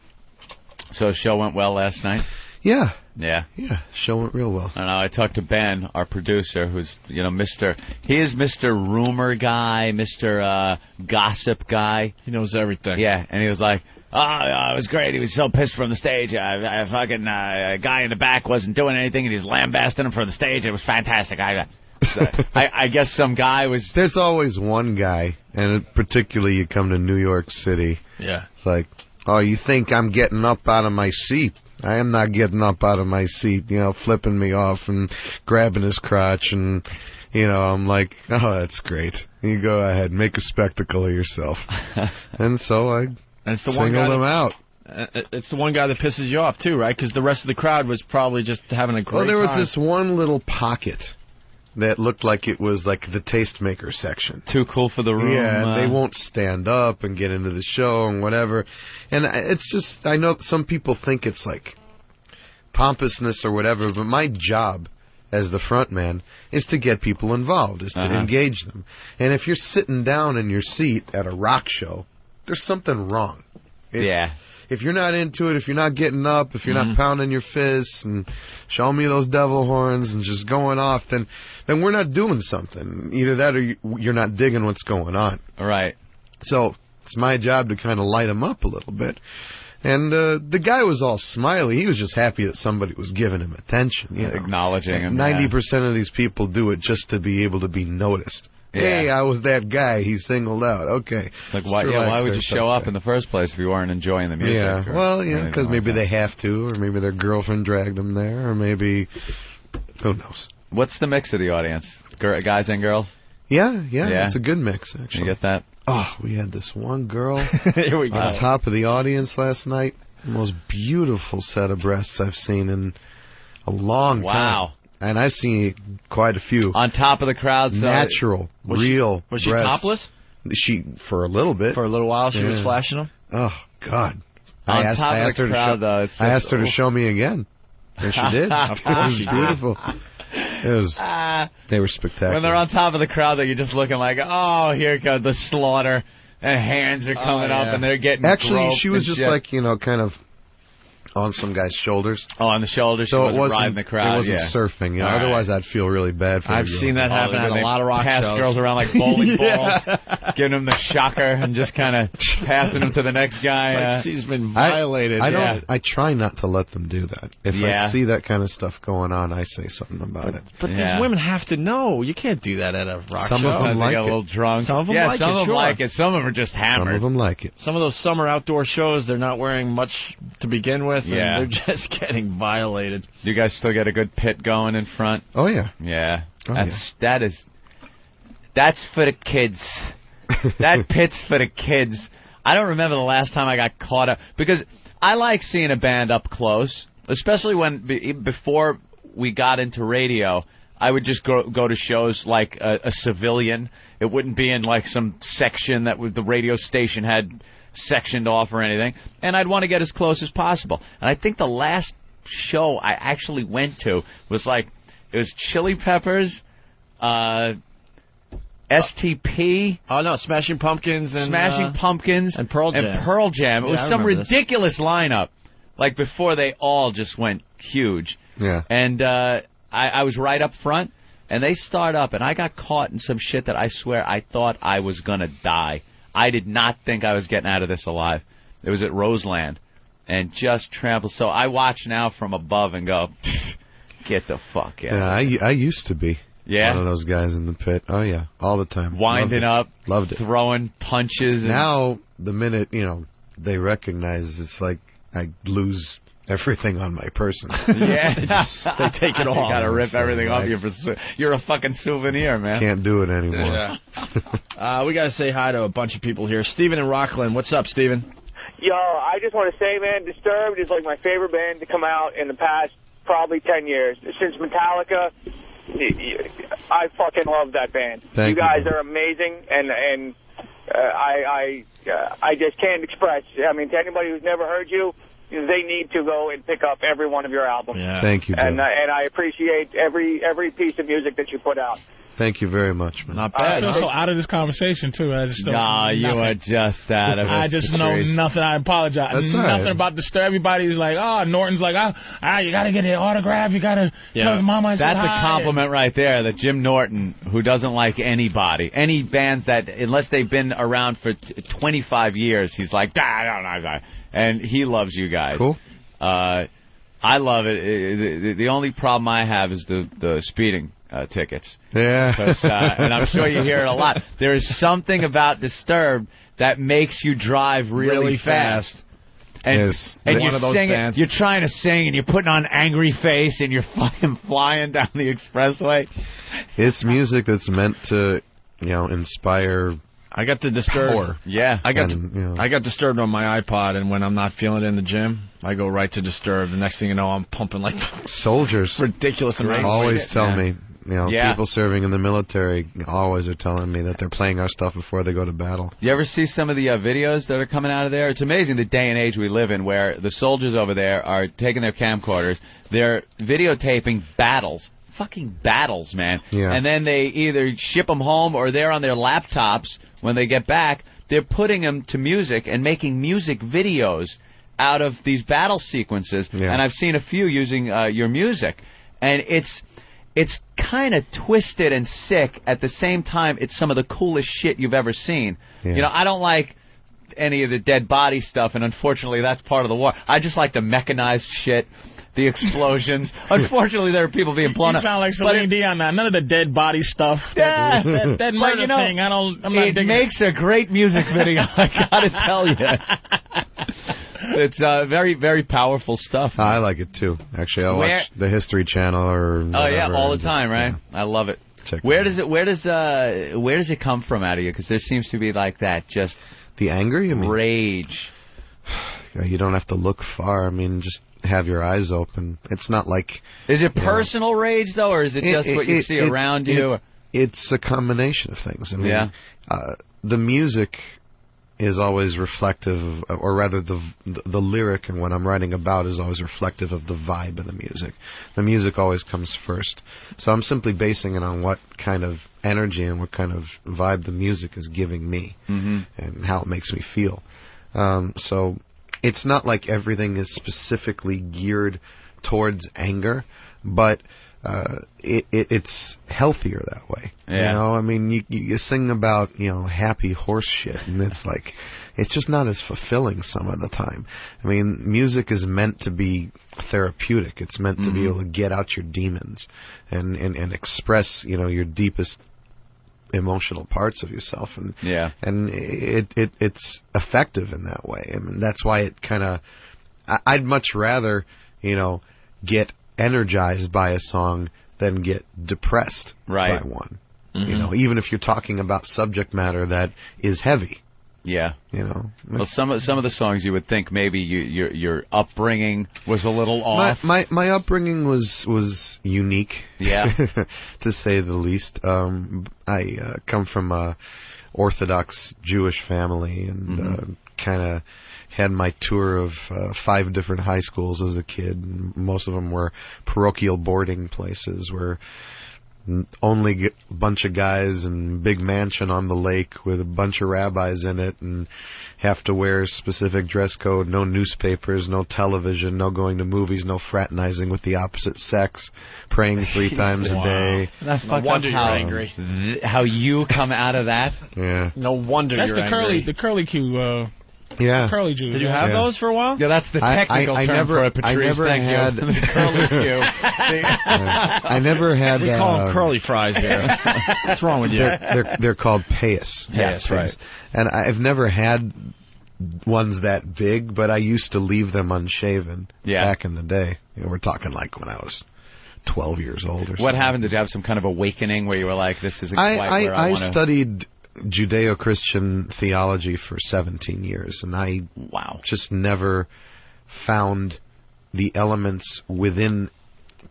So the show went well last night? Yeah. Yeah. Yeah, show went real well. I don't know. I talked to Ben, our producer, who's, he is Mr. Rumor Guy, Mr. Gossip Guy. He knows everything. Yeah, and he was like, it was great. He was so pissed from the stage. A guy in the back wasn't doing anything, and he's lambasting him from the stage. It was fantastic. I guess some guy was... There's always one guy, and particularly you come to New York City. Yeah. It's like, oh, you think I'm getting up out of my seat? I am not getting up out of my seat, flipping me off and grabbing his crotch, and, I'm like, oh, that's great. You go ahead, make a spectacle of yourself. And so I singled him out. It's the one guy that pisses you off, too, right? Because the rest of the crowd was probably just having a great time. Well, there was this one little pocket that looked like it was like the tastemaker section. Too cool for the room. Yeah, they won't stand up and get into the show and whatever. And it's just, I know some people think it's like pompousness or whatever, but my job as the front man is to get people involved, is to engage them. And if you're sitting down in your seat at a rock show, there's something wrong. If you're not into it, if you're not getting up, if you're not pounding your fists and showing me those devil horns and just going off, then we're not doing something. Either that or you're not digging what's going on. Right. So it's my job to kind of light them up a little bit. And the guy was all smiley. He was just happy that somebody was giving him attention. Acknowledging him. 90% of these people do it just to be able to be noticed. Yeah. Hey, I was that guy he singled out. Okay. Like, why would you show up in the first place if you weren't enjoying the music? Yeah, well, because maybe they have to, or maybe their girlfriend dragged them there, or maybe, who knows. What's the mix of the audience? Guys and girls? Yeah, it's a good mix, actually. You get that? Oh, we had this one girl Here we go. on top of the audience last night. The most beautiful set of breasts I've seen in a long time. Wow. And I've seen quite a few. On top of the crowd. Natural, real Was she breasts. topless? For a little bit. For a little while she was flashing them? Oh, God. I asked her to show me again. And she did. Of course she did. Beautiful. They were spectacular. When they're on top of the crowd, you're just looking like, oh, here comes the slaughter. And hands are coming up, and they're getting Actually, she was just like, kind of on some guy's shoulders. Oh, on the shoulders. So it wasn't riding the crowd. It wasn't surfing. Otherwise, I'd feel really bad for I've seen that happen at a lot of rock shows. Pass girls around like bowling balls, giving them the shocker and just kind of passing them to the next guy. Like she's been violated. I try not to let them do that. If I see that kind of stuff going on, I say something about it. But these women have to know. You can't do that at a rock show. Some of them like it. A little drunk. Some of them like it. Some of them like it. Some of them are just hammered. Some of them like it. Some of those summer outdoor shows, they're not wearing much to begin with. And they're just getting violated. Do you guys still get a good pit going in front? Oh, yeah. Yeah. Oh, That's for the kids. That pit's for the kids. I don't remember the last time I got caught up, because I like seeing a band up close, especially before we got into radio. I would just go to shows like a civilian. It wouldn't be in like some section that the radio station had sectioned off or anything, and I'd want to get as close as possible. And I think the last show I actually went to was it was Chili Peppers, STP. Oh no, Smashing Pumpkins and Pearl Jam. It was some ridiculous lineup, like before they all just went huge. Yeah. And I was right up front, and they start up, and I got caught in some shit that I swear I thought I was gonna die. I did not think I was getting out of this alive. It was at Roseland, and just trampled. So I watch now from above and go, get the fuck out. Yeah, I used to be one of those guys in the pit. Oh, yeah, all the time. Winding up, loved it. Throwing punches. Now, the minute, they recognize, it's like I lose everything on my person. Yeah. They take it off. You gotta rip everything off you. You're a fucking souvenir, man. Can't do it anymore. Yeah. We gotta say hi to a bunch of people here. Steven in Rockland. What's up, Steven? Yo, I just want to say, man, Disturbed is like my favorite band to come out in the past probably 10 years. Since Metallica, I fucking love that band. Thank you guys are amazing, and I I just can't express. I mean, to anybody who's never heard you, they need to go and pick up every one of your albums. Yeah. Thank you, Bill. And I appreciate every piece of music that you put out. Thank you very much, man. Not bad. I feel so out of this conversation, too. I just don't know you nothing. are just out of it. I just know nothing. I apologize. That's nothing right. about Disturbed. Everybody's like, Norton's like, you got to get an autograph. You got to tell his mama I said That's a hi. compliment right there, that Jim Norton, who doesn't like anybody, any bands that, unless they've been around for 25 years, he's like, I don't know. And he loves you guys. Cool. I love it. The only problem I have is the speeding tickets. Yeah. And I'm sure you hear it a lot. There is something about Disturbed that makes you drive really fast. And, yes. and One you're of those singing, bands. you're trying to sing, and you're putting on angry face, and you're fucking flying down the expressway. It's music that's meant to, inspire. I got the Disturbed. Power. Yeah. I got Disturbed on my iPod, and when I'm not feeling it in the gym, I go right to Disturbed. The next thing you know, I'm pumping like soldiers. Ridiculous amount. Always tell me. People serving in the military always are telling me that they're playing our stuff before they go to battle. You ever see some of the videos that are coming out of there? It's amazing the day and age we live in, where the soldiers over there are taking their camcorders, they're videotaping battles. Fucking battles, man. Yeah. And then they either ship them home or they're on their laptops when they get back. They're putting them to music and making music videos out of these battle sequences. Yeah. And I've seen a few using your music. And it's kind of twisted and sick. At the same time, it's some of the coolest shit you've ever seen. Yeah. I don't like any of the dead body stuff, and unfortunately that's part of the war. I just like the mechanized shit, the explosions. Unfortunately, there are people being blown up. You sound like Celine Dion now. None of the dead body stuff. Yeah. that murder thing, I'm not it digging makes a great music video, I gotta tell you. It's very, very powerful stuff. I like it too. Actually, I watch the History Channel or whatever, all the time, right? Yeah. I love it. Where does it come from out of you? Because there seems to be like that, just the anger. You mean rage? You don't have to look far. I mean, just have your eyes open. It's not like. Is it personal rage though, or is it just what you see around you? It's a combination of things. I mean, the music is always reflective, or rather the lyric and what I'm writing about is always reflective of the vibe of the music. The music always comes first. So I'm simply basing it on what kind of energy and what kind of vibe the music is giving me and how it makes me feel. So it's not like everything is specifically geared towards anger, but it's healthier that way. Yeah. I mean, you sing about, happy horse shit, and it's like, it's just not as fulfilling some of the time. I mean, music is meant to be therapeutic. It's meant to be able to get out your demons and express, your deepest emotional parts of yourself, and it's effective in that way. I mean, that's why it kind of, I'd much rather, get energized by a song than get depressed by one. Even if you're talking about subject matter that is heavy. Yeah. Well, some of the songs you would think maybe your upbringing was a little off. My upbringing was unique. Yeah. To say the least. I come from a Orthodox Jewish family and kind of had my tour of 5 different high schools as a kid. Most of them were parochial boarding places where only a bunch of guys and big mansion on the lake with a bunch of rabbis in it and have to wear specific dress code, no newspapers, no television, no going to movies, no fraternizing with the opposite sex, praying 3 times a day. No wonder you're angry. How you come out of that? Yeah. No wonder you're angry. The curly Q. Yeah. Curly Jews. Did you have those for a while? Yeah, that's the technical term for it, Patrice. I never Thank had you. Curly Q. I never had. We call them curly fries here. What's wrong with you? They're called payas. Yes, right. And I've never had ones that big, but I used to leave them unshaven back in the day. We're talking like when I was 12 years old or something. What happened? Did you have some kind of awakening where you were like, this isn't quite where I want to... I studied Judeo-Christian theology for 17 years, and I just never found the elements within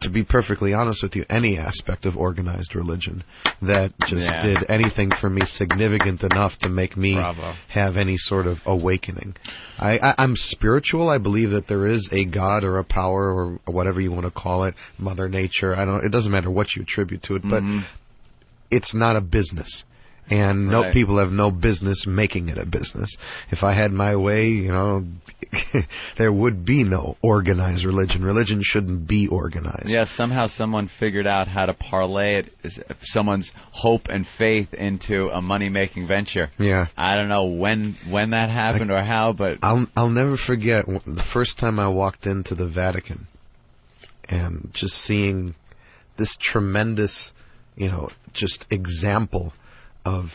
to be perfectly honest with you, any aspect of organized religion that just did anything for me significant enough to make me have any sort of awakening. I'm spiritual. I believe that there is a God or a power or whatever you want to call it, Mother Nature. It doesn't matter what you attribute to it, but it's not a business. And people have no business making it a business. If I had my way, there would be no organized religion. Religion shouldn't be organized. Yeah, somehow someone figured out how to parlay someone's hope and faith into a money-making venture. Yeah. I don't know when that happened or how, but I'll never forget the first time I walked into the Vatican and just seeing this tremendous, just example of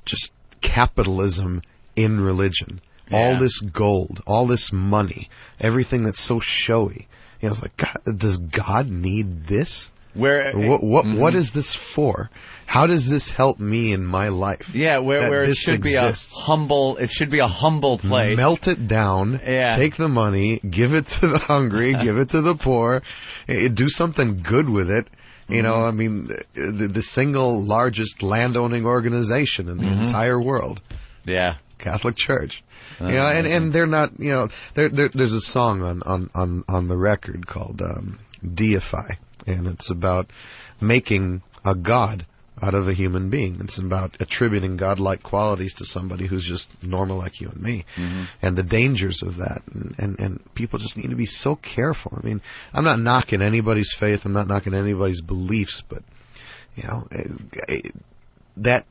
just capitalism in religion. Yeah. All this gold, all this money, everything that's so showy. It's like, God, does God need this? What is this for? How does this help me in my life? Yeah, where it should be a humble place. Melt it down. Yeah. Take the money, give it to the hungry, give it to the poor, do something good with it. The single largest landowning organization in the entire world. Yeah. Catholic Church. And they're not, there's a song on the record called Deify, and it's about making a god out of a human being. It's about attributing godlike qualities to somebody who's just normal like you and me, and the dangers of that. And people just need to be so careful. I mean, I'm not knocking anybody's faith. I'm not knocking anybody's beliefs, but, that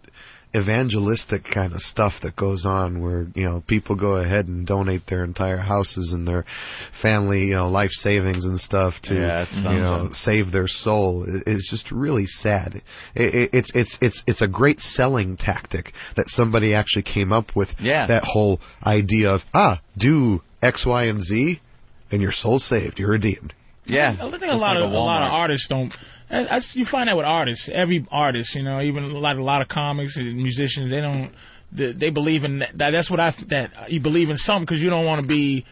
evangelistic kind of stuff that goes on where, people go ahead and donate their entire houses and their family, life savings and stuff to, save their soul is just really sad. It's a great selling tactic that somebody actually came up with. Yeah. That whole idea of, do X, Y, and Z and your soul's saved. You're redeemed. Yeah. I think a lot of artists don't. You find that with artists. Every artist, even a lot of comics and musicians, they believe in that. That's what you believe in something because you don't want to be,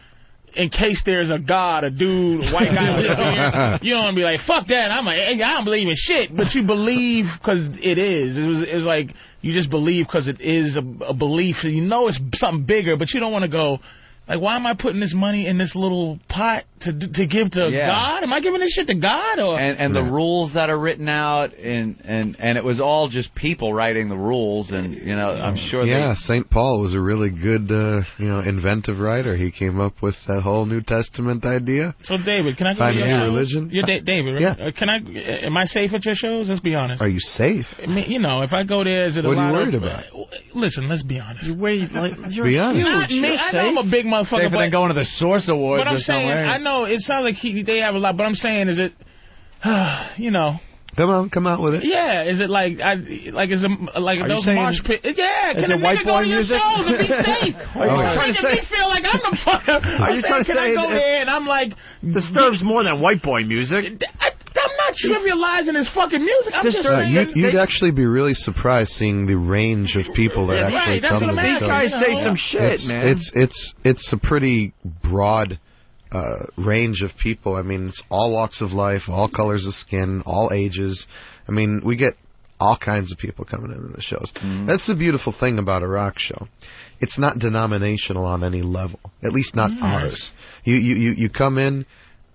in case there's a god, a dude, a white guy, you don't want to be like, fuck that. I don't believe in shit, but you believe because it is. It's like you just believe because it is a belief. It's something bigger, but you don't want to go. Like, why am I putting this money in this little pot to give to God? Am I giving this shit to God? And the rules that are written out, and it was all just people writing the rules, and I'm sure. Yeah, St. Paul was a really good, inventive writer. He came up with that whole New Testament idea. So, David, can I go to your shows? Religion? You're David, right? Yeah. Am I safe at your shows? Let's be honest. Are you safe? I mean, if I go there, is it what a lot are you worried about? Listen, let's be honest. Be honest. I know I'm a big motherfucker. Safer than going to the Source Awards. But I'm saying, I know it sounds like they have a lot. But I'm saying, is it, Come out with it. Yeah, is it like is it like those mosh pit? Yeah, is it white boy music? Shows and be safe. Making me feel like I'm the fucker. Are you trying to say? Can I go there and I'm like, Disturbs more than white boy music? I'm not trivializing his fucking music. I'm just saying. You'd actually be really surprised seeing the range of people that actually come to the show. These guys say some shit, man. It's a pretty broad range of people. I mean, it's all walks of life, all colors of skin, all ages. I mean, we get all kinds of people coming into the shows. That's the beautiful thing about a rock show. It's not denominational on any level, at least not ours. You come in,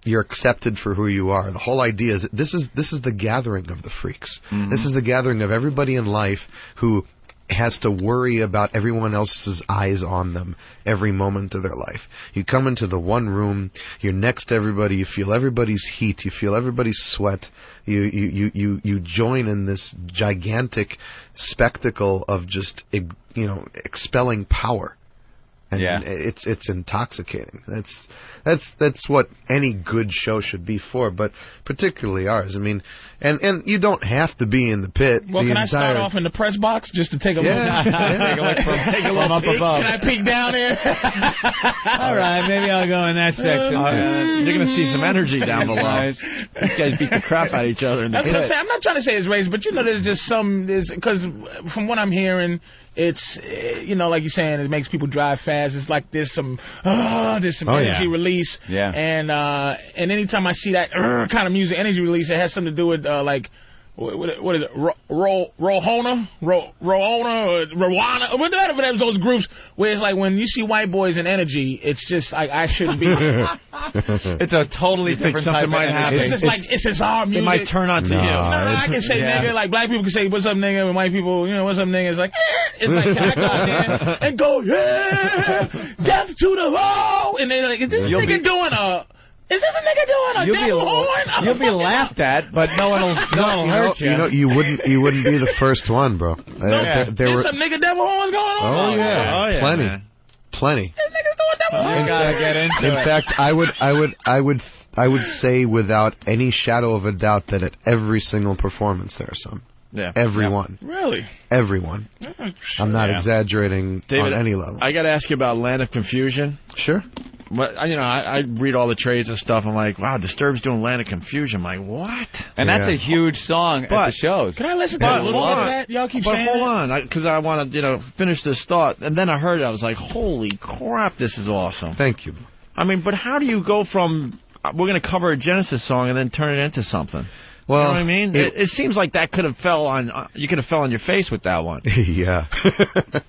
you're accepted for who you are. The whole idea is this is the gathering of the freaks. This is the gathering of everybody in life who has to worry about everyone else's eyes on them every moment of their life. You come into the one room, you're next to everybody, you feel everybody's heat, you feel everybody's sweat, you join in this gigantic spectacle of just expelling power. And it's intoxicating. That's what any good show should be for, but particularly ours. I mean, and you don't have to be in the pit. Well, can I start off in the press box just to take a look? Take a look up above. Can I peek down there? All right, maybe I'll go in that section. You're going to see some energy down below. These guys beat the crap out of each other in the pit. I'm not trying to say it's racist, but there's just some because from what I'm hearing, it's, like you're saying, it makes people drive fast. It's like there's some energy release. Yeah. And anytime I see that kind of music, energy release, it has something to do with like, what is it? Rohona, or Rwana, or whatever those groups where it's like when you see white boys in energy, it's just like I shouldn't be here. It's a totally different type of energy. It's just like it's just our music. It might turn on to you. I can say nigga, like black people can say what's up nigga, and white people, what's up nigga. It's like it's like can I go out there and go death to the law, and they're like, is this nigga doing a? Is this a nigga doing a devil horn? You'll be laughed at, but no one will hurt you. You wouldn't be the first one, bro. There's some nigga devil horns going on. Oh yeah, plenty. This nigga's doing devil horns. You gotta get into it. In fact, I would say without any shadow of a doubt that at every single performance there are some. Yeah. Everyone. Really? Everyone. I'm not exaggerating David, on any level. I got to ask you about Land of Confusion. Sure. But, I read all the trades and stuff. I'm like, wow, Disturbed's doing Land of Confusion. I'm like, what? And that's a huge song at the shows. Can I listen to a little bit of that? Y'all keep saying hold on, because I want to, finish this thought. And then I heard it. I was like, holy crap, this is awesome. Thank you. I mean, but how do you go from, we're going to cover a Genesis song and then turn it into something? Well, you know what I mean? It seems like that could have fell on your face with that one. Yeah.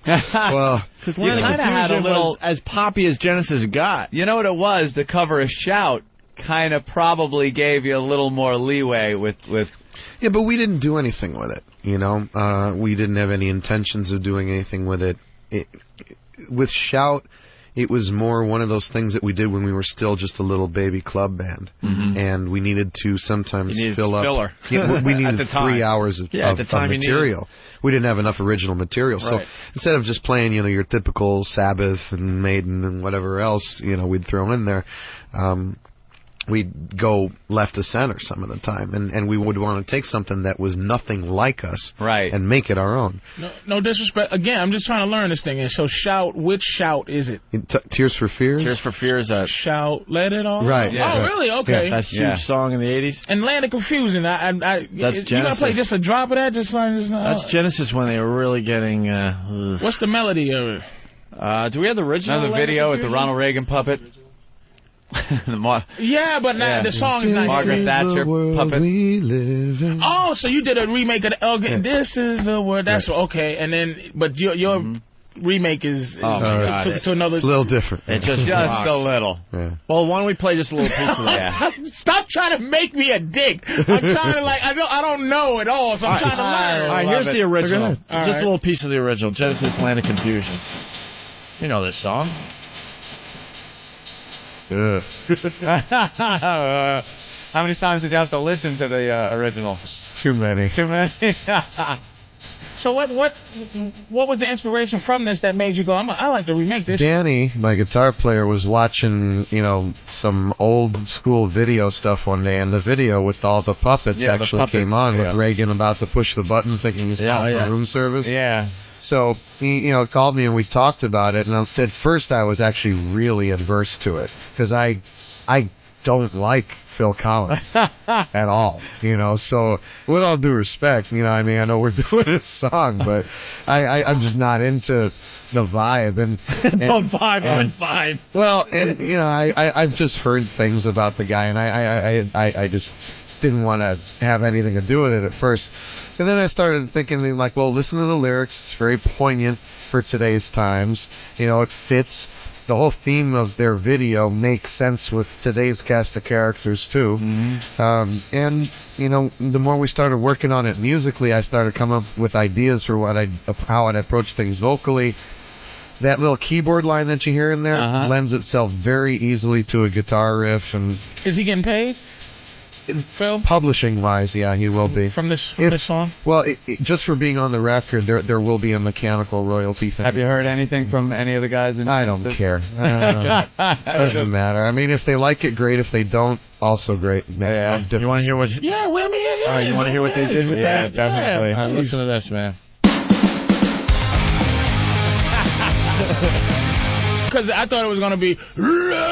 Well, because you kind of had a little as poppy as Genesis got. You know what it was? The cover of Shout kind of probably gave you a little more leeway with. Yeah, but we didn't do anything with it. We didn't have any intentions of doing anything with it. With Shout, it was more one of those things that we did when we were still just a little baby club band, and we needed to sometimes fill up. Filler. Yeah, we needed 3 hours of material. We didn't have enough original material, so instead of just playing, your typical Sabbath and Maiden and whatever else, we'd throw in there. We'd go left to center some of the time, and we would want to take something that was nothing like us, and make it our own. No disrespect. Again, I'm just trying to learn this thing. And so, Shout. Which Shout is it? Tears for Fears. Tears for Fears. Shout, Let It All. Right. Yeah. Oh, really? Okay. Yeah, that's a huge song in the '80s. And Land of Confusion. That's Genesis. You gonna play just a drop of that? That's Genesis when they were really getting. What's the melody of it? Do we have the original? Another video with the Ronald Reagan puppet. Yeah, but now the song is not. Margaret Thatcher puppet. Oh, so you did a remake of the This Is the Word. That's okay. And then, but your remake is to another. It's a little different. It's just a little. Yeah. Well, why don't we play just a little piece of that? Stop trying to make me a dick. I'm trying to I don't know at all, so I'm trying to learn. All right, here's the original. All just a little piece of the original. Genesis, Land of Confusion. You know this song. How many times did you have to listen to the original? Too many. So what was the inspiration from this that made you go, I like to remake this? Danny, my guitar player, was watching, some old school video stuff one day, and the video with all the puppets came on with Reagan about to push the button thinking he's calling for room service. Yeah. So he, called me and we talked about it, and at first I was actually really adverse to it because I don't like Phil Collins at all, So with all due respect, I know we're doing a song, but I'm just not into the vibe and don't vibe. Well, and I've just heard things about the guy, and I just didn't want to have anything to do with it at first. And then I started thinking, well, listen to the lyrics. It's very poignant for today's times. It fits. The whole theme of their video makes sense with today's cast of characters, too. And, the more we started working on it musically, I started coming up with ideas for how I'd approach things vocally. That little keyboard line that you hear in there lends itself very easily to a guitar riff. And is he getting paid? Phil? Publishing-wise, yeah, he will be. From this song? Well, just for being on the record, there will be a mechanical royalty thing. Have you heard anything from any of the guys? I don't care. Doesn't matter. I mean, if they like it, great. If they don't, also great. You want to hear what? Yeah, well, you want to hear what they did with that? Yeah, definitely. All right, listen to this, man. because I thought it was gonna be that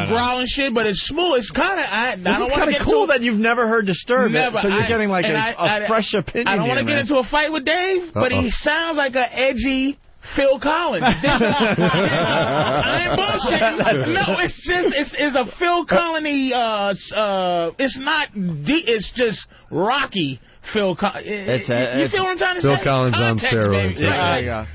growling shit, but it's smooth. It's kind of. I don't want to kind get of cool into, that you've never heard Disturbed. Never. So you're getting like a fresh opinion. I don't want to get into a fight with Dave, but he sounds like an edgy Phil Collins. I ain't bullshitting. No, it's just it's a Phil Collins-y. It's not. It's just rocky. Phil Collins. You feel what I'm trying to say? Phil Collins on steroids. Yeah.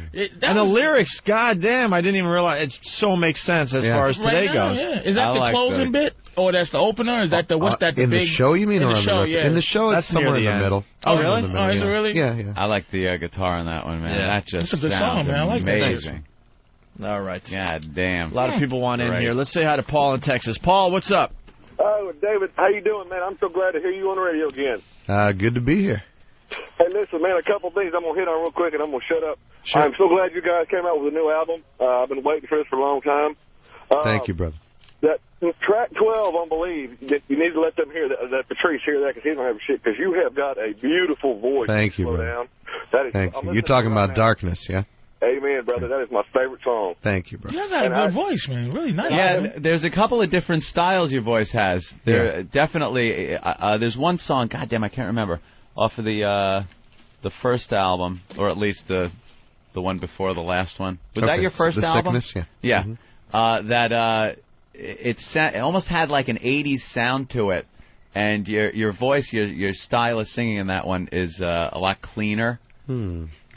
And the lyrics, goddamn, I didn't even realize. It so makes sense as far as today goes. Yeah. Is that the closing bit? Or that's the opener? Is that the what's that? The in big the show, you mean? In or the on show, the yeah. In the show, it's somewhere in the middle. Oh, really? Middle, Is it really? Yeah. I like the guitar on that one, man. Yeah. That just That's a good sounds song, man. I like that. amazing. All right. God damn. A lot of people want in here. Let's say hi to Paul in Texas. Paul, what's up? Oh, David, how you doing, man? I'm so glad to hear you on the radio again. Good to be here. Hey, listen, man, a couple things I'm going to hit on real quick, and I'm going to shut up. Sure. I'm so glad you guys came out with a new album. I've been waiting for this for a long time. Thank you, brother. That track 12 on Believe, you need to let them hear that Patrice hear that, because he don't have shit, because you have got a beautiful voice. Thank you, brother. Down. That is, Thank you. You're talking about Darkness, yeah? Amen, brother. That is my favorite song. Thank you, brother. You got a good voice, man. Really nice. Yeah, there's a couple of different styles your voice has. There definitely. There's one song. Goddamn, I can't remember. Off of the first album, or at least the one before the last one. Was that your first album? The Sickness, yeah. It almost had like an 80s sound to it, and your voice, your style of singing in that one is a lot cleaner.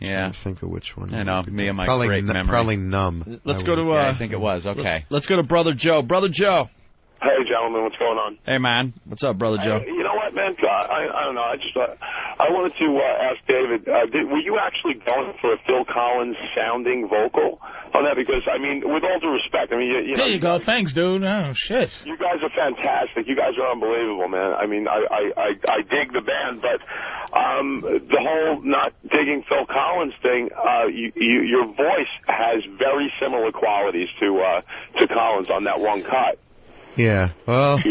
Yeah. I think of which one. I know, me and my probably great memory. Probably Numb. Let's go to. I think it was. Okay. Let's go to Brother Joe. Brother Joe. Hey, gentlemen, what's going on? Hey, man. What's up, Brother Joe? You know what, man? I don't know. I wanted to ask David, were you actually going for a Phil Collins sounding vocal on that? Because, I mean, with all due respect, I mean, you know. There you go. Thanks, dude. Oh, shit. You guys are fantastic. You guys are unbelievable, man. I mean, I dig the band, but the whole not digging Phil Collins thing, your voice has very similar qualities to Collins on that one cut. Yeah, well. I'm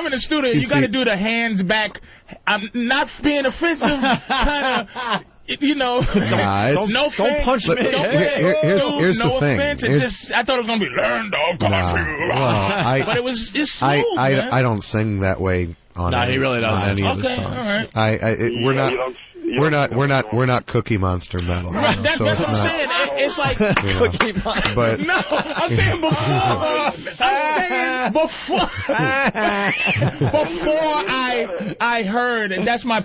in the studio. You got to do the hands back. I'm not being offensive, kind of. You know, don't punch me. Here's no the thing. offense. I thought it was gonna be learned dog. But it's smooth, man. I don't sing that way on. No, he really doesn't. On any of the songs. All right. We're not Cookie Monster metal. Right, that's what I'm saying. It's like Cookie Monster. But no, I'm saying before I heard, and that's my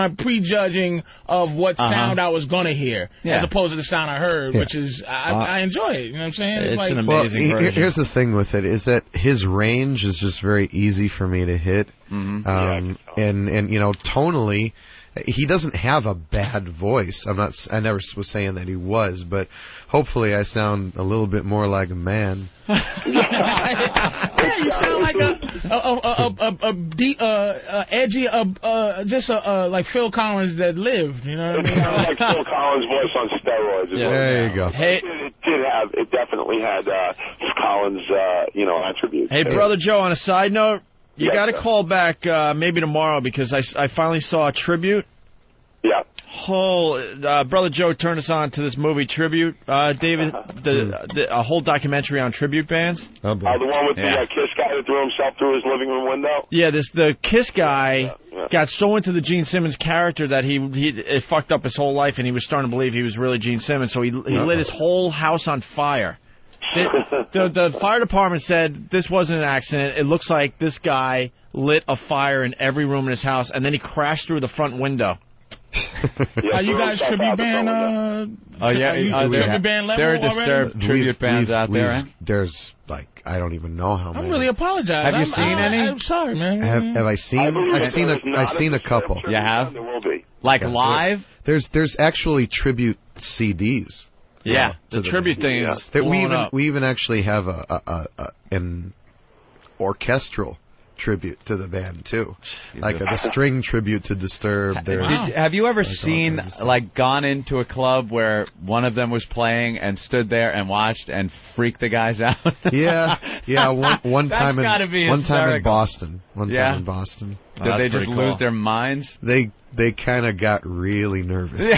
prejudging of what sound I was gonna hear, as opposed to the sound I heard, which is I enjoy it. You know what I'm saying? It's like, an amazing version. Here's the thing with it is that his range is just very easy for me to hit, and you know, tonally. He doesn't have a bad voice. I never was saying that he was, but hopefully I sound a little bit more like a man. Yeah, you sound like edgy, just like Phil Collins that lived. You know what I mean? Like Phil Collins' voice on steroids. Yeah, there you go. Hey, it definitely had Collins, attributes. Hey, Brother Joe. On a side note. You got to call back maybe tomorrow because I finally saw a Tribute. Yeah. Brother Joe turned us on to this movie Tribute, David, a whole documentary on tribute bands. The one with the Kiss guy that threw himself through his living room window? Yeah, the Kiss guy got so into the Gene Simmons character that it fucked up his whole life, and he was starting to believe he was really Gene Simmons, so he lit his whole house on fire. The fire department said this wasn't an accident. It looks like this guy lit a fire in every room in his house, and then he crashed through the front window. Are you guys tribute band? Tribute band level there are Disturbed tribute bands out there, right? There's I don't even know how many. I'm really apologizing. Have you seen any? I'm sorry, man. Have I seen? I've seen a couple. You have? There will be. Like live? There's actually tribute CDs. Yeah, the tribute thing is we even actually have an orchestral tribute to the band too, like the string tribute to Disturbed. Have you ever seen gone into a club where one of them was playing and stood there and watched and freaked the guys out? Yeah. One time in Boston. Did they just lose their minds? They kind of got really nervous.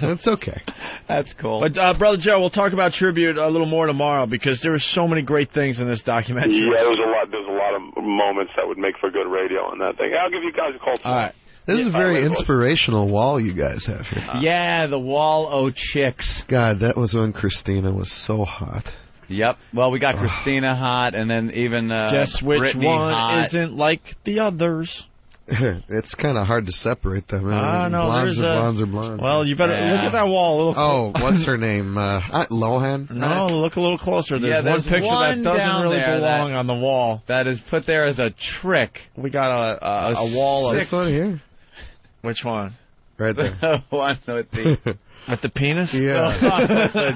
That's okay. That's cool. But, Brother Joe, we'll talk about Tribute a little more tomorrow because there were so many great things in this documentary. Yeah, there's a lot of moments that would make for good radio on that thing. I'll give you guys a call. All right. This is a very inspirational wall you guys have here. Yeah, the wall o' chicks. God, that was when Christina was so hot. Yep. Well, we got Christina hot, and then even guess which Brittany one hot. isn't like the others. It's kind of hard to separate them. No, blondes are blondes. Well, you better look at that wall. What's her name? Lohan? No, look a little closer. There's one picture one that doesn't really there belong on the wall. That is put there as a trick. We got a wall of... This one here? Which one? Right there. The one with the... With the penis? Yeah.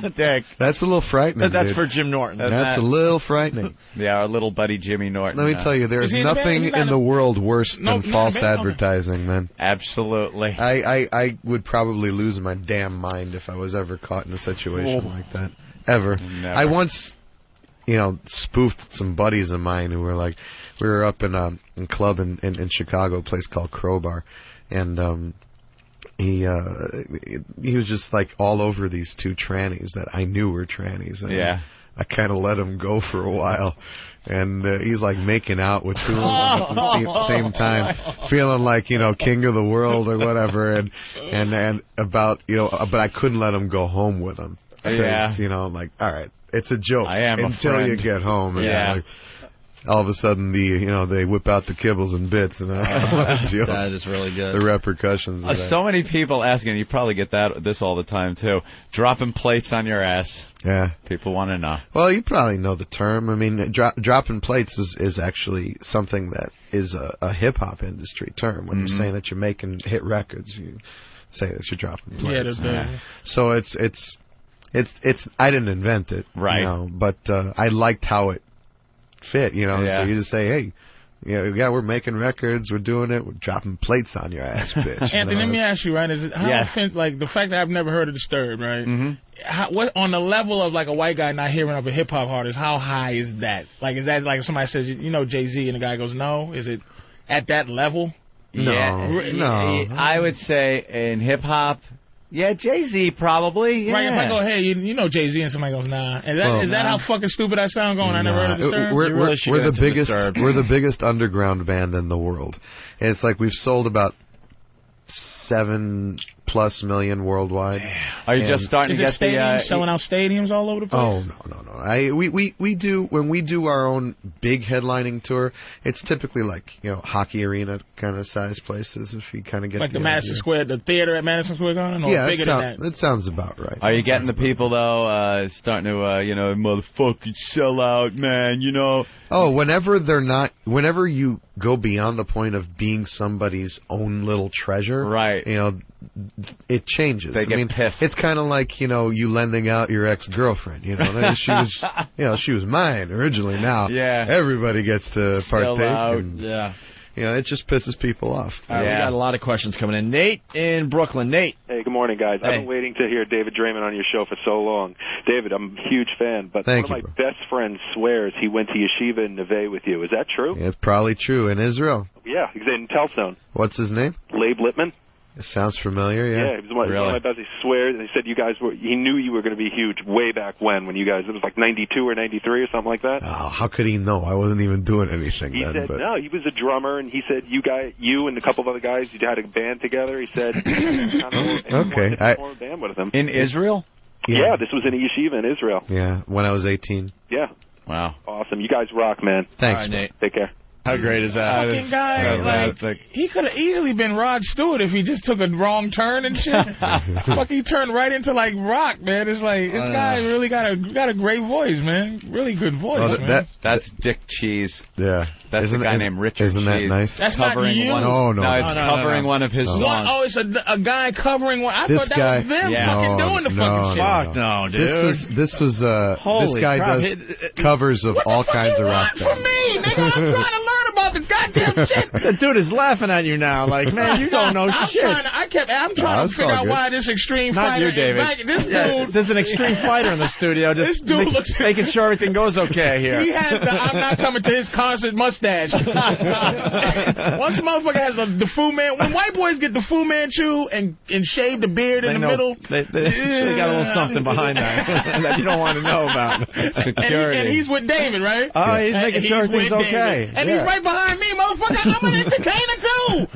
The dick. That's a little frightening. That's dude. for Jim Norton. That's a little frightening. Yeah, our little buddy Jimmy Norton. Let me tell you, there's nothing in the world worse than false advertising, man. Absolutely. I would probably lose my damn mind if I was ever caught in a situation like that. Ever. Never. I once, spoofed some buddies of mine who were like, we were up in a club in Chicago, a place called Crowbar, and he was just like all over these two trannies that I knew were trannies. And I kind of let him go for a while. And he's like making out with two of them at the same time, feeling like, king of the world or whatever. And about, but I couldn't let him go home with him. Because, I'm like, all right, it's a joke until you get home. And all of a sudden, they whip out the kibbles and bits, and that is really good. The repercussions. Of that. So many people asking. You probably get this all the time too. Dropping plates on your ass. Yeah, people want to know. Well, you probably know the term. I mean, dropping plates is actually something that is a hip hop industry term. When you're saying that you're making hit records, you say that you're dropping plates. So it's I didn't invent it, right? But I liked how it fit, so you just say, hey, we're making records, we're doing it, we're dropping plates on your ass, bitch. Anthony, let me ask you, right, is it how offensive, like the fact that I've never heard of Disturbed, right? What on the level of like a white guy not hearing of a hip hop artist, how high is that? Like, is that like if somebody says, Jay-Z, and the guy goes, no? Is it at that level? No. I would say in hip hop, yeah, Jay-Z probably. Yeah. Right, if I go, hey, you know Jay-Z, and somebody goes, nah. And is that how fucking stupid I sound going? I never heard of Disturbed? We're the biggest underground band in the world. And it's like we've sold about 7+ million worldwide. Are you just starting to get the selling out stadiums all over the place? Oh no. We do when we do our own big headlining tour. It's typically like hockey arena kind of size places. If you kind of get like the Madison Square, the theater at Madison Square Garden, or bigger than that. It sounds about right. Are you getting the people though starting to motherfucking sell out, man? Oh, whenever you go beyond the point of being somebody's own little treasure, right? It changes. They get pissed. It's kind of like you lending out your ex-girlfriend. She was mine originally. Now everybody gets to partake. It just pisses people off. We got a lot of questions coming in. Nate in Brooklyn. Nate. Hey, good morning, guys. I've been waiting to hear David Draymond on your show for so long. David, I'm a huge fan, but one of my best friends swears he went to yeshiva in Neve with you. Is that true? Yeah, it's probably true. In Israel. Yeah, he's in Telzone. What's his name? Labe Lippman. It sounds familiar, Yeah, he was one of my best. He swears, and he said he knew you were going to be huge way back when you guys, it was like 92 or 93 or something like that. Oh, how could he know? I wasn't even doing anything then. He said, no, he was a drummer, and he said you and a couple of other guys, you had a band together. He said, okay. I formed a band with him. In Israel? Yeah, this was in a yeshiva in Israel. Yeah, when I was 18. Yeah. Wow. Awesome. You guys rock, man. Thanks, right, Nate. Take care. How great is that? Fucking guy, he could have easily been Rod Stewart if he just took a wrong turn and shit. Fuck, he turned right into like rock, man. It's like this guy really got a great voice, man. Really good voice, man. That's Dick Cheese. Yeah, that's a guy named Richard. Isn't that Cheese. nice? That's covering not you. No, it's covering one of his songs. Oh, it's a guy covering one. I thought that was them fucking doing the fucking shit. Fuck no, dude. This was this guy does covers of all kinds of rock bands. For me, nigga, I'm trying to learn about the guy. goddamn shit. The dude is laughing at you now, like, man, you don't know shit. I'm trying to figure out why this extreme Not fighter you, David. this dude. There's an extreme fighter in the studio. Just This dude looks making sure everything goes okay here. He has the I'm not coming to his concert mustache. Once a motherfucker has the Fu Man, when white boys get the Fu Manchu and shave the beard in the middle, they got a little something behind that that you don't want to know about. Security. And he's with David, right? Oh, he's making sure everything's okay. And he's right behind me, motherfucker. I'm an entertainer too.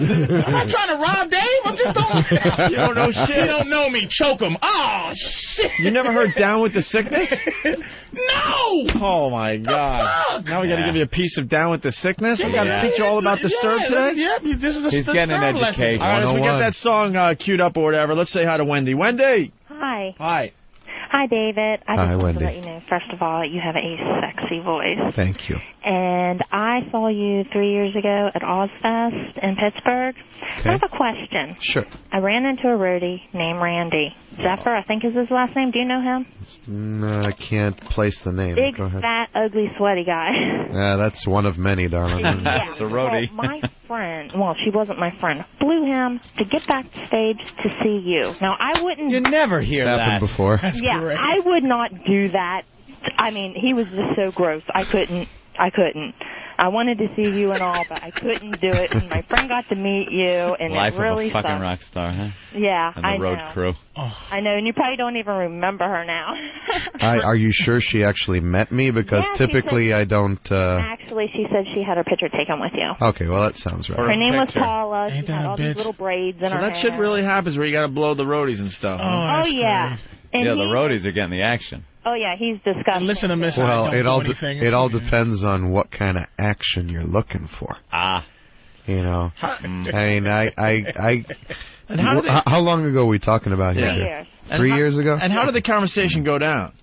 I'm not trying to rob Dave. I'm just don't. You don't know shit. You don't know me. Choke him. Oh shit. You never heard Down with the Sickness? No. Oh my God. Now we got to give you a piece of Down with the Sickness. We got to teach you all about Disturbed today. Yep. This is He's getting an education. All right, as we get that song queued up or whatever, let's say hi to Wendy. Wendy. Hi. Hi. Hi, David. I Hi, just wanted Wendy. to let you know, first of all, you have a sexy voice. Thank you. And I saw you 3 years ago at Ozfest in Pittsburgh. Okay. I have a question. Sure. I ran into a roadie named Randy. Zephyr, I think is his last name. Do you know him? No, I can't place the name. Big, Go ahead. fat, ugly, sweaty guy. Yeah, that's one of many, darling. Yeah. It's a roadie. Well, my friend, well, she wasn't my friend, flew him to get backstage to see you. Now, I wouldn't... You never hear Happened that. before. Yeah, I would not do that. I mean, he was just so gross. I couldn't. I wanted to see you and all, but I couldn't do it. And my friend got to meet you, and Life it really of a fucking sucked. rock star, huh? Yeah, And the I road know. crew. I know, and you probably don't even remember her now. Are you sure she actually met me? Because Yeah, she typically said- I don't... Actually, she said she had her picture taken with you. Okay, well, that sounds right. Her name was picture. Paula. Ain't She that had a all these bitch? little braids in So her that hair. shit really happens where you got to blow the roadies and stuff. Oh, yeah. And Yeah, the he- roadies are getting the action. Oh, yeah, he's disgusting. Listen to Miss. Well, it all depends on what kind of action you're looking for. Ah. You know, I mean, And how did they- how long ago are we talking about here? 3 years. 3 years ago? And how did the conversation go down?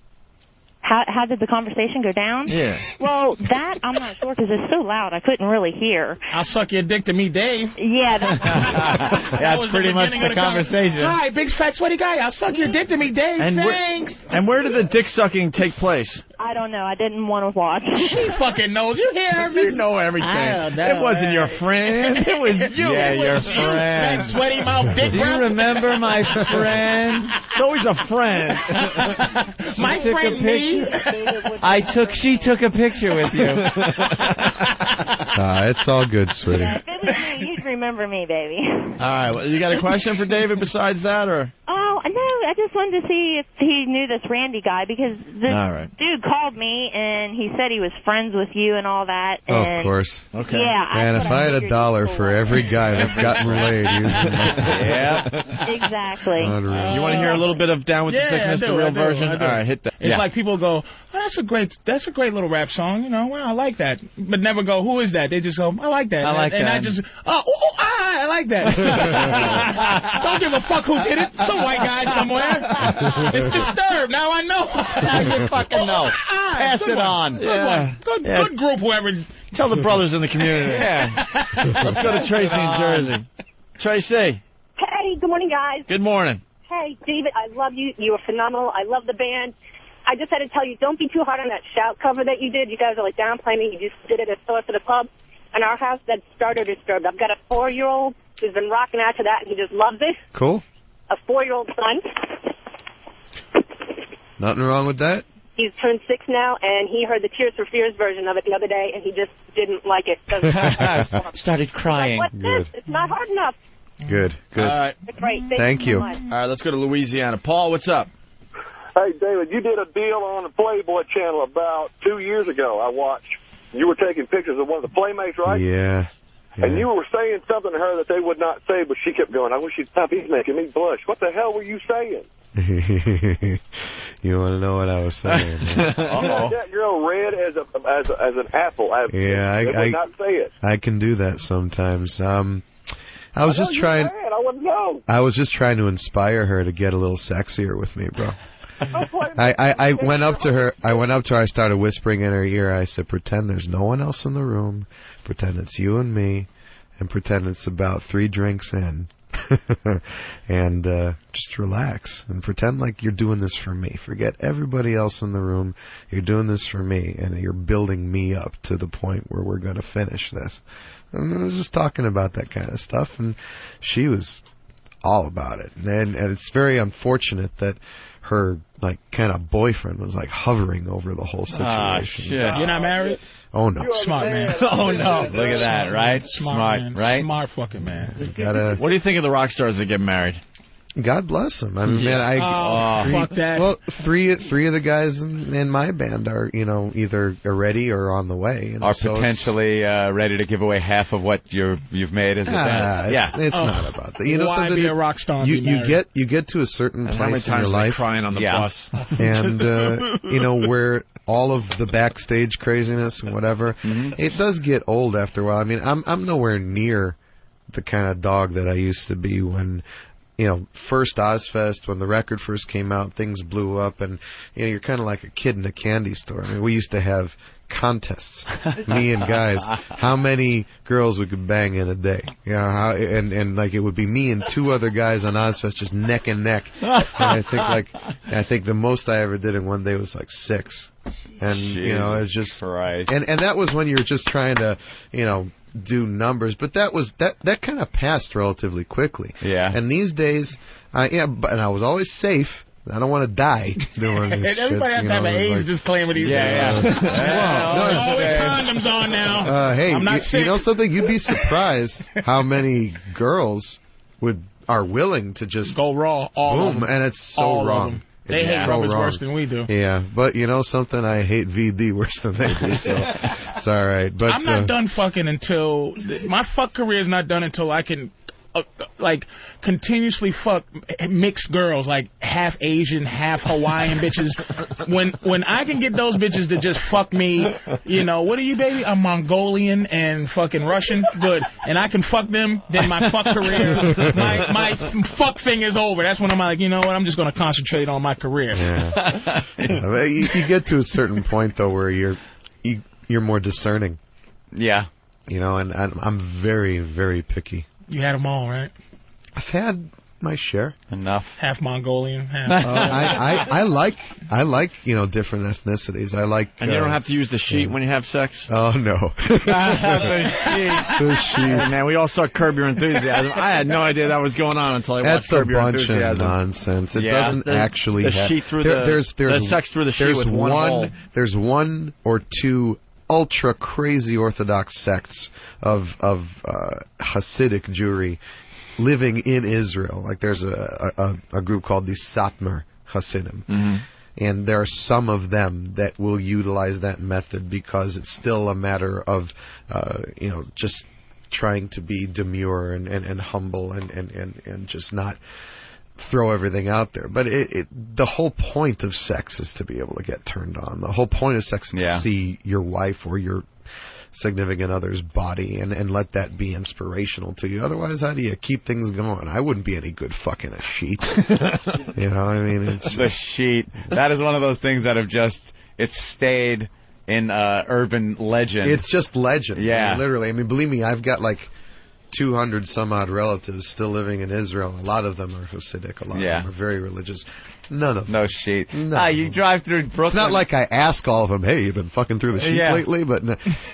How did the conversation go down? Yeah. Well, that I'm not sure because it's so loud I couldn't really hear. I'll suck your dick to me, Dave. Yeah. That's pretty much the conversation. Hi, big fat sweaty guy. I'll suck your dick to me, Dave. And Thanks. And where did the dick sucking take place? I don't know. I didn't want to watch. She fucking knows. You hear her, You Miss? know everything. I don't know. It wasn't your friend. It was you. Yeah, It your was you, friend. that sweaty mouth dick Do you breath. remember my friend? It's always a friend. My took a friend me. She took a picture with you. It's all good, sweetie. Yeah, if it was me, you'd remember me, baby. All right. Well, you got a question for David besides that, or? Oh, no, I just wanted to see if he knew this Randy guy because this All right. dude called me and he said he was friends with you and all that. And Of course. Okay. Yeah. Man, if I had figured $1 for every guy that's gotten laid, Yeah. Exactly. Unreal. You want to hear a little bit of Down with the Yeah, Sickness, I do, the real I do, version? I do. All right, hit that. It's Yeah. like people go, oh, that's a great little rap song, you know. Well, I like that, but never go, who is that? They just go, I like that. I like and that. I just, I like that. Don't give a fuck who did it. Some white guy somewhere. It's Disturbed. Now I know. Now you fucking know. Pass Good it one. on. Good Yeah. one. Yeah. Good group, whoever. Tell the brothers in the community. Yeah. Let's go to Tracy in Jersey. Tracy, Hey, good morning, guys. good morning. Hey, David, I love you. You were phenomenal. I love the band. I just had to tell you, don't be too hard on that Shout cover that you did. You guys are like downplaying it. You just did it at Source of the Club. And our house, that started Disturbed. I've got a 4-year-old who's been rocking out to that, and he just loves it. Cool. A 4-year-old son. Nothing wrong with that. He's turned 6 now, and he heard the Tears for Fears version of it the other day, and he just didn't like it. So, Started crying. what's this? It's not hard enough. Good. Good. All right. Great. Thank you. So much. All right, let's go to Louisiana. Paul, what's up? Hey, David, you did a deal on the Playboy channel about 2 years ago. I watched. You were taking pictures of one of the Playmates, right? Yeah. And you were saying something to her that they would not say, but she kept going, I wish he'd stop. He's making me blush. What the hell were you saying? You want to know what I was saying? You had that girl red as an apple. Yeah, They would not say it. I can do that sometimes. I was just trying. I wouldn't know. I was just trying to inspire her to get a little sexier with me, bro. I went up to her. I started whispering in her ear. I said, "Pretend there's no one else in the room. Pretend it's you and me, and pretend it's about 3 drinks in." and just relax and pretend like you're doing this for me. Forget everybody else in the room. You're doing this for me, and you're building me up to the point where we're going to finish this. And I was just talking about that kind of stuff, and she was all about it. And it's very unfortunate that her kind of boyfriend was hovering over the whole situation. Ah, shit. You're not married? Oh no. Smart man. Oh no. Look at that, right? Smart man. Right? Smart fucking man. What do you think of the rock stars that get married? God bless them. I mean, fuck that. Well, three of the guys in my band are, either ready or on the way. Are potentially ready to give away half of what you've made as a band. It's not about that. Why be a rock star? You get to a certain place in your life, crying on the bus, and where all of the backstage craziness and whatever, it does get old after a while. I mean, I'm nowhere near the kind of dog that I used to be when. First Ozfest, when the record first came out, things blew up, and you're kind of like a kid in a candy store. I mean, we used to have contests, me and guys, how many girls we could bang in a day. And it would be me and two other guys on Ozfest just neck and neck. And I think the most I ever did in one day was 6. And it's just and that was when you're just trying to do numbers, but that kind of passed relatively quickly. Yeah. And these days, and I was always safe. I don't want to die doing this. And everybody has to have an AIDS disclaimer these days. Yeah. With condoms on now. Hey, I'm not sick. You know something? You'd be surprised how many girls are willing to just go raw. All boom, and it's so wrong. They hate rubbers worse than we do. Yeah, but something, I hate VD worse than they do, so it's all right. But I'm not done fucking until my fuck career is not done until I can continuously fuck mixed girls, half Asian, half Hawaiian bitches. When I can get those bitches to just fuck me, what are you, baby? I'm Mongolian and fucking Russian. Good. And I can fuck them, then my fuck career, my fuck thing is over. That's when I'm like, you know what? I'm just going to concentrate on my career. Yeah. You get to a certain point, though, where you're more discerning. Yeah. And I'm very, very picky. You had them all, right? I've had my share. Enough. Half Mongolian, half. I like different ethnicities. I like. And you don't have to use the sheet when you have sex. Oh no. The sheet. Man, we all saw Curb Your Enthusiasm. I had no idea that was going on until I watched Curb Your Enthusiasm. That's a bunch of nonsense. It doesn't actually. The sheet through the sex through the sheet with one hole. There's one or two ultra crazy Orthodox sects of Hasidic Jewry living in Israel. There's a group called the Satmar Hasidim, and there are some of them that will utilize that method because it's still a matter of just trying to be demure and humble and just not throw everything out there. But the whole point of sex is to be able to get turned on. The whole point of sex is to see your wife or your significant other's body and let that be inspirational to you. Otherwise, how do you keep things going? I wouldn't be any good fucking a sheet. It's just... The sheet. That is one of those things that have it's stayed in urban legend. It's just legend. Yeah. Literally. Believe me, I've got 200 some odd relatives still living in Israel. A lot of them are Hasidic. A lot of them are very religious. None of them. No sheet. You drive through Brooklyn. It's not like I ask all of them, hey, you been fucking through the sheet lately? But,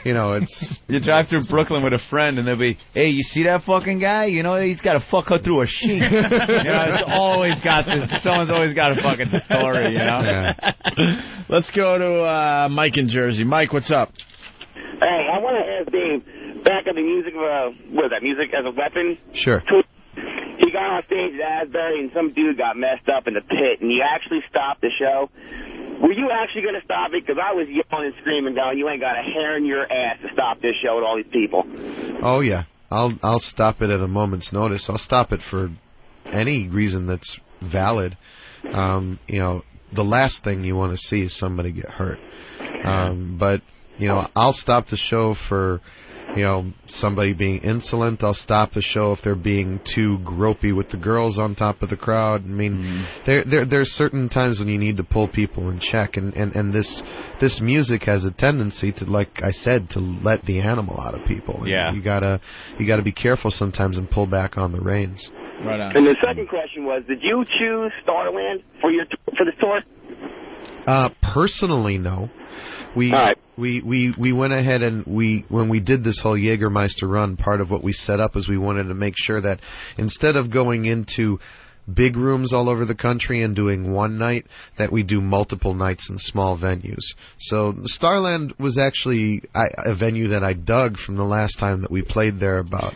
it's... You drive through Brooklyn with a friend and they'll be, hey, you see that fucking guy? He's got to fuck her through a sheet. It's always got this. Someone's always got a fucking story, Yeah. Let's go to Mike in Jersey. Mike, what's up? Hey, I want to ask Dave, back on the music Music as a Weapon? Sure. He got on stage at Asbury and some dude got messed up in the pit, and you actually stopped the show. Were you actually going to stop it? Because I was yelling and screaming down, you ain't got a hair in your ass to stop this show with all these people. Oh, yeah. I'll stop it at a moment's notice. I'll stop it for any reason that's valid. The last thing you want to see is somebody get hurt. But, I'll stop the show for... somebody being insolent. I'll stop the show if they're being too gropey with the girls on top of the crowd. There's certain times when you need to pull people in check, and this music has a tendency to, like I said, to let the animal out of people. Yeah. You gotta be careful sometimes and pull back on the reins. Right on. And the second question was, did you choose Starland for the tour? Personally, no. We went ahead and when we did this whole Jägermeister run, part of what we set up is we wanted to make sure that instead of going into big rooms all over the country and doing one night, that we do multiple nights in small venues. So Starland was actually a venue that I dug from the last time that we played there about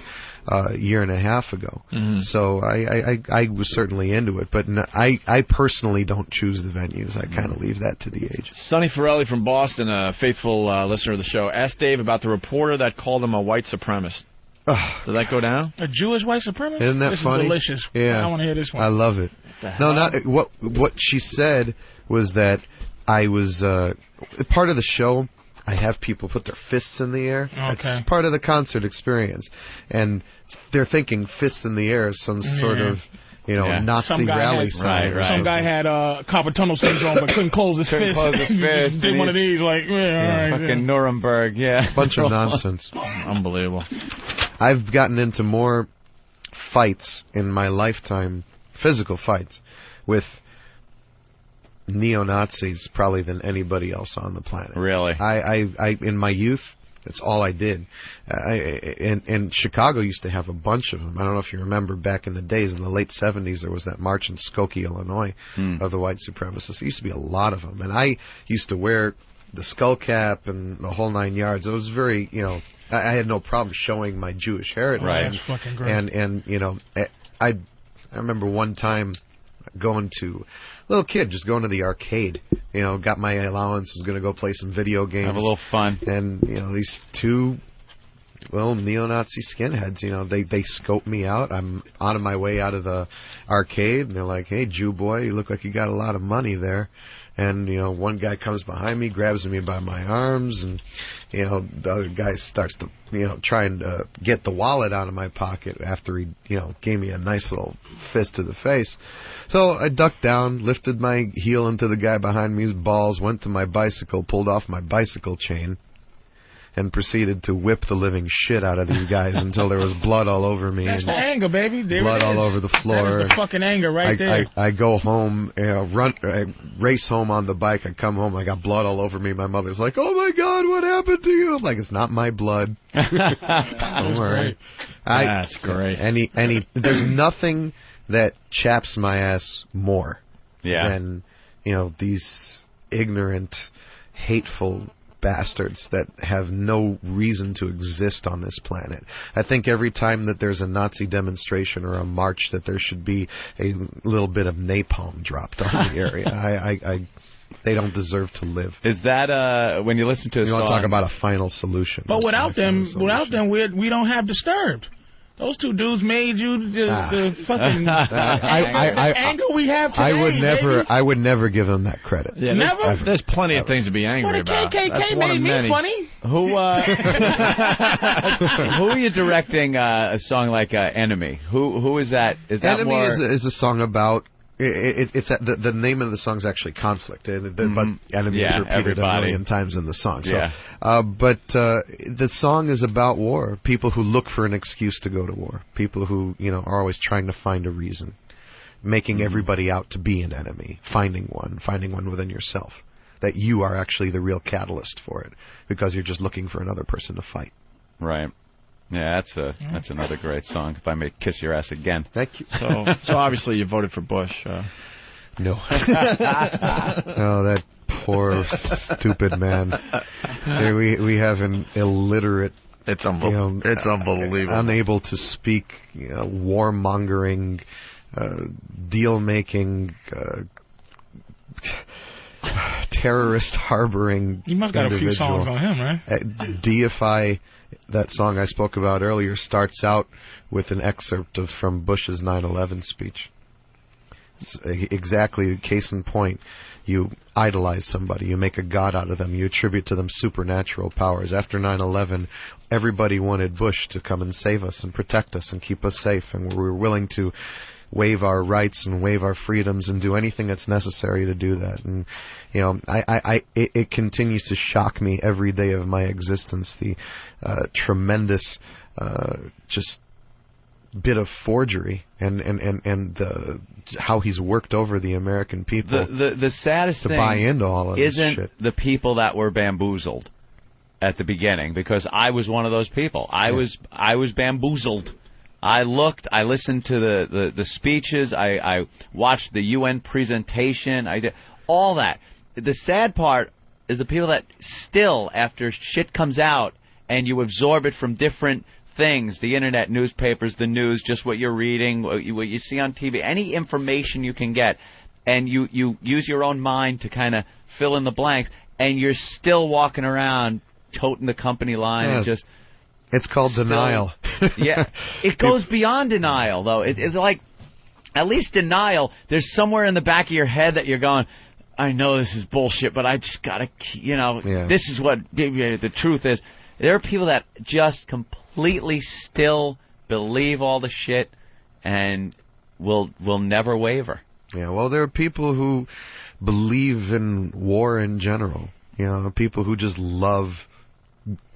a year and a half ago. Mm-hmm. So I was certainly into it, but I personally don't choose the venues. I kind of leave that to the agent. Sonny Forelli from Boston, a faithful listener of the show, asked Dave about the reporter that called him a white supremacist. Did that go down? A Jewish white supremacist? Isn't that this funny? Is delicious. Yeah. I want to hear this one. I love it. No, not what she said was that I was part of the show. I have people put their fists in the air. Okay. It's part of the concert experience, and they're thinking fists in the air is some sort of Nazi rally sign. Some guy had carpal tunnel syndrome but couldn't close his fist. Just did one of these, like, all right. Fucking Nuremberg, Bunch of nonsense. Unbelievable. I've gotten into more fights in my lifetime, physical fights, with neo-Nazis probably than anybody else on the planet. Really? I in my youth, that's all I did. And Chicago used to have a bunch of them. I don't know if you remember back in the days, in the late 70s, there was that march in Skokie, Illinois, of the white supremacists. There used to be a lot of them. And I used to wear the skull cap and the whole 9 yards. It was very, I had no problem showing my Jewish heritage. Right. That's fucking great. And I remember one time going to, little kid, just going to the arcade. Got my allowance, was going to go play some video games. Have a little fun. And, these two, neo-Nazi skinheads, they scope me out. I'm on my way out of the arcade, and they're like, hey, Jew boy, you look like you got a lot of money there. And, one guy comes behind me, grabs me by my arms, and, the other guy starts to, trying to get the wallet out of my pocket after he, gave me a nice little fist to the face. So I ducked down, lifted my heel into the guy behind me's balls, went to my bicycle, pulled off my bicycle chain, and proceeded to whip the living shit out of these guys until there was blood all over me. That's and the anger, baby. There blood it is. all over the floor. That is the fucking anger right there. I go home, I race home on the bike. I come home, I got blood all over me. My mother's like, "Oh my God, what happened to you?" I'm like, "It's not my blood." Don't worry. That's great. There's nothing that chaps my ass more than these ignorant, hateful bastards that have no reason to exist on this planet. I think every time that there's a Nazi demonstration or a march, that there should be a little bit of napalm dropped on the area. They don't deserve to live. Is that when you listen to a song? You want to talk about a final solution? But without them, we don't have Disturbed. Those two dudes made you the fucking anger we have today. I would never give them that credit. Yeah, there's plenty of things to be angry about. KKK made me funny. Who are you directing a song like Enemy? Who is that? Is that Enemy more... is a song about. It's the name of the song is actually Conflict, but Enemy is repeated a million times in the song. So, but the song is about war. People who look for an excuse to go to war. People who are always trying to find a reason, making everybody out to be an enemy. Finding one within yourself. That you are actually the real catalyst for it, because you're just looking for another person to fight. Right. Yeah, that's another great song. If I may kiss your ass again. Thank you. So obviously you voted for Bush. No. Oh, that poor stupid man. We have an illiterate. It's unbelievable. It's unbelievable. Unable to speak, warmongering, deal making. Terrorist harboring. You must got a few songs on him, right? Deify. That song I spoke about earlier starts out with an excerpt from Bush's 9/11 speech. It's exactly case in point. You idolize somebody, you make a god out of them, you attribute to them supernatural powers. After 9/11, everybody wanted Bush to come and save us and protect us and keep us safe, and we were willing to waive our rights and waive our freedoms and do anything that's necessary to do that. And it continues to shock me every day of my existence, the tremendous just bit of forgery and how he's worked over the American people. The saddest to thing buy into all of this isn't shit. the people that were bamboozled at the beginning, because I was one of those people. I was bamboozled. I looked, I listened to the speeches, I watched the UN presentation, I did all that. The sad part is the people that still, after shit comes out and you absorb it from different things, the internet, newspapers, the news, just what you're reading, what you see on TV, any information you can get, and you use your own mind to kind of fill in the blanks, and you're still walking around toting the company line and just... It's called denial. Yeah. It goes beyond denial, though. It's like, at least denial, there's somewhere in the back of your head that you're going, I know this is bullshit, but I just got to, this is what the truth is. There are people that just completely still believe all the shit and will never waver. Yeah, well, there are people who believe in war in general. People who just love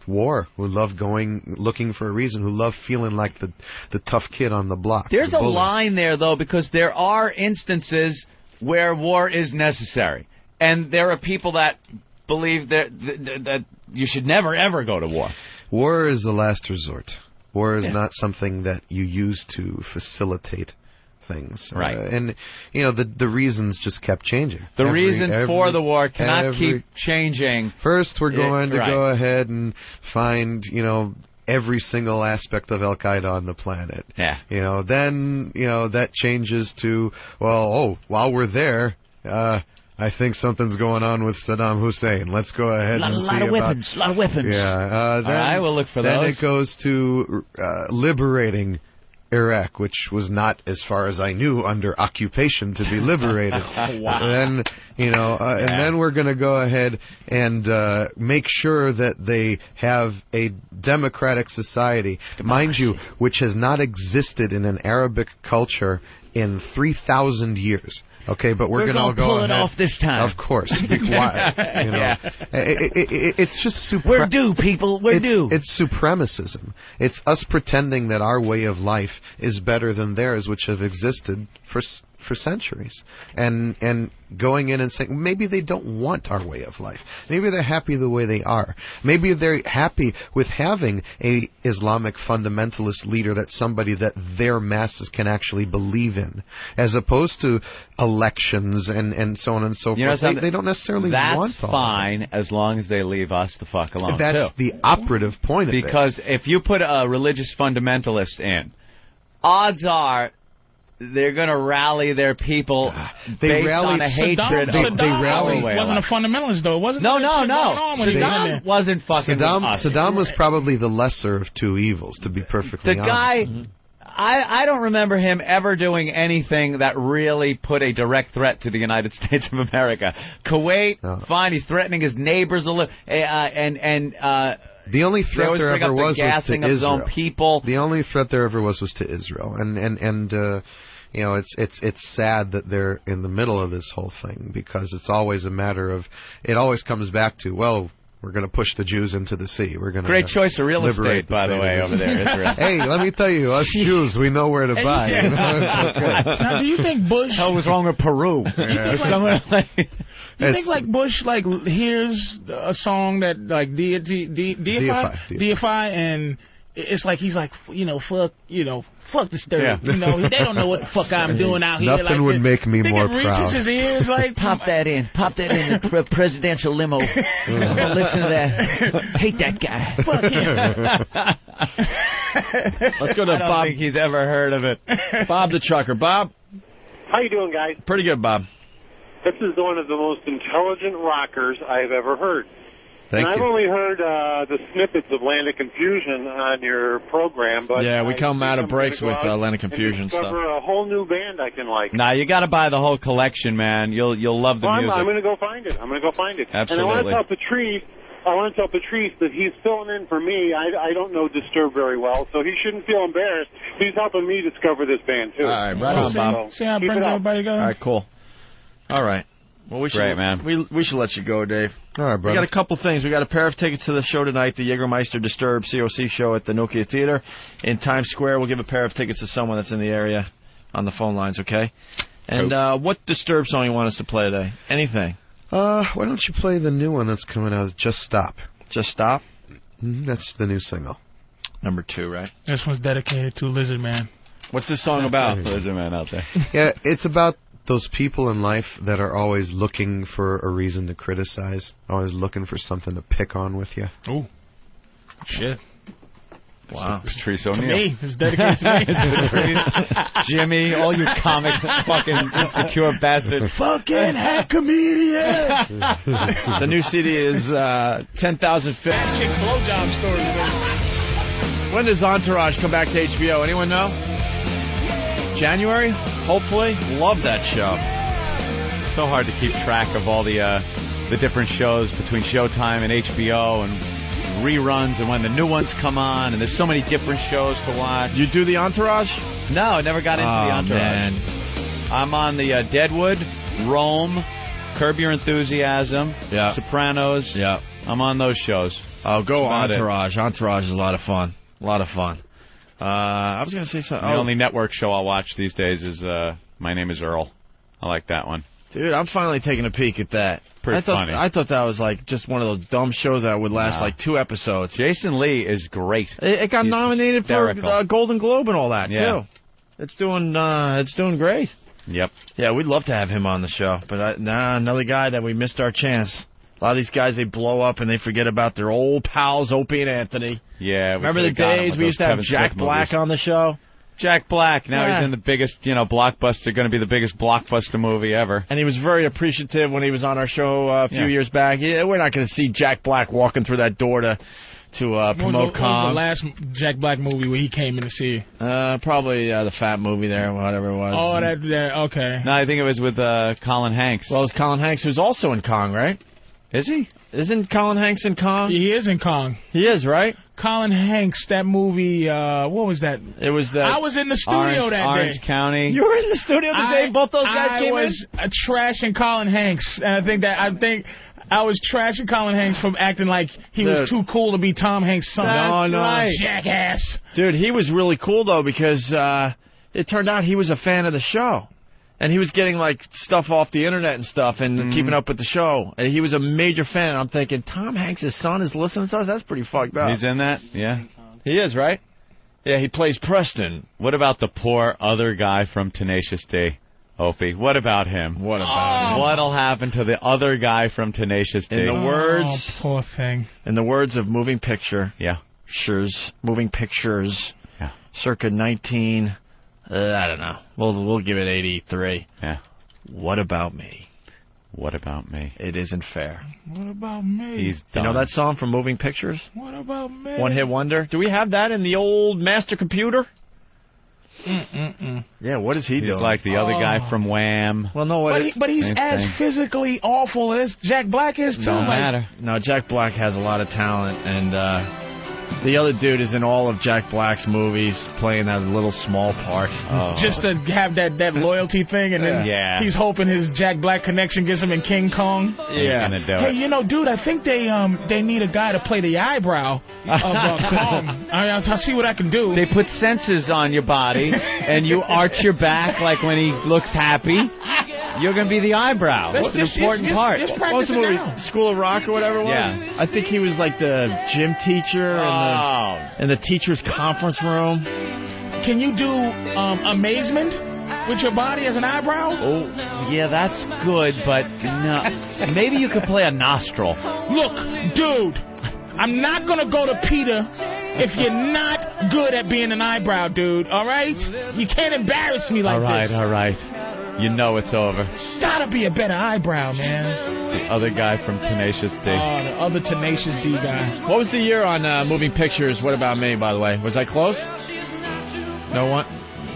war, who love looking for a reason, who love feeling like the tough kid on the block. There's a line there, though, because there are instances where war is necessary. And there are people that believe that you should never, ever go to war. War is the last resort. War is not something that you use to facilitate things. Right. And, the reasons just kept changing. The reason for the war cannot keep changing. First, we're going to go ahead and find, every single aspect of Al-Qaeda on the planet. Yeah. Then, that changes to, while we're there, I think something's going on with Saddam Hussein. Let's go ahead and see about... A lot of weapons. Yeah. Then, all right, we'll look for those. Then it goes to liberating Iraq, which was not, as far as I knew, under occupation to be liberated. Wow. Then, and then we're going to go ahead and make sure that they have a democratic society, mind you, which has not existed in an Arabic culture in 3,000 years. Okay, but we're going to go pull ahead. it off this time. Of course. Be quiet. It's just we're due, people. We're due. It's supremacism. It's us pretending that our way of life is better than theirs, which have existed for centuries, and going in and saying maybe they don't want our way of life. Maybe they're happy the way they are. Maybe they're happy with having a Islamic fundamentalist leader that's somebody that their masses can actually believe in, as opposed to elections and so on and so forth. They don't necessarily want all that's fine as long as they leave us the fuck alone. That's the operative point of it. Because if you put a religious fundamentalist in, odds are they're going to rally their people based on a hatred. Saddam wasn't a fundamentalist, though, wasn't No. Saddam wasn't fucking Saddam was probably the lesser of two evils, to be perfectly honest. The guy, I don't remember him ever doing anything that really put a direct threat to the United States of America. Kuwait, fine, he's threatening his neighbors a little, the only threat there ever was to Israel. People. The only threat there ever was to Israel, and it's sad that they're in the middle of this whole thing, because it's always a matter of, it always comes back to, we're going to push the Jews into the sea. We're going to great choice of real estate, by the way, over there, Israel. Hey, let me tell you, us Jews, we know where to buy. Now, do you think Bush? Hell was wrong with Peru? You think like Bush hears a song that like deify, and it's like he's like fuck the stir. Yeah. They don't know what the fuck I'm doing out here. Nothing would make me more proud. It reaches his ears like pop that in the presidential limo. Listen to that. Hate that guy. Fuck him. Let's go to Bob. I don't think he's ever heard of it. Bob the trucker. Bob, how you doing, guys? Pretty good, Bob. This is one of the most intelligent rockers I've ever heard. Thank I've you. only heard the snippets of Land of Confusion on your program, but yeah, we come out of breaks with Land of Confusion stuff. Discover a whole new band I can like. Nah, you got to buy the whole collection, man. You'll love the music. I'm going to go find it. Absolutely. And I want to tell Patrice that he's filling in for me. I don't know Disturbed very well, so he shouldn't feel embarrassed. He's helping me discover this band too. All right, right on, Bob. See how it brings everybody together. All right, cool. All right. Well, we should, Great, man. We should let you go, Dave. All right, brother. We got a couple things. We got a pair of tickets to the show tonight, the Jägermeister Disturbed COC show at the Nokia Theater in Times Square. We'll give a pair of tickets to someone that's in the area on the phone lines, okay? And what Disturbed song you want us to play today? Anything? Why don't you play the new one that's coming out, Just Stop? Just Stop? That's the new single. Number 2, right? This one's dedicated to Lizard Man. What's this song about? Lizard Man out there. Yeah, it's about those people in life that are always looking for a reason to criticize, always looking for something to pick on with you. Ooh. Shit. Wow. Patrice To O'Neill. me. It's dedicated to me. Jimmy, all you comic fucking insecure bastard. Fucking hack comedian. The new CD is 10,000 Fit. That chick blowjob story. When does Entourage come back to HBO? Anyone know? January? Hopefully. Love that show. So hard to keep track of all the different shows between Showtime and HBO and reruns and when the new ones come on, and there's so many different shows to watch. You do the Entourage? No, I never got into the Entourage. Man. I'm on the Deadwood, Rome, Curb Your Enthusiasm, Sopranos. Yeah. I'm on those shows. Oh, go Entourage. Entourage is a lot of fun. A lot of fun. I was going to say something. The only network show I'll watch these days is My Name is Earl. I like that one. Dude, I'm finally taking a peek at that. Pretty funny. I thought that was like just one of those dumb shows that would last like 2 episodes. Jason Lee is great. It got nominated for Golden Globe and all that too. It's doing great. Yep. Yeah, we'd love to have him on the show, but another guy that we missed our chance. A lot of these guys, they blow up and they forget about their old pals, Opie and Anthony. Yeah. Remember the days we used to have Jack Black on the show? Jack Black. Now he's in the biggest, blockbuster, going to be the biggest blockbuster movie ever. And he was very appreciative when he was on our show a few years back. Yeah, we're not going to see Jack Black walking through that door to promote Kong. What was the last Jack Black movie where he came in to see? Probably the Fat movie there, whatever it was. Oh, that okay. No, I think it was with Colin Hanks. Well, it was Colin Hanks, who's also in Kong, right? Is he? Isn't Colin Hanks in Kong? He is in Kong. He is, right? Colin Hanks, that movie, what was that? It was that. I was in the studio that Orange day. County. You were in the studio the day both those guys came in? I was trashing Colin Hanks, and I think I was trashing Colin Hanks from acting like he was too cool to be Tom Hanks' son. No. Right. Jackass. Dude, he was really cool, though, because it turned out he was a fan of the show. And he was getting, like, stuff off the internet and stuff and keeping up with the show. And he was a major fan. And I'm thinking, Tom Hanks' son is listening to us? That's pretty fucked up. He's in that? Yeah. He is, right? Yeah, he plays Preston. What about the poor other guy from Tenacious D? Opie, what about him? What about him? What'll happen to the other guy from Tenacious D? In the words... Oh, poor thing. In the words of Moving Picture. Yeah. Moving Pictures. Yeah. Circa 19... I don't know. We'll give it 83. Yeah. What about me? What about me? It isn't fair. What about me? He's done. You know that song from Moving Pictures? What about me? One Hit Wonder. Do we have that in the old master computer? Yeah, what is he doing? He's like the other guy from Wham. Well, no, but he's as physically awful as Jack Black is, too. No matter. No, Jack Black has a lot of talent, and the other dude is in all of Jack Black's movies, playing that little small part. Oh. Just to have that loyalty thing, and then he's hoping his Jack Black connection gets him in King Kong. Yeah. Hey, dude, I think they need a guy to play the eyebrow of Kong. I'll see what I can do. They put sensors on your body, and you arch your back like when he looks happy. You're going to be the eyebrow. That's an important part. What was the movie? School of Rock or whatever it was? Yeah. I think he was like the gym teacher in the teacher's conference room. Can you do amazement with your body as an eyebrow? Oh, yeah, that's good, but no. Maybe you could play a nostril. Look, dude, I'm not going to go to Peter if you're not good at being an eyebrow, dude, all right? You can't embarrass me like this. All right. You know it's over. Gotta be a better eyebrow, man. The other guy from Tenacious D. Oh, the other Tenacious D guy. What was the year on Moving Pictures? What About Me, by the way? Was I close? No one?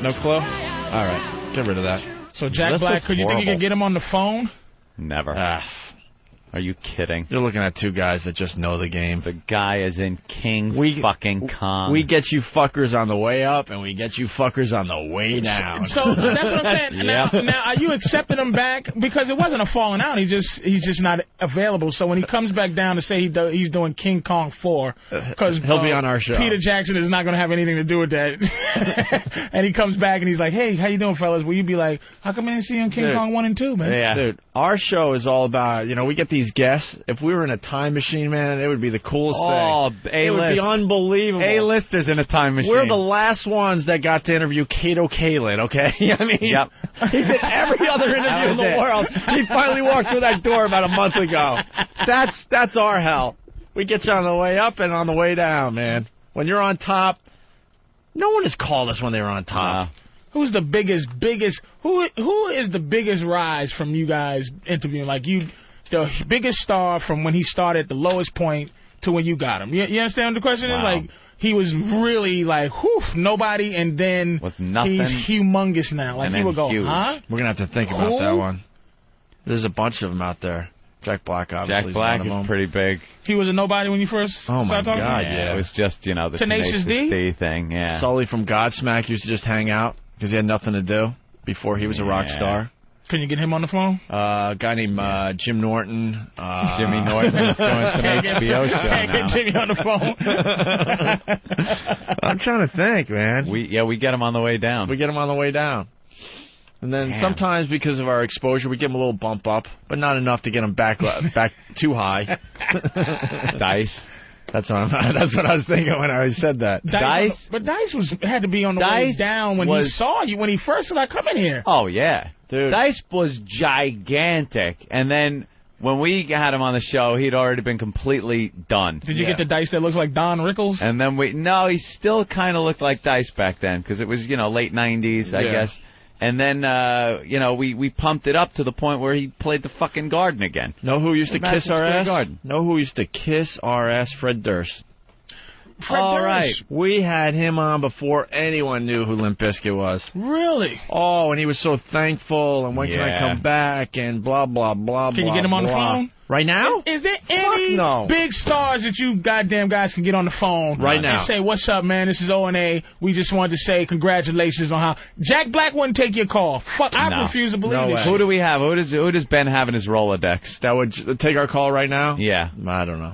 No clue? All right. Get rid of that. So Jack Black, could you think you could get him on the phone? Never. Are you kidding? You're looking at two guys that just know the game. The guy is in King fucking Kong. We get you fuckers on the way up, and we get you fuckers on the way down. So that's what I'm saying. Now, are you accepting him back? Because it wasn't a falling out. He's just not available. So when he comes back down to say he's doing King Kong 4, because he'll be on our show. Peter Jackson is not going to have anything to do with that. And he comes back and he's like, "Hey, how you doing, fellas?" Will you be like, "How come I didn't see you on King Kong 1 and 2, man?" Yeah, dude. Our show is all about, we get these guests. If we were in a time machine, man, it would be the coolest thing. Oh, A-list. It would be unbelievable. A-listers in a time machine. We're the last ones that got to interview Kato Kalin, okay? I mean, yep. He did every other interview in the world. He finally walked through that door about a month ago. That's our hell. We get you on the way up and on the way down, man. When you're on top, no one has called us when they were on top. Who's the biggest? Who is the biggest rise from you guys interviewing? Like the biggest star from when he started at the lowest point to when you got him. You understand what the question is? Like he was really like, whew, nobody, and then was nothing. He's humongous now. Like he would go, huge. huh? We're gonna have to think about that one. There's a bunch of them out there. Jack Black, obviously. Jack Black is pretty big. He was a nobody when you first started talking? Yeah, it was just, the Tenacious D thing, yeah. Sully from Godsmack used to just hang out because he had nothing to do before he was a rock star. Can you get him on the phone? A guy named Jim Norton. Jimmy Norton is doing some HBO show Can't get Jimmy on the phone. I'm trying to think, man. We get him on the way down. We get him on the way down. And then sometimes because of our exposure, we give him a little bump up, but not enough to get him back too high. Dice. That's what I was thinking when I said that. Dice? But Dice had to be on the way down when he saw you, when he first started coming here. Oh, yeah. Dude. Dice was gigantic. And then when we had him on the show, he'd already been completely done. Did you get the Dice that looks like Don Rickles? And then he still kind of looked like Dice back then because it was, late 90s, I guess. And then, we pumped it up to the point where he played the fucking Garden again. Know who used to kiss our ass? Garden. Know who used to kiss our ass? Fred Durst. All right. We had him on before anyone knew who Limp Bizkit was. Really? Oh, and he was so thankful, and when can I come back, and blah, blah, blah, Can you get him on the phone? Right now? Is there any big stars that you goddamn guys can get on the phone right now and say, "What's up, man? This is O&A. We just wanted to say congratulations on how Jack Black wouldn't take your call." Fuck, I refuse to believe it. Who do we have? Who does Ben have in his Rolodex? That would take our call right now? Yeah. I don't know.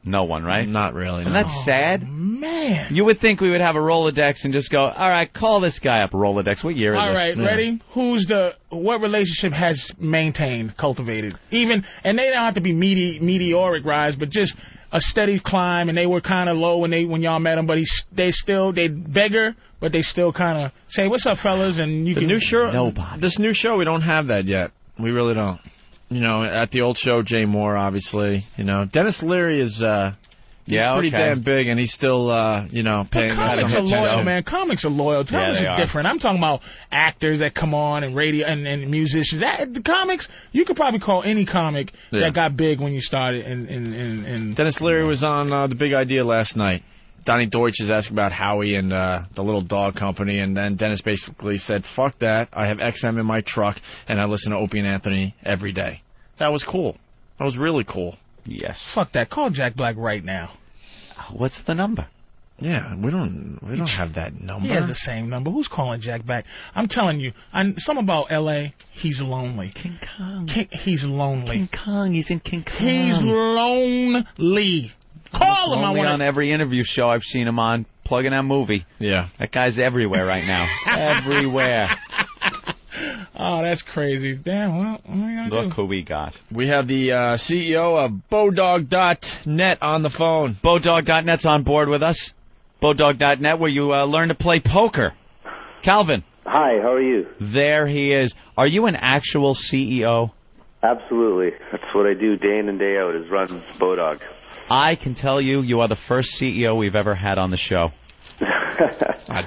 No one, right? Not really. And that's sad. Man. You would think we would have a Rolodex and just go, all right, call this guy up. Rolodex, what year is this? All right, ready? What relationship has maintained, cultivated? And they don't have to be meteoric rise, but just a steady climb, and they were kind of low when y'all met them, but they beggar, but they still kind of say, "What's up, fellas?" And This new show, we don't have that yet. We really don't. At the old show, Jay Moore, obviously. Dennis Leary is pretty damn big, and he's still, paying us. Comics are loyal, man. Comics are loyal. Comics are different. I'm talking about actors that come on and radio and musicians. The comics, you could probably call any comic that got big when you started. And Dennis Leary was on The Big Idea last night. Donnie Deutsch is asking about Howie and the little dog company, and then Dennis basically said, "Fuck that. I have XM in my truck, and I listen to Opie and Anthony every day." That was cool. That was really cool. Yes. Fuck that. Call Jack Black right now. What's the number? Yeah, we don't have that number. He has the same number. Who's calling Jack Black? I'm telling you, something about L.A., he's lonely. King Kong. He's lonely. King Kong. He's in King Kong. He's lonely. Call him. On every interview show I've seen him on, plugging that movie. Yeah. That guy's everywhere right now. Everywhere. Oh, that's crazy. Damn, well, what are you going to do? Look who we got. We have the CEO of Bodog.net on the phone. Bodog.net's on board with us. Bodog.net, where you learn to play poker. Calvin. Hi, how are you? There he is. Are you an actual CEO? Absolutely. That's what I do day in and day out, is run Bodog. I can tell you are the first CEO we've ever had on the show.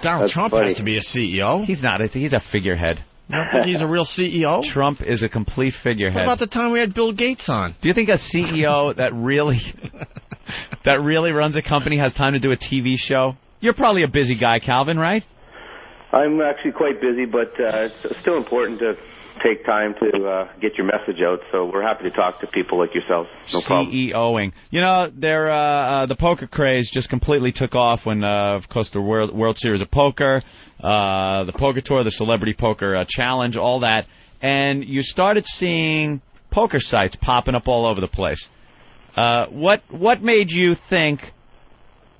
Donald Trump has to be a CEO. He's not. He's a figurehead. You don't think he's a real CEO? Trump is a complete figurehead. What about the time we had Bill Gates on? Do you think a CEO that really runs a company has time to do a TV show? You're probably a busy guy, Calvin, right? I'm actually quite busy, but it's still important to take time to get your message out. So we're happy to talk to people like yourselves. No problem. CEOing. You know, the poker craze just completely took off when, of course, the World Series of Poker, the Poker Tour, the Celebrity Poker Challenge, all that. And you started seeing poker sites popping up all over the place. What made you think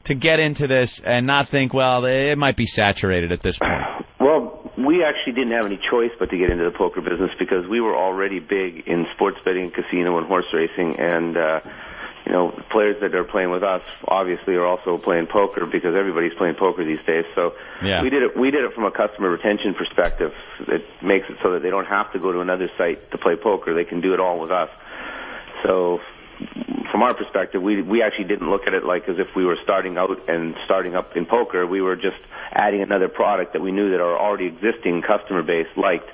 to get into this and not think, well, it might be saturated at this point? Well, we actually didn't have any choice but to get into the poker business because we were already big in sports betting, casino, and horse racing, and players that are playing with us obviously are also playing poker because everybody's playing poker these days. So we did it from a customer retention perspective. It makes it so that they don't have to go to another site to play poker. They can do it all with us. So from our perspective, we actually didn't look at it like as if we were starting out and starting up in poker. We were just adding another product that we knew that our already existing customer base liked.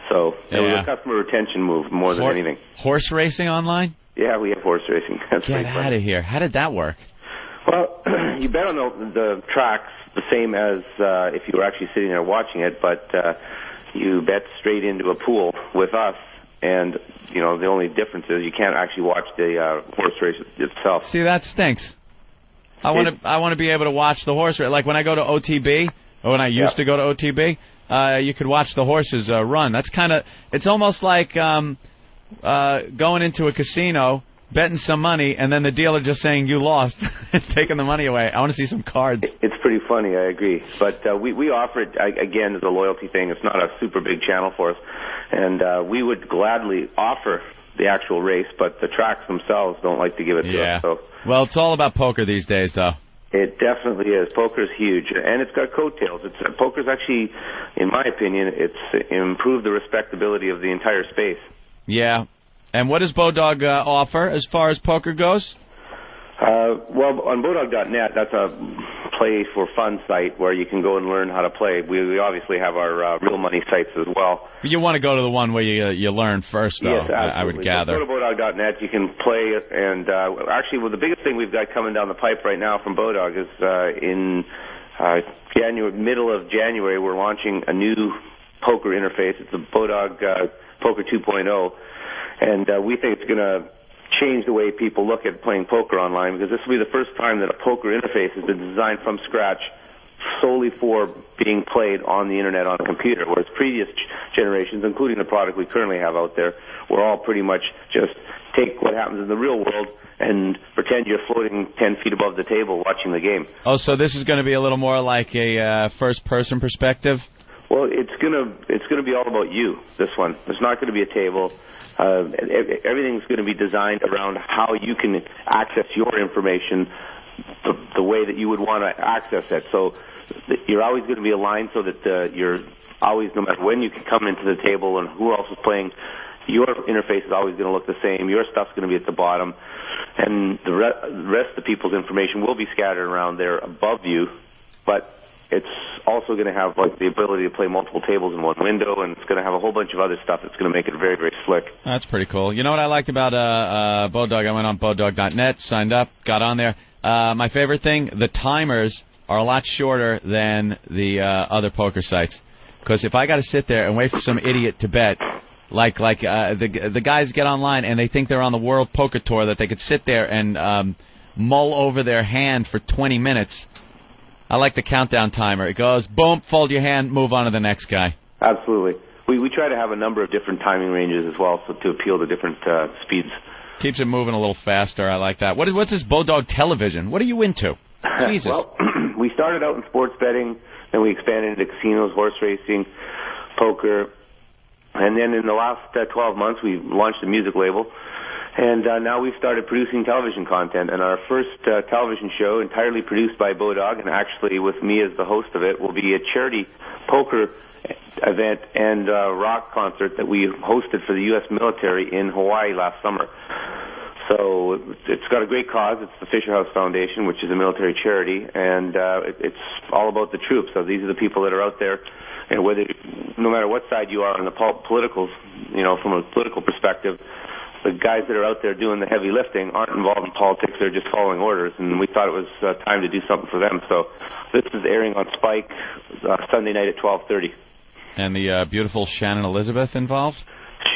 So it was a customer retention move more than anything. Horse racing online? Yeah, we have horse racing. That's Get out of here. How did that work? Well, you bet on the tracks the same as if you were actually sitting there watching it, but you bet straight into a pool with us. And, the only difference is you can't actually watch the horse race itself. See, that stinks. I want to be able to watch the horse race. Like when I go to OTB, or when I used to go to OTB, you could watch the horses run. That's it's almost like going into a casino, betting some money, and then the dealer just saying you lost and taking the money away. I want to see some cards. It's pretty funny, I agree. But we offer it, again, as a loyalty thing. It's not a super big channel for us. And we would gladly offer the actual race, but the tracks themselves don't like to give it to us. So. Well, it's all about poker these days, though. It definitely is. Poker's huge, and it's got coattails. Poker's actually, in my opinion, it's improved the respectability of the entire space. Yeah. And what does Bodog offer as far as poker goes? Well, on Bodog.net, that's a play for fun site where you can go and learn how to play. We obviously have our real money sites as well. You want to go to the one where you learn first, though, yes, absolutely. I would gather. So go to Bodog.net, you can play it, and actually, the biggest thing we've got coming down the pipe right now from Bodog is in middle of January, we're launching a new poker interface. It's the Bodog Poker 2.0, and we think it's going to change the way people look at playing poker online, because this will be the first time that a poker interface has been designed from scratch solely for being played on the internet on a computer, whereas previous generations, including the product we currently have out there, were all pretty much just take what happens in the real world and pretend you're floating 10 feet above the table watching the game. Oh, so this is going to be a little more like a first-person perspective? Well, it's gonna be all about you, this one. There's not going to be a table. Everything's going to be designed around how you can access your information the way that you would want to access it. So you're always going to be aligned so that you're always, no matter when you can come into the table and who else is playing, your interface is always going to look the same. Your stuff's going to be at the bottom. And the rest of the people's information will be scattered around there above you, but it's also going to have the ability to play multiple tables in one window, and it's going to have a whole bunch of other stuff that's going to make it very, very slick. That's pretty cool. You know what I liked about Bodog? I went on Bodog.net, signed up, got on there. My favorite thing, the timers are a lot shorter than the other poker sites. Because if I got to sit there and wait for some idiot to bet, the guys get online and they think they're on the World Poker Tour, that they could sit there and mull over their hand for 20 minutes. I like the countdown timer. It goes, boom, fold your hand, move on to the next guy. Absolutely. We try to have a number of different timing ranges as well, so to appeal to different speeds. Keeps it moving a little faster. I like that. What's this Bodog television? What are you into? Jesus. Well, we started out in sports betting, then we expanded into casinos, horse racing, poker, and then in the last 12 months we launched a music label. And now we've started producing television content, and our first television show, entirely produced by Bodog, and actually with me as the host of it, will be a charity poker event and rock concert that we hosted for the U.S. military in Hawaii last summer. So it's got a great cause. It's the Fisher House Foundation, which is a military charity, and it's all about the troops. So these are the people that are out there, and no matter what side you are on the politicals, from a political perspective, the guys that are out there doing the heavy lifting aren't involved in politics. They're just following orders, and we thought it was time to do something for them. So this is airing on Spike Sunday night at 12:30. And the beautiful Shannon Elizabeth involved?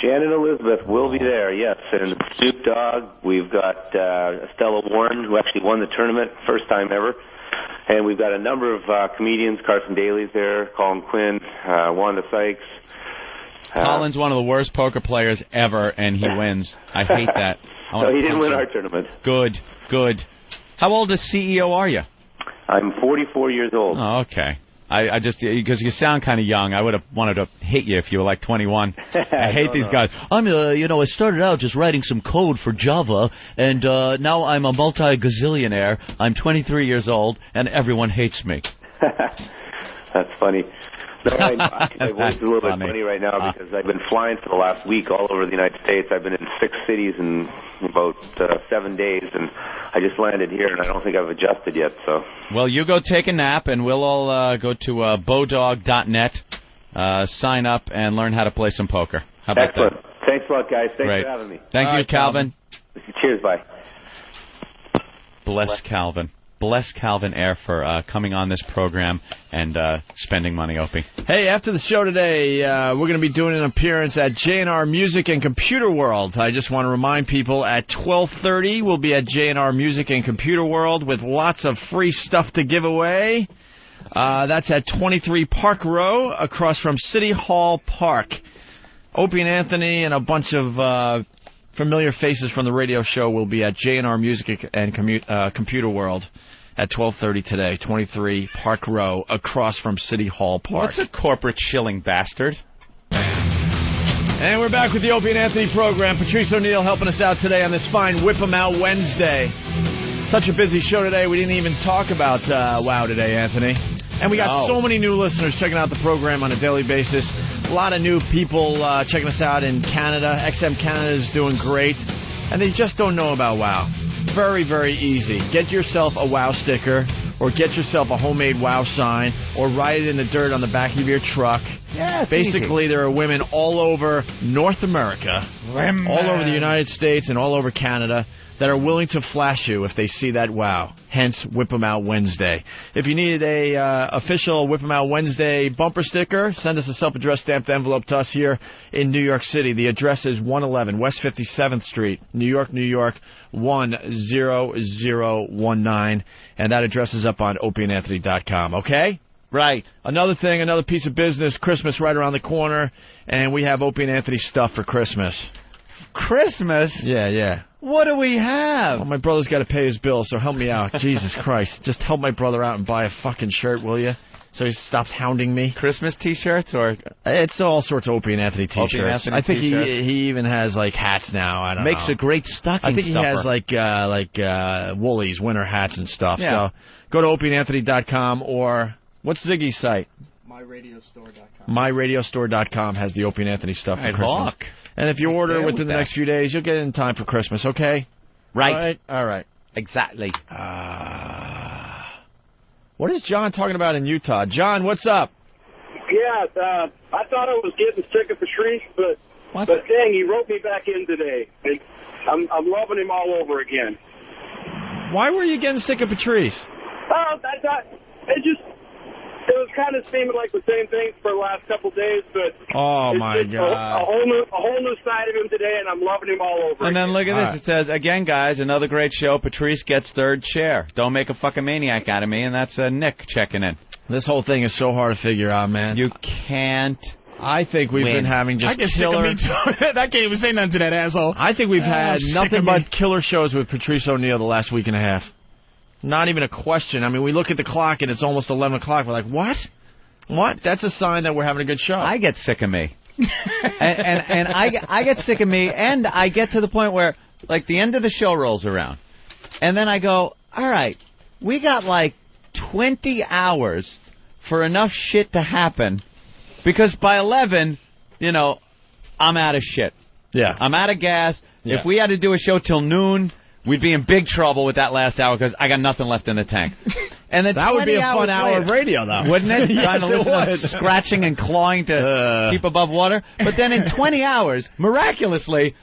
Shannon Elizabeth will be there, yes. And Snoop Dogg, we've got Stella Warren, who actually won the tournament, first time ever. And we've got a number of comedians. Carson Daly's there, Colin Quinn, Wanda Sykes. Colin's one of the worst poker players ever, and he wins. I hate that. No, he didn't win our tournament. Good. How old a CEO are you? I'm 44 years old. Oh, okay. I just, because you sound kind of young, I would have wanted to hit you if you were like 21. I hate these guys. I started out just writing some code for Java, and now I'm a multi-gazillionaire. I'm 23 years old, and everyone hates me. That's funny. No, my voice is a little bit funny right now because I've been flying for the last week all over the United States. I've been in 6 cities in about 7 days, and I just landed here, and I don't think I've adjusted yet. So. Well, you go take a nap, and we'll all go to bodog.net, sign up, and learn how to play some poker. How about Excellent. that? Thanks a lot, guys. Thanks for having me. Thank you, Calvin. Cheers, bye. Bless Calvin. Bless Calvin Air for coming on this program and spending money, Opie. Hey, after the show today, we're going to be doing an appearance at J&R Music and Computer World. I just want to remind people at 12:30 we'll be at J&R Music and Computer World with lots of free stuff to give away. That's at 23 Park Row across from City Hall Park. Opie and Anthony and a bunch of familiar faces from the radio show will be at J&R Music and Computer World at 12:30 today, 23 Park Row, across from City Hall Park. What's a corporate shilling bastard? And we're back with the Opie and Anthony program. Patrice O'Neill helping us out today on this fine Whip 'em Out Wednesday. Such a busy show today, we didn't even talk about WOW today, Anthony. And we got so many new listeners checking out the program on a daily basis. A lot of new people checking us out in Canada. XM Canada is doing great. And they just don't know about WOW. Very, very easy. Get yourself a WOW sticker, or get yourself a homemade WOW sign, or write it in the dirt on the back of your truck. Yeah, it's Basically, easy. There are women all over North America, all over the United States, and all over Canada that are willing to flash you if they see that WOW. Hence, Whip 'em Out Wednesday. If you need a official Whip 'em Out Wednesday bumper sticker, send us a self-addressed stamped envelope to us here in New York City. The address is 111 West 57th Street, New York, 10019. And that address is up on opieandanthony.com, okay? Right. Another thing, another piece of business, Christmas right around the corner, and we have Opie and Anthony stuff for Christmas. Christmas? Yeah. What do we have? Well, my brother's got to pay his bill, so help me out. Jesus Christ. Just help my brother out and buy a fucking shirt, will you? So he stops hounding me. Christmas T-shirts or? It's all sorts of Opie and Anthony T-shirts. Opie and Anthony I think T-shirts? he even has like hats now. I don't know. Makes a great stocking I think stuffer. he has like Woolies winter hats and stuff. Yeah. So go to opieandanthony.com, or what's Ziggy's site? MyRadiostore.com. MyRadiostore.com has the Opie and Anthony stuff for Right, Christmas. Hawk. And if you order there within with the that. next few days, you'll get it in time for Christmas, okay? Right. All right. Exactly. What is John talking about in Utah? John, what's up? Yeah, I thought I was getting sick of Patrice, but dang, he wrote me back in today. And I'm loving him all over again. Why were you getting sick of Patrice? I thought it was kind of seeming like the same thing for the last couple days, but Oh, it's my just God. a whole new side of him today, and I'm loving him all over. And then look at All this. It says, again, guys, another great show. Patrice gets third chair. Don't make a fucking maniac out of me. And that's Nick checking in. This whole thing is so hard to figure out, man. You can't. I think we've been having just I get killer. sick of me too. I can't even say nothing to that asshole. I think we've had I'm sick nothing of but me. killer shows with Patrice O'Neill the last week and a half. Not even a question. I mean, we look at the clock and it's almost 11 o'clock. We're like, what? What? That's a sign that we're having a good show. I get sick of me. and I get sick of me, and I get to the point where, like, the end of the show rolls around. And then I go, all right, we got like 20 hours for enough shit to happen, because by 11, you know, I'm out of shit. Yeah. I'm out of gas. Yeah. If we had to do a show till noon, we'd be in big trouble with that last hour because I got nothing left in the tank. And then That would be a 20 fun hours hour of later, radio, though. wouldn't it? Yes, Trying to it listen to would. scratching and clawing to keep above water. But then in 20 hours, miraculously,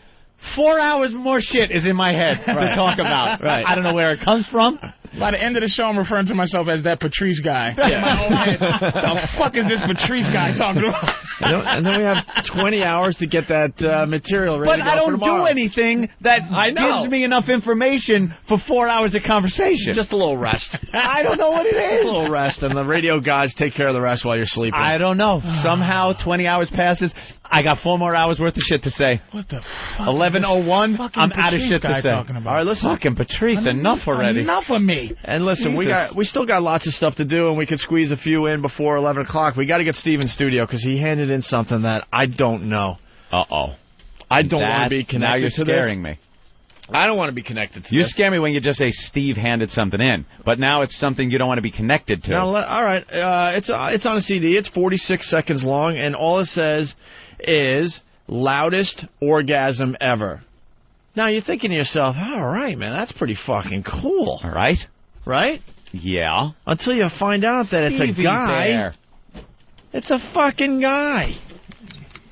4 hours more shit is in my head to talk about. Right. I don't know where it comes from. By the end of the show, I'm referring to myself as that Patrice guy. In my own head. The fuck is this Patrice guy talking about? And then we have 20 hours to get that material ready to go I don't for tomorrow. do anything that gives me enough information for 4 hours of conversation. Just a little rest. I don't know what it is. A little rest, and the radio guys take care of the rest while you're sleeping. I don't know. Somehow 20 hours passes. I got 4 more hours worth of shit to say. What the fuck? 11:01. I'm out of shit to say. Talking about? All right, listen. Fucking Patrice, enough already. Enough of me. And listen, we still got lots of stuff to do, and we could squeeze a few in before 11 o'clock. We got to get Steve in studio because he handed in something that I don't know. Uh-oh. I don't want to be connected to this. Now you're scaring me. I don't want to be connected to this. You scare me when you just say Steve handed something in, but now it's something you don't want to be connected to. Now, all right, it's on a CD. It's 46 seconds long, and all it says is loudest orgasm ever. Now, you're thinking to yourself, all right, man, that's pretty fucking cool. All right? Right? Yeah. Until you find out that it's a guy. Bear. It's a fucking guy.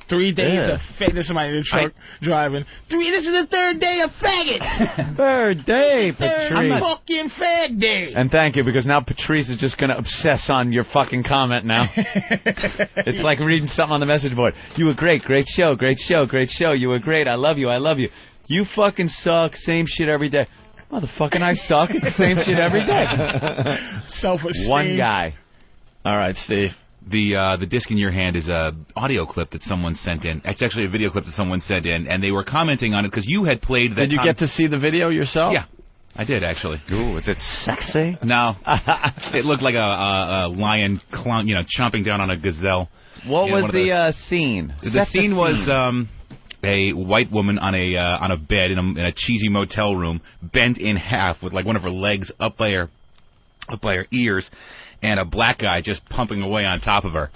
3 days of faggots. There's somebody in the truck driving. This is the 3rd day of faggots. 3rd day, Patrice. Third fucking fag day. And thank you, because now Patrice is just going to obsess on your fucking comment now. It's like reading something on the message board. You were great. Great show. Great show. Great show. You were great. I love you. I love you. You fucking suck. Same shit every day. Motherfucking I suck. It's the same shit every day. Self-esteem. One guy. All right, Steve. The disc in your hand is a audio clip that someone sent in. It's actually a video clip that someone sent in, and they were commenting on it because you had played that. Did you get to see the video yourself? Yeah, I did actually. Ooh, is it sexy? No, it looked like a lion, chomping down on a gazelle. What was the scene? The scene was a white woman on a bed in a cheesy motel room, bent in half with like one of her legs up by her ears. And a black guy just pumping away on top of her.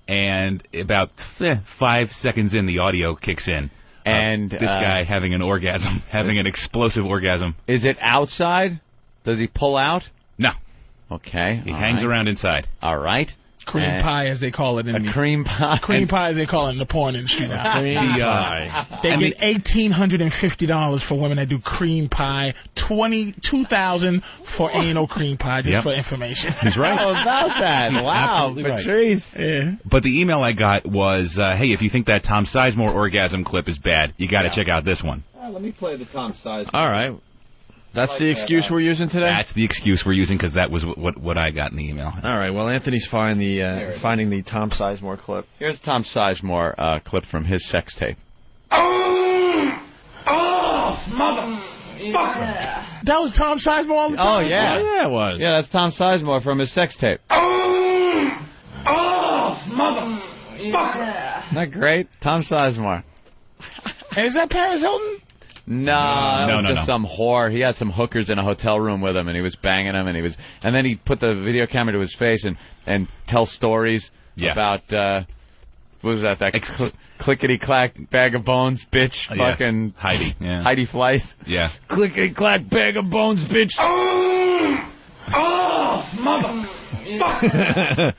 And about 5 seconds in, the audio kicks in. And this guy having an orgasm, having an explosive orgasm. Is it outside? Does he pull out? No. Okay. He hangs around inside. All right. Cream pie, as they call it. Cream pie. Cream pie, as they call it in the porn industry now. Cream pie. They get $1,850 for women that do cream pie. $22,000 for anal cream pie. Just for information. He's right. How about that? Wow, Patrice. Right. Yeah. But the email I got was, hey, if you think that Tom Sizemore orgasm clip is bad, you got to check out this one. Let me play the Tom Sizemore. All right. That's the excuse we're using today? That's the excuse we're using because that was what I got in the email. All right. Well, Anthony's finding the Tom Sizemore clip. Here's Tom Sizemore clip from his sex tape. Oh, motherfucker. That was Tom Sizemore all the time? Oh, yeah. Oh, yeah, it was. Yeah, that's Tom Sizemore from his sex tape. Motherfucker. Isn't that great? Tom Sizemore. And is that Paris Hilton? No, just some whore. He had some hookers in a hotel room with him, and he was banging them, and then he put the video camera to his face and tell stories about what was that clickety clack bag of bones, bitch, fucking Heidi, Heidi Fleiss, clickety clack bag of bones, bitch. Motherfucker.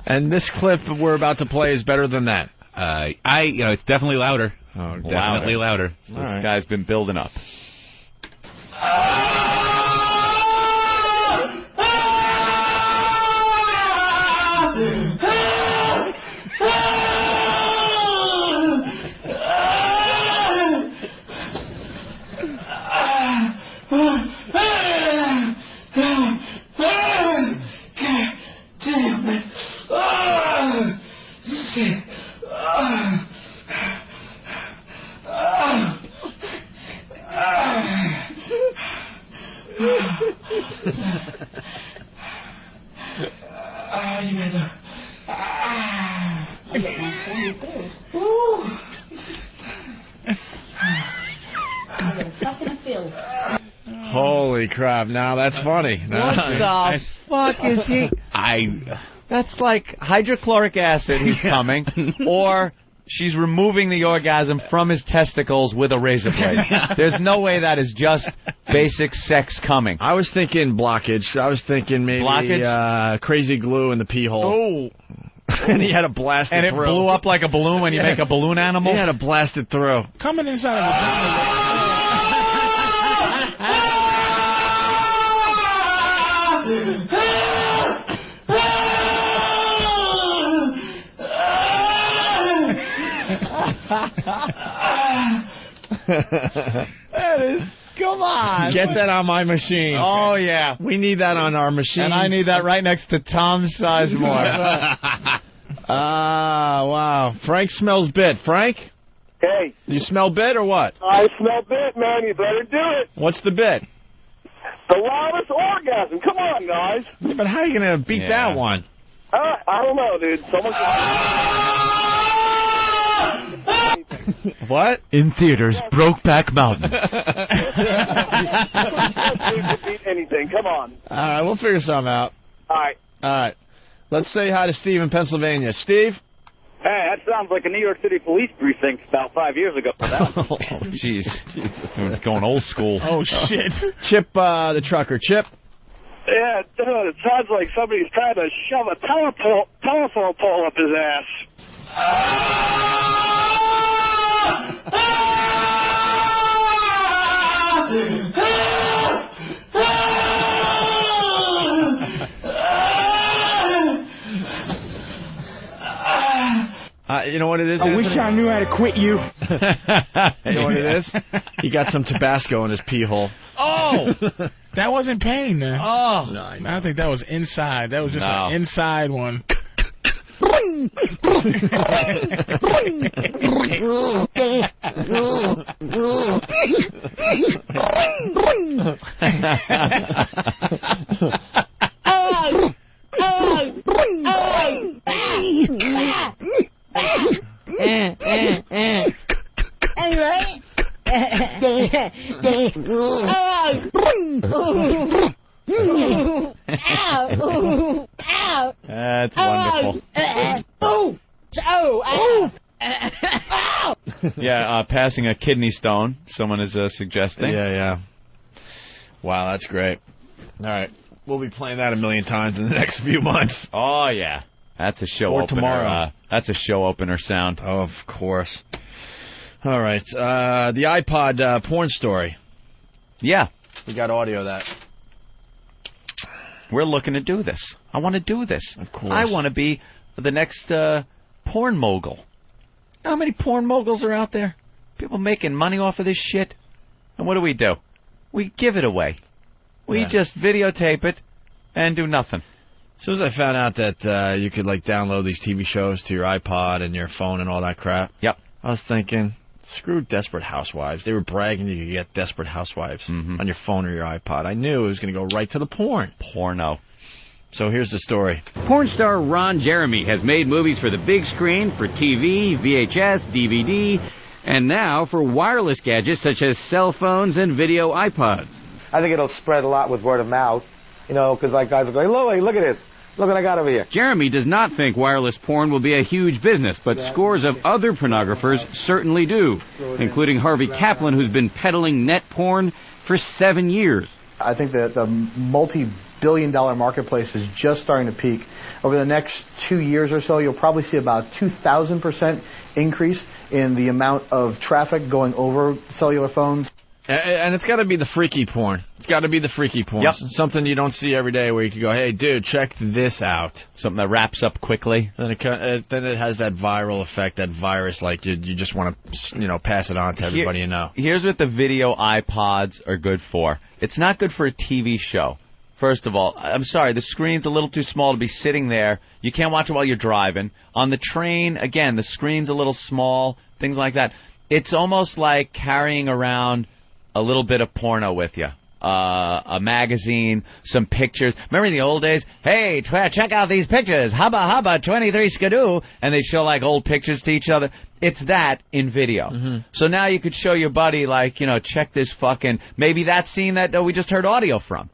And this clip we're about to play is better than that. It's definitely louder. Oh, definitely louder. So this guy's been building up. Holy crap, now that's funny. What the fuck is he? That's like hydrochloric acid he's coming, or she's removing the orgasm from his testicles with a razor blade. There's no way that is just basic sex coming. I was thinking blockage. I was thinking maybe crazy glue in the pee hole. Oh. And he had to blast it through. And it blew up like a balloon when you make a balloon animal? He had to blast it through. Coming inside of a That is... Come on. Get that on my machine. Oh, yeah. We need that on our machine. And I need that right next to Tom Sizemore. Wow. Frank smells bit. Frank? Hey. You smell bit or what? I smell bit, man. You better do it. What's the bit? The loudest orgasm. Come on, guys. Yeah, but how are you going to beat that one? I don't know, dude. Someone What? In theaters, Brokeback Mountain. beat anything. Come on. All right, we'll figure something out. All right. All right. Let's say hi to Steve in Pennsylvania. Steve? Hey, that sounds like a New York City police precinct about 5 years ago. Oh, jeez. Going old school. Oh, shit. Chip, the trucker. Chip? Yeah, dude, it sounds like somebody's trying to shove a telephone pole up his ass. You know what it is? I wish I knew how to quit you. You know what it is? He got some Tabasco in his pee hole. Oh! That wasn't pain, man. Oh. No, I think that was inside. That was just an inside one. That's wonderful. Yeah, passing a kidney stone, someone is suggesting. Yeah. Wow, that's great. All right. We'll be playing that a million times in the next few months. Oh, yeah. That's a show Or opener. tomorrow. That's a show opener sound. Oh, of course. All right. The iPod porn story. Yeah. We got audio of that. We're looking to do this. I want to do this. Of course. I want to be the next porn mogul. You know how many porn moguls are out there? People making money off of this shit. And what do? We give it away. We just videotape it and do nothing. As soon as I found out that you could like download these TV shows to your iPod and your phone and all that crap, yep, I was thinking, screw Desperate Housewives. They were bragging you could get Desperate Housewives on your phone or your iPod. I knew it was going to go right to the porn. Porno. So here's the story. Porn star Ron Jeremy has made movies for the big screen, for TV, VHS, DVD, and now for wireless gadgets such as cell phones and video iPods. I think it'll spread a lot with word of mouth, you know, because like guys will go, hey, look at this. Look what I got over here. Jeremy does not think wireless porn will be a huge business, but scores of other pornographers certainly do, including Harvey Kaplan, who's been peddling net porn for 7 years. I think that the multi-billion-dollar marketplace is just starting to peak. Over the next 2 years or so, you'll probably see about 2,000% increase in the amount of traffic going over cellular phones. And it's got to be the freaky porn. It's got to be the freaky porn. Yep. Something you don't see every day where you can go, hey, dude, check this out. Something that wraps up quickly. Then it has that viral effect, that virus, like you just want to pass it on to everybody you know. Here's what the video iPods are good for. It's not good for a TV show. First of all, I'm sorry, the screen's a little too small to be sitting there. You can't watch it while you're driving. On the train, again, the screen's a little small, things like that. It's almost like carrying around a little bit of porno with you. A magazine, some pictures. Remember in the old days? Hey, check out these pictures. Hubba, 23 skidoo. And they show like old pictures to each other. It's that in video. Mm-hmm. So now you could show your buddy like, check this fucking, maybe that scene that we just heard audio from.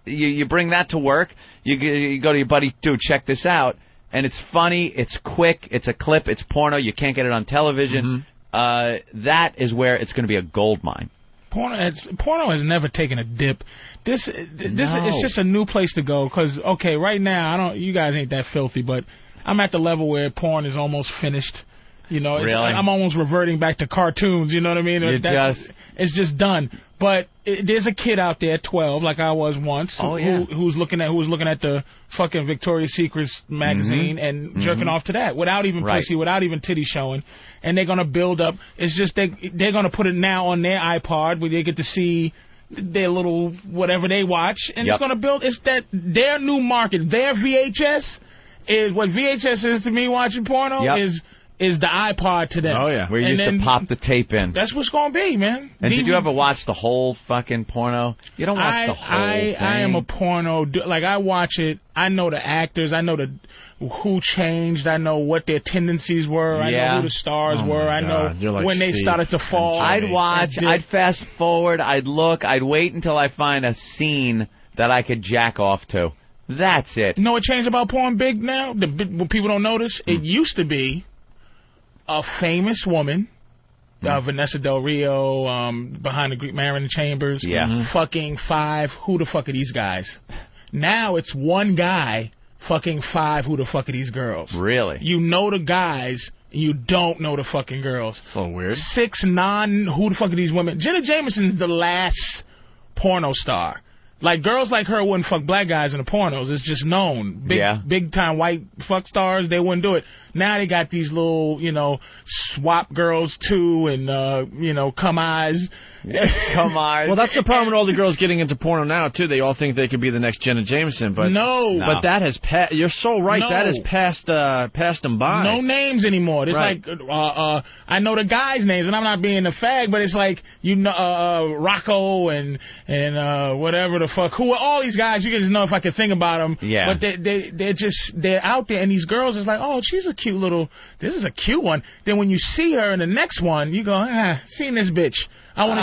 You bring that to work. You go to your buddy, dude, check this out. And it's funny, it's quick, it's a clip, it's porno. You can't get it on television. Mm-hmm. That is where it's going to be a gold mine. Porno has never taken a dip. This it's just a new place to go. Because right now you guys ain't that filthy, but I'm at the level where porn is almost finished, You know, Really? I'm almost reverting back to cartoons. You know what I mean? It's just done. But there's a kid out there, 12, like I was once, who's looking at the fucking Victoria's Secrets magazine and jerking off to that without even pussy, without even titty showing. And they're gonna build up. It's just they're gonna put it now on their iPod where they get to see their little whatever they watch, and it's gonna build. It's that their new market, their VHS is what VHS is to me watching porno is the iPod to them. Oh, yeah. Where you used to pop the tape in. That's what's going to be, man. And did you ever watch the whole fucking porno? You don't watch the whole thing. I am a porno... Like, I watch it. I know the actors. I know who changed. I know what their tendencies were. I know who the stars were. I know when they started to fall. I'd watch. I'd fast forward. I'd look. I'd wait until I find a scene that I could jack off to. That's it. You know what changed about porn big now? What people don't notice? It used to be a famous woman, Vanessa Del Rio, behind the Greek Marion Chambers, fucking 5, who the fuck are these guys? Now it's one guy fucking 5, who the fuck are these girls? Really? You know the guys, you don't know the fucking girls. So weird. 6, 9, who the fuck are these women? Jenna Jameson's the last porno star. Like, girls like her wouldn't fuck black guys in the pornos. It's just known. Big-time white fuck stars, they wouldn't do it. Now they got these little, swap girls, too, and, come eyes. Come eyes. Well, that's the problem with all the girls getting into porno now, too. They all think they could be the next Jenna Jameson, but... No. But that has passed... You're so right. No. That has passed them by. No names anymore. It's like, I know the guys' names, and I'm not being a fag, but it's like, Rocco and whatever the fuck. Who are all these guys? You can just know if I could think about them. Yeah. But they're out there, and these girls is like, oh, she's a cute little... This is a cute one. Then when you see her in the next one, you go, seen this bitch. I want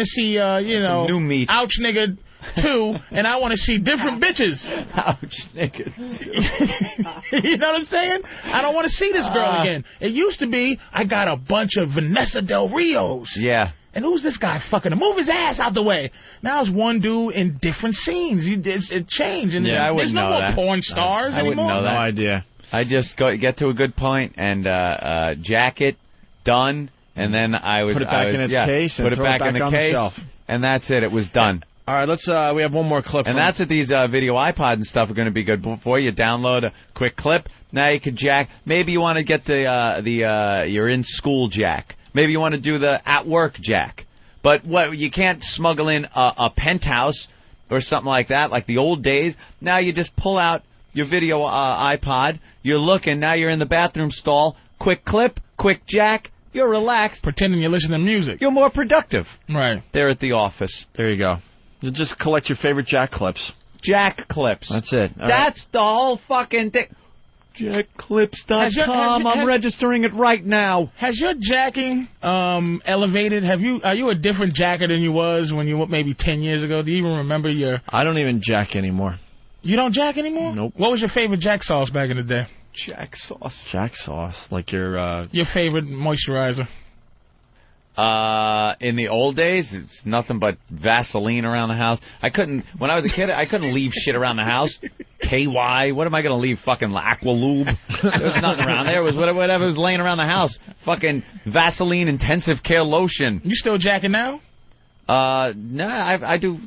to see, new meat. Ouch Nigga 2, and I want to see different bitches. Ouch Nigga 2. You know what I'm saying? I don't want to see this girl again. It used to be, I got a bunch of Vanessa Del Rios. Yeah. And who's this guy fucking to move his ass out the way? Now it's one dude in different scenes. It changed. And there's no more porn stars anymore. I wouldn't know that. No idea. I just get to a good point and jack it, done. And then I would put it back in its case and put it back in the case, shelf. And that's it. It was done. All right, let's. We have one more clip. And that's what these video iPod and stuff are going to be good for. You download a quick clip. Now you can jack. Maybe you want to get the you're in school jack. Maybe you want to do the at work jack. But you can't smuggle in a penthouse or something like that, like the old days. Now you just pull out your video iPod. You're looking. Now you're in the bathroom stall. Quick clip. Quick jack. You're relaxed. Pretending you're listening to music. You're more productive. Right. There at the office. There you go. You just collect your favorite jack clips. Jack clips. That's it. That's the whole fucking thing. Jackclips.com. I'm registering it right now. Has your jacking elevated? Are you a different jacker than you was when you were maybe 10 years ago? Do you even remember your... I don't even jack anymore. You don't jack anymore? Nope. What was your favorite jack sauce back in the day? Jack sauce. Jack sauce, like your favorite moisturizer. In the old days, it's nothing but Vaseline around the house. When I was a kid, I couldn't leave shit around the house. KY, what am I going to leave? Fucking Aqua Lube? There was nothing around there. It was whatever was laying around the house. Fucking Vaseline intensive care lotion. You still jacking now? No, I do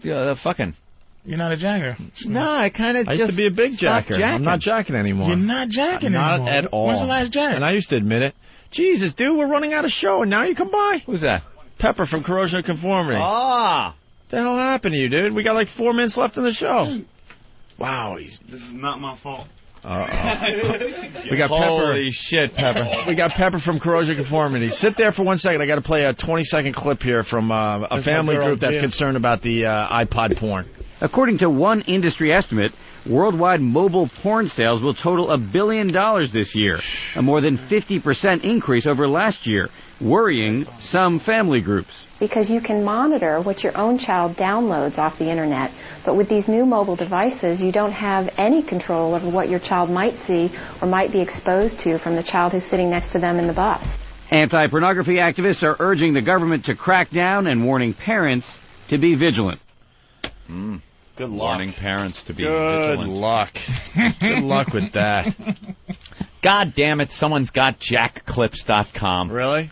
fucking. You're not a jacker. No, I used to be a big jacker. Jacking. I'm not jacking anymore. You're not jacking anymore. Not at all. When's the last jack? And I used to admit it. Jesus, dude, we're running out of show, and now you come by. Who's that? Pepper from Corrosion of Conformity. Ah. What the hell happened to you, dude? We got like 4 minutes left in the show. Wow. This is not my fault. We got Pepper. Holy shit, Pepper. We got Pepper from Corrosion of Conformity. Sit there for 1 second. I got to play a 20-second clip here from a family group that's concerned about the iPod porn. According to one industry estimate, worldwide mobile porn sales will total $1 billion this year, a more than 50% increase over last year, worrying some family groups. Because you can monitor what your own child downloads off the internet, but with these new mobile devices, you don't have any control over what your child might see or might be exposed to from the child who's sitting next to them in the bus. Anti-pornography activists are urging the government to crack down and warning parents to be vigilant. Good luck. Warning parents to be vigilant. Good luck. Good luck with that. God damn it, someone's got jackclips.com. Really?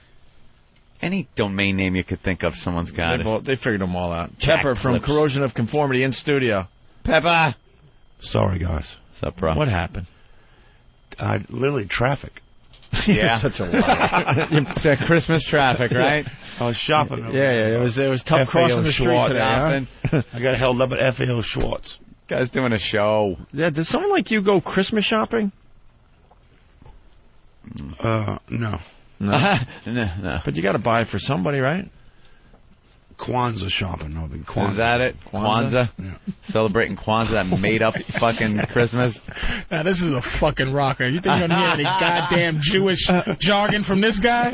Any domain name you could think of, someone's got it. They figured them all out. Jack Pepper from Clips. Corrosion of Conformity in studio. Pepper. Sorry, guys. What's up, bro? What happened? Literally traffic. Yeah. Such a liar. It's Christmas traffic, right? I was shopping. Yeah, it was tough crossing the street today. Huh? I got held up at FAO Schwartz. Guy's doing a show. Yeah, does someone like you go Christmas shopping? No. No. No. But you got to buy it for somebody, right? Kwanzaa shopping. No, big Kwanzaa. Is that it? Kwanzaa? Yeah. Celebrating Kwanzaa, that made-up fucking Christmas? Now, this is a fucking rocker. You think you're going to hear any goddamn Jewish jargon from this guy?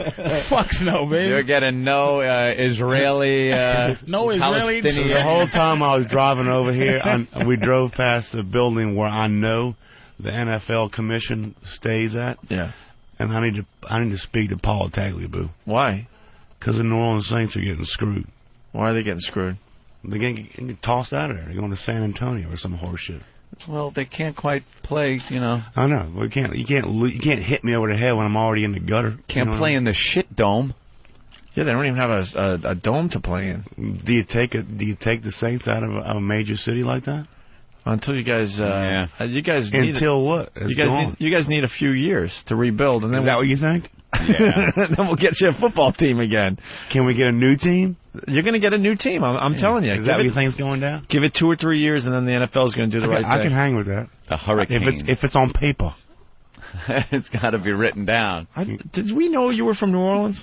Fucks no, baby. You're getting no Israeli, no Israeli. Palestinian. The whole time I was driving over here, we drove past the building where I know the NFL commission stays at. Yeah. And I need to speak to Paul Tagliabue. Why? Because the New Orleans Saints are getting screwed. Why are they getting screwed? They're getting tossed out of there. They're going to San Antonio or some horse shit. Well, they can't quite play, you know. I know. You can't hit me over the head when I'm already in the gutter. Can't play in the shit dome. Yeah, they don't even have a dome to play in. Do you take the Saints out of a major city like that? Until you guys, you guys until what? You guys need a few years to rebuild, and then is that what you think? Yeah. Then we'll get you a football team again. Can we get a new team? You're going to get a new team. I'm telling you. Is that what you think's going down? Give it 2 or 3 years, and then the NFL is going to do the right thing. I can hang with that. The Hurricane. If it's on paper. It's got to be written down. Did we know you were from New Orleans?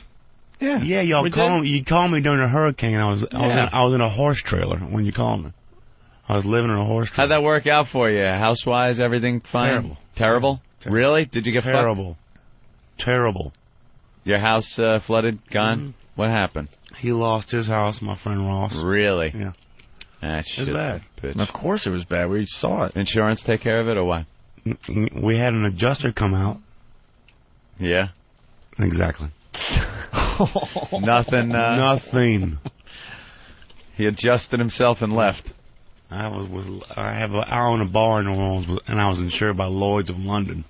Yeah. Yeah, you called me during the hurricane. I was in a horse trailer when you called me. I was living in a horse trailer. How'd that work out for you? House-wise, everything fine? Terrible? Really? Did you get terrible? Terrible. Your house flooded? Gone? Mm-hmm. What happened? He lost his house, my friend Ross. Really? Yeah. That shit's bad. Of course it was bad. We saw it. Insurance take care of it or what? We had an adjuster come out. Yeah? Exactly. Nothing. Nothing. He adjusted himself and left. I own a bar in New Orleans, and I was insured by Lloyd's of London.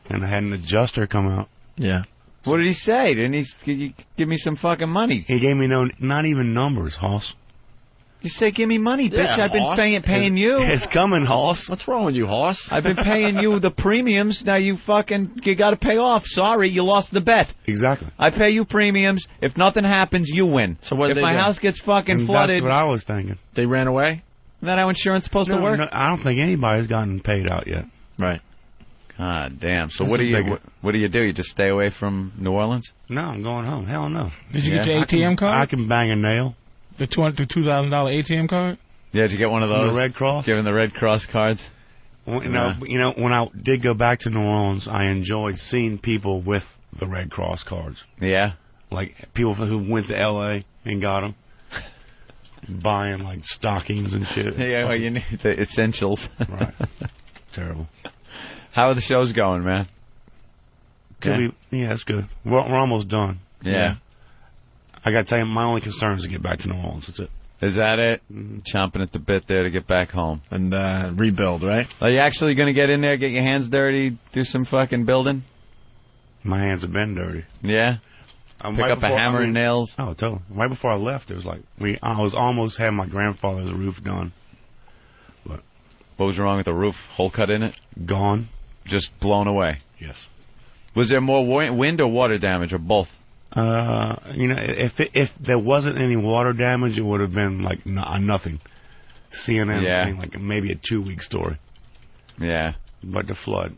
And I had an adjuster come out. Yeah. What did he say? Didn't he give me some fucking money? He gave me not even numbers, Hoss. You say, give me money, bitch. Yeah, I've been paying you. It's coming, Hoss. What's wrong with you, Hoss? I've been paying you the premiums. Now you got to pay off. Sorry, you lost the bet. Exactly. I pay you premiums. If nothing happens, you win. So what? If my house gets fucking flooded, that's what I was thinking. They ran away. Isn't that how insurance is supposed to work? No, I don't think anybody's gotten paid out yet. Right. God damn. So what do you do? You just stay away from New Orleans? No, I'm going home. Hell no. Did you get your ATM card? I can bang a nail. The $2,000 ATM card? Yeah, did you get one of those? From the Red Cross? Giving the Red Cross cards? Well, you know, when I did go back to New Orleans, I enjoyed seeing people with the Red Cross cards. Yeah? Like people who went to L.A. and got them. Buying, like, stockings and shit. Yeah, well, you need the essentials. Right. Terrible. How are the shows going, man? Yeah, it's good. We're almost done. Yeah. I got to tell you, my only concern is to get back to New Orleans. That's it. Is that it? Chomping at the bit there to get back home. And rebuild, right? Are you actually going to get in there, get your hands dirty, do some fucking building? My hands have been dirty. Yeah? Pick up a hammer and nails? Oh, totally. Right before I left, it was like, I was almost having my grandfather's roof done. But what was wrong with the roof? Hole cut in it? Gone. Just blown away? Yes. Was there more wind or water damage, or both? If there wasn't any water damage, it would have been like nothing. CNN thing, like maybe a 2-week story. Yeah. But the flood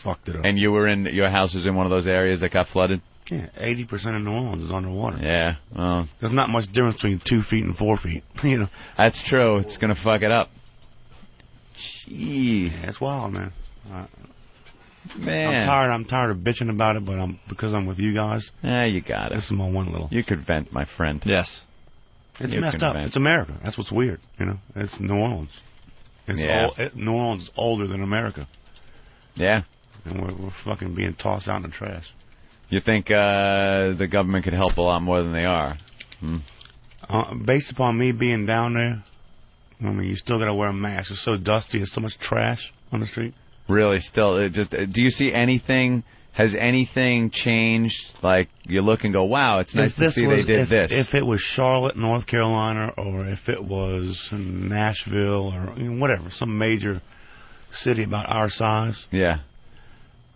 fucked it up. And your house was in one of those areas that got flooded? Yeah, 80% of New Orleans is underwater. Yeah. Well, there's not much difference between 2 feet and 4 feet. You know. That's true. It's gonna fuck it up. Jeez. Yeah, it's wild, man. Man, I'm tired of bitching about it, but because I'm with you guys. Yeah, you got it. This is my one little. You could vent, my friend. Yes. It's messed up. It's America. That's what's weird. You know, it's New Orleans. New Orleans is older than America. Yeah. And we're fucking being tossed out in the trash. You think the government could help a lot more than they are? Based upon me being down there, I mean, you still got to wear a mask. It's so dusty. There's so much trash on the street. Really, still, do you see anything? Has anything changed? Like, you look and go, wow, it's nice to see they did this. If it was Charlotte, North Carolina, or if it was Nashville, or whatever, some major city about our size,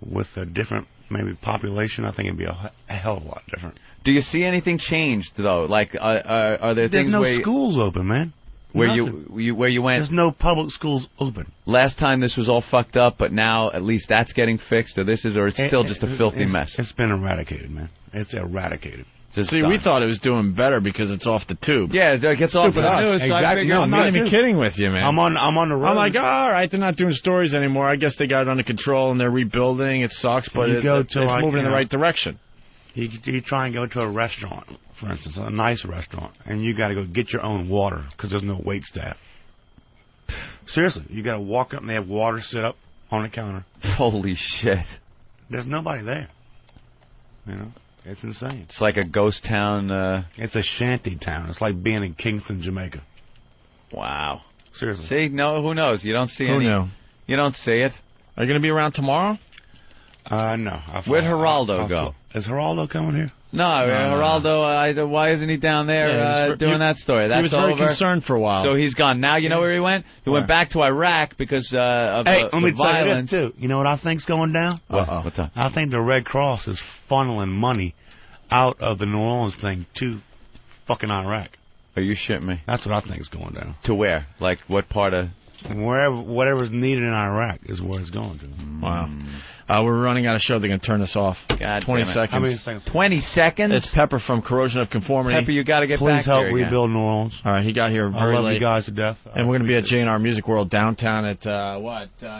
with a different maybe population, I think it'd be a hell of a lot different. Do you see anything changed though? Like, are there things no where schools open, man? Where you went? There's no public schools open. Last time this was all fucked up, but now at least that's getting fixed, or it's still just a filthy mess. It's been eradicated, man. It's eradicated. See, we thought it was doing better because it's off the tube. Yeah, it gets off the news. Exactly. I'm not even kidding with you, man. I'm on the road. I'm like, all right, they're not doing stories anymore. I guess they got it under control and they're rebuilding. It sucks, but it's moving in the right direction. You try and go to a restaurant, for instance, a nice restaurant, and you got to go get your own water because there's no wait staff. Seriously, you got to walk up and they have water set up on the counter. Holy shit! There's nobody there. You know, it's insane. It's like a ghost town. It's a shanty town. It's like being in Kingston, Jamaica. Wow. Seriously. See, no, who knows? You don't see Who any. knew? You don't see it. Are you going to be around tomorrow? No. Where'd Geraldo go? Is Geraldo coming here? No, Geraldo, why isn't he down there doing that story? That's he was very over. concerned for a while. So he's gone. Now you know where he went? He went back to Iraq because of let me the tell you violence. this, too. You know what I think's going down? What's up? I think the Red Cross is funneling money out of the New Orleans thing to fucking Iraq. Are you shitting me? That's what I think is going down. To where? Like, what part of... Whatever's needed in Iraq is where it's going to. Wow. We're running out of show. They're going to turn us off. God 20 seconds. How many seconds? 20 seconds? It's Pepper from Corrosion of Conformity. Pepper, you got to get Please back help here again. rebuild New Orleans. All right, he got here very I love late. you guys to death. And we're going to be at J&R Music World downtown at,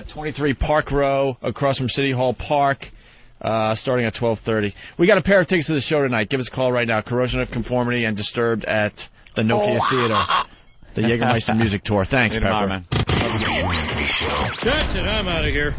23 Park Row, across from City Hall Park, starting at 12:30. We got a pair of tickets to the show tonight. Give us a call right now. Corrosion of Conformity and Disturbed at the Nokia Theater. The Jägermeister Music Tour. Thanks, Pepper. Tomorrow, man. That's it. I'm out of here.